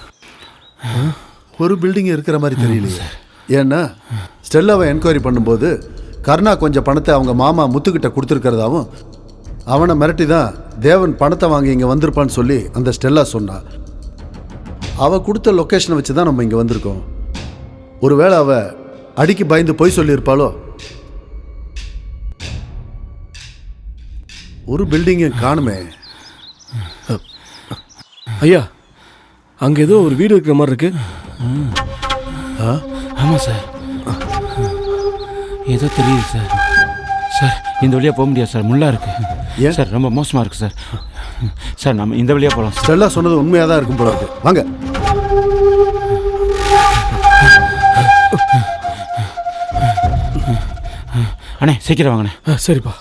ஒரு பில்டிங் இருக்கிற மாதிரி தெரியலையே. ஏன்னா ஸ்டெல்லாவை என்கொயரி பண்ணும்போது கருணா கொஞ்சம் பணத்தை அவங்க மாமா முத்துக்கிட்ட கொடுத்துருக்கிறதாவும், அவனை மிரட்டி தான் தேவன் பணத்தை வாங்கி இங்கே வந்திருப்பான்னு சொல்லி அந்த ஸ்டெல்லா சொன்னா. அவள் கொடுத்த லொக்கேஷனை வச்சு தான் நம்ம இங்கே வந்திருக்கோம். ஒருவேளை அவள் அடிக்கு பயந்து போய் சொல்லியிருப்பாளோ? ஒரு பில்டிங்கை காணுமே. ஐயா, அங்க ஏதோ ஒரு வீடு இருக்கிற மாதிரி இருக்கு. ஆமாம் சார், ஏதோ தெரியுது சார். சார் இந்த வழியாக போக முடியாது சார், முள்ளா இருக்கு. ஏன் சார்? ரொம்ப மோசமாக இருக்கு சார். சார் நம்ம இந்த வழியாக போகலாம். ஸ்டெல்லா சொன்னது உண்மையாக தான் இருக்கும் போல இருக்கு. வாங்க. அண்ணே சீக்கிரம் வாங்கண்ணே. சரிப்பா.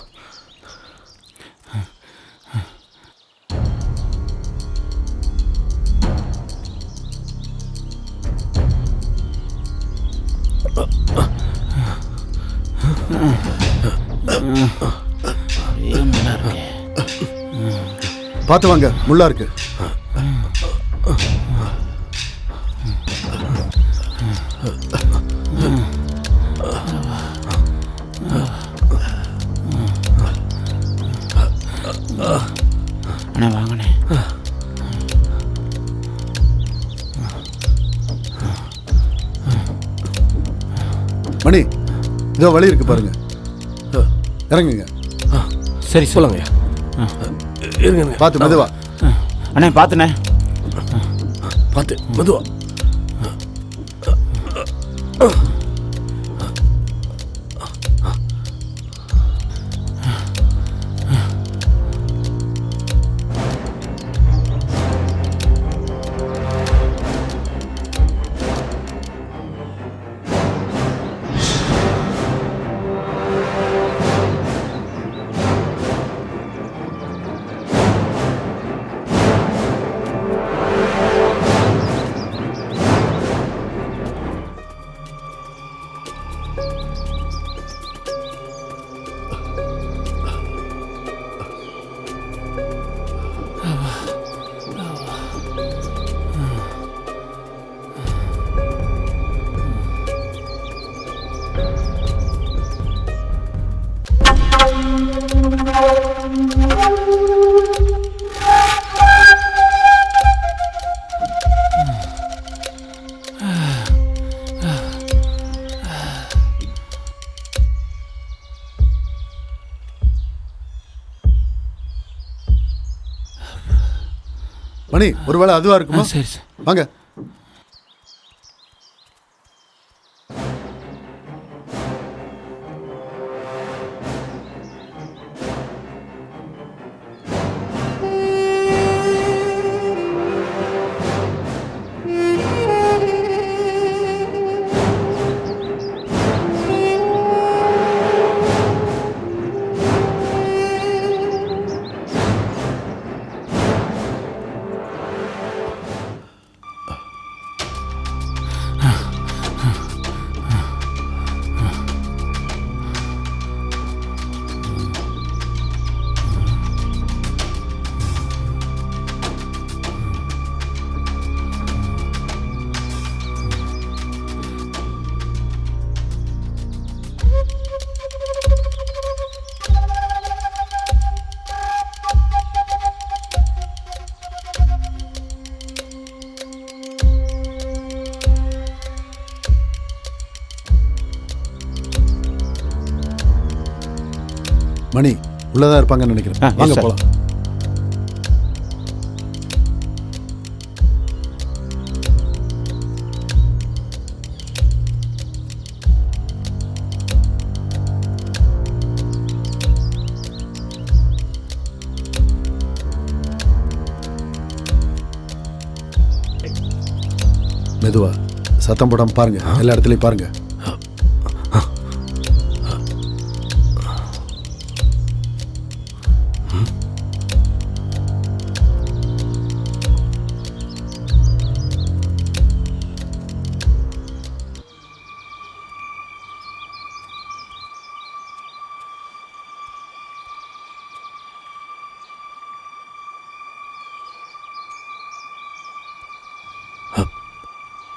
பார்த்து வாங்க, முள்ளா இருக்கு. அண்ணா வாங்கண்ணே. மணி, இதோ வழி இருக்கு பாருங்க, இறங்குங்க. சரி சொல்லுங்க. இருங்க, பார்த்து மெதுவா. அண்ணே பார்த்துண்ணே, பார்த்து மெதுவா. மணி ஒருவேளை அதுவா இருக்குமா? சரி சார். வாங்க. மணி உள்ளதா இருப்பாங்கன்னு நினைக்கிறேன். வாங்க போலாம். மெதுவா சத்தம் போடாம பாருங்க. எல்லா இடத்துலயும் பாருங்க.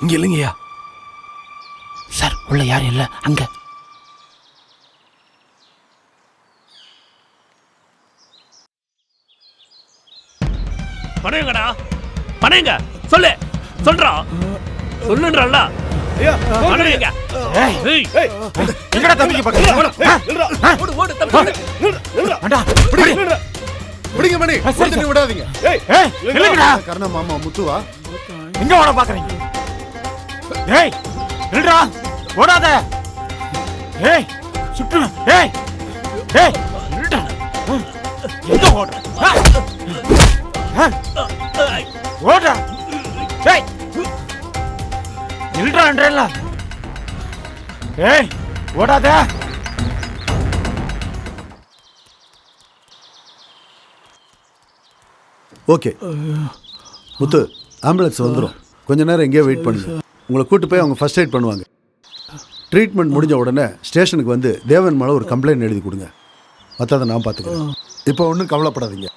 இங்க இல்லைங்கய்யா சார். உள்ள யாரும் இல்லை. அங்க பணையங்கடா, பணையங்க. சொல்லு, சொல்றா, சொல்லுன்றல்ல. பணையங்க. எங்கடா தம்பிக்கு பக்கம்? ஓடு ஓடு தம்பி. பிடிங்க மணி. ஒருத்தனை விடாதீங்க. இல்லங்கடா. கர்ண மாமா முத்துவா எங்க ஓட பாக்குறீங்க? ஏய் நில்றா, ஓடாத. ஏய் சுட்டு. ஏய் ஏய் நில்றா. எங்க ஓடுற? ஓடுற. ஏய் நில்றான்றல. ஏய் ஓடாத. ஓகே முத்து, ஆம்புலன்ஸ் வந்துடும். கொஞ்ச நேரம் எங்கேயோ வெயிட் பண்ணுங்க. உங்களை கூட்டு போய் அவங்க ஃபர்ஸ்ட் எய்ட் பண்ணுவாங்க. ட்ரீட்மெண்ட் முடிஞ்ச உடனே ஸ்டேஷனுக்கு வந்து தேவன் மேலே ஒரு கம்ப்ளைண்ட் எழுதி கொடுங்க. மற்றதை நான் பார்த்துக்கிறேன். இப்போ ஒன்றும் கவலைப்படாதீங்க.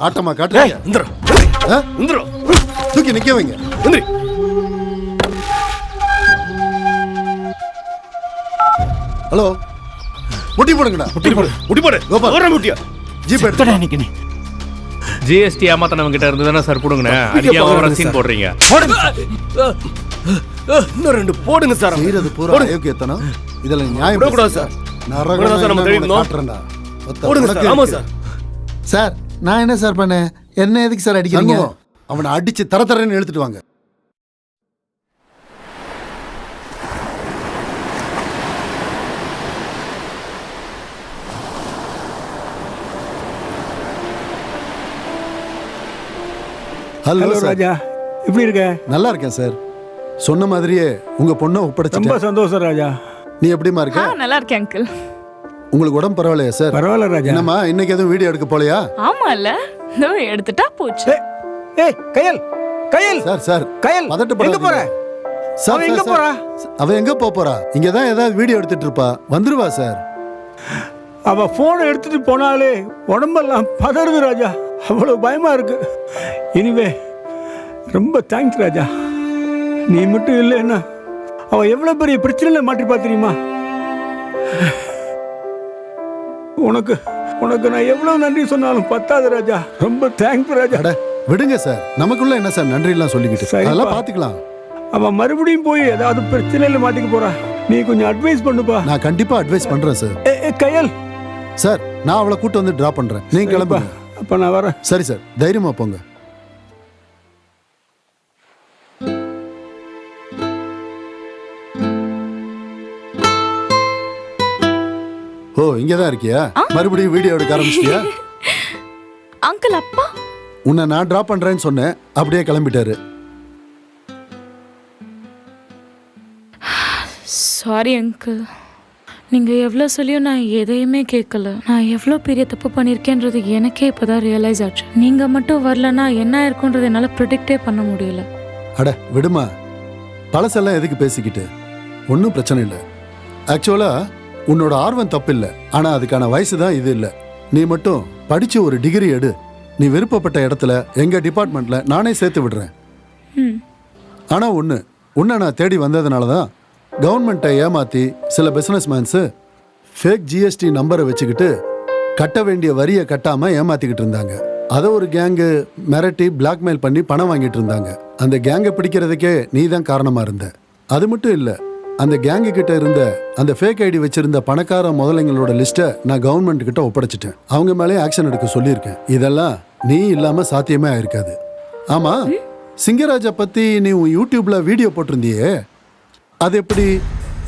ஆட்டமா காட்டு. தூக்கி நிக்க வைங்க. ஹலோ, முட்டி போடுங்கடா. முட்டி போடு. கோபால் முட்டியா? ஜீப் எடுத்து. ஜிஎஸ்டி ஏமாத்தனவங்க கிட்ட இருந்து தானே சார் போடுங்க. அடிக்க ஓவரா சீன் போடுறீங்க. இன்னும் ரெண்டு போடுங்க சார். செய்யறது பூரா அயோக்கியத்தனம். இதுல நியாயம் கூடாது சார். நரகம் நம்ம காட்டுறேன்டா. போடுங்க சார். ஆமா சார். சார் நான் என்ன சார் பண்ணேன்? என்ன எதுக்கு சார் அடிக்கிறீங்க? அவனை அடிச்சு தரன்னு இழுத்துட்டு வாங்க. ஹலோ ராஜா, எப்படி இருக்க? நல்லா இருக்கேன் சார். சொன்ன மாதிரியே உங்க பொண்ணை ஒப்படைச்சிட்டேன். ரொம்ப சந்தோஷம் ராஜா. நீ எப்படிமா இருக்க? நல்லா இருக்கேன் அங்கிள். உங்களுக்கு உடம்பு பரவாயில்லையா சார்? பரவாயில்ல ராஜா. என்னம்மா இன்னைக்கு எதுவும் வீடியோ எடுக்க போலையா? ஆமா இல்ல, இதோ எடுத்துட்டா போச்சு. ஏய் கயல், கயல் சார் சார் கயல் பதட்டப்படாதீங்க. எங்க போற? சார் எங்க போறா? அவ எங்க போறா? இங்க தான் ஏதாவது வீடியோ எடுத்துட்டு இருப்பா. வந்துருவா சார். அவ போன் எடுத்துட்டு போனாலே உடம்பெல்லாம் பதறுது ராஜா. அவ்வளோ பயமாக இருக்கு. இனிவே ரொம்ப தேங்க்ஸ் ராஜா. நீ மட்டும் இல்லைன்னா அவன் எவ்வளோ பெரிய பிரச்சனையில் மாட்டிப்பா தெரியுமா? உனக்கு உனக்கு நான் எவ்வளோ நன்றி சொன்னாலும் பத்தாது ராஜா. ரொம்ப தேங்க்ஸ் ராஜா. விடுங்க சார், நமக்குள்ள என்ன சார் நன்றியெல்லாம் சொல்லிக்கிட்டு, சரிப்பா. அதெல்லாம் பார்த்துக்கலாம். அவன் மறுபடியும் போய் ஏதாவது பிரச்சனையில் மாட்டிக்க போறா. நீ கொஞ்சம் அட்வைஸ் பண்ணுப்பா. நான் கண்டிப்பாக அட்வைஸ் பண்ணுறேன் சார். கையல் சார், நான் அவளை கூட்டு வந்து ட்ராப் பண்ணுறேன். நீங்கள் கிளம்புங்க. அப்போ நான் வரேன். சரி சார், தைரியமாக போங்க. ஓ, இங்கே தான் இருக்கியா? மறுபடியும் வீடியோ எடுக்க ஆரம்பிச்சிட்டியா? அங்கிள், அப்பா உன்னை நான் ட்ராப் பண்ணுறேன்னு சொன்னேன், அப்படியே கிளம்பிட்டாரு. Sorry uncle. நீங்கள் எவ்வளோ சொல்லியும் நான் எதையுமே கேட்கல. நான் எவ்வளோ பெரிய தப்பு பண்ணியிருக்கேன்றது எனக்கே இப்போ தான் ரியலைஸ் ஆச்சு. நீங்கள் மட்டும் வரலன்னா என்ன இருக்குன்றது என்னால் ப்ரிடிக்டே பண்ண முடியல. அட விடுமா, பழசெல்லாம் எதுக்கு பேசிக்கிட்டு? ஒன்றும் பிரச்சனை இல்லை. ஆக்சுவலாக உன்னோட ஆர்வம் தப்பு இல்லை, ஆனால் அதுக்கான வயசு தான் இது இல்லை. நீ மட்டும் படித்து ஒரு டிகிரி எடு. நீ விருப்பப்பட்ட இடத்துல எங்கள் டிபார்ட்மெண்ட்டில் நானே சேர்த்து விடுறேன். ஆனால் உன்னை நான் தேடி வந்ததுனால தான் கவர்மெண்ட்டை ஏமாற்றி சில பிஸ்னஸ் மேன்ஸு ஃபேக் ஜிஎஸ்டி நம்பரை வச்சுக்கிட்டு கட்ட வேண்டிய வரியை கட்டாமல் ஏமாற்றிக்கிட்டு இருந்தாங்க. அதை ஒரு கேங்கு மிரட்டி பிளாக்மெயில் பண்ணி பணம் வாங்கிட்டு இருந்தாங்க. அந்த கேங்கை பிடிக்கிறதுக்கே நீ தான் காரணமாக இருந்த. அது மட்டும் இல்லை, அந்த கேங்கு கிட்ட இருந்த அந்த ஃபேக் ஐடி வச்சிருந்த பணக்கார முதலைங்களோட லிஸ்ட்டை நான் கவர்மெண்ட் கிட்ட ஒப்படைச்சிட்டேன். அவங்க மேலே ஆக்ஷன் எடுக்க சொல்லியிருக்கேன். இதெல்லாம் நீ இல்லாமல் சாத்தியமே ஆயிருக்காது. ஆமாம், சிங்கராஜை பற்றி நீ உன் யூடியூப்பில் வீடியோ போட்டிருந்தியே, அது எப்படி?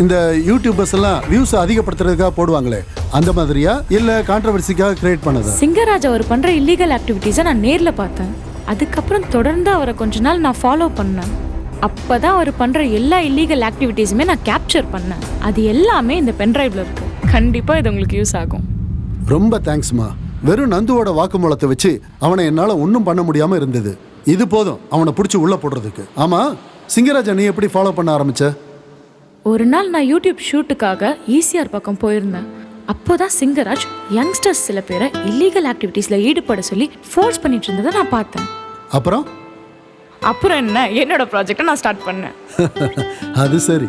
இந்த யூடியூபர்ஸ் எல்லாம் வியூஸ் அதிகப்படுத்துறதுக்காக போடுவாங்களே, அந்த மாதிரியா இல்லை கான்ட்ரவர்சிக்காக கிரியேட் பண்ணதா? சிங்கராஜ் அவர் பண்ணுற இல்லீகல் ஆக்டிவிட்டீஸை நான் நேரில் பார்த்தேன். அதுக்கப்புறம் தொடர்ந்து அவரை கொஞ்ச நாள் நான் ஃபாலோ பண்ணேன். அப்போ தான் அவர் பண்ணுற எல்லா இல்லீகல் ஆக்டிவிட்டீஸுமே நான் கேப்சர் பண்ணேன். அது எல்லாமே இந்த பென்ட்ரைவில் இருக்கு. கண்டிப்பாக இது உங்களுக்கு யூஸ் ஆகும். ரொம்ப தேங்க்ஸ்மா. வெறும் நந்துவோட வாக்குமூலத்தை வச்சு அவனை என்னால் ஒன்றும் பண்ண முடியாமல் இருந்தது. இது போதும் அவனை பிடிச்சி உள்ளே போடுறதுக்கு. ஆமாம், சிங்கராஜை நீ எப்படி ஃபாலோ பண்ண ஆரம்பிச்ச? ஒரு நாள் நான் யூடியூப் ஷூட்டுக்காக ஈசிஆர் பக்கம் போயிருந்தேன். அப்போதான் சிங்கராஜ் யங்ஸ்டர்ஸ் சில பேரை இல்லீகல் ஆக்டிவிட்டீஸில் ஈடுபட சொல்லி ஃபோர்ஸ் பண்ணிட்டு இருந்ததை நான் பார்த்தேன். அப்புறம் என்ன, என்னோட ப்ராஜெக்டை நான் ஸ்டார்ட் பண்ணேன். அது சரி.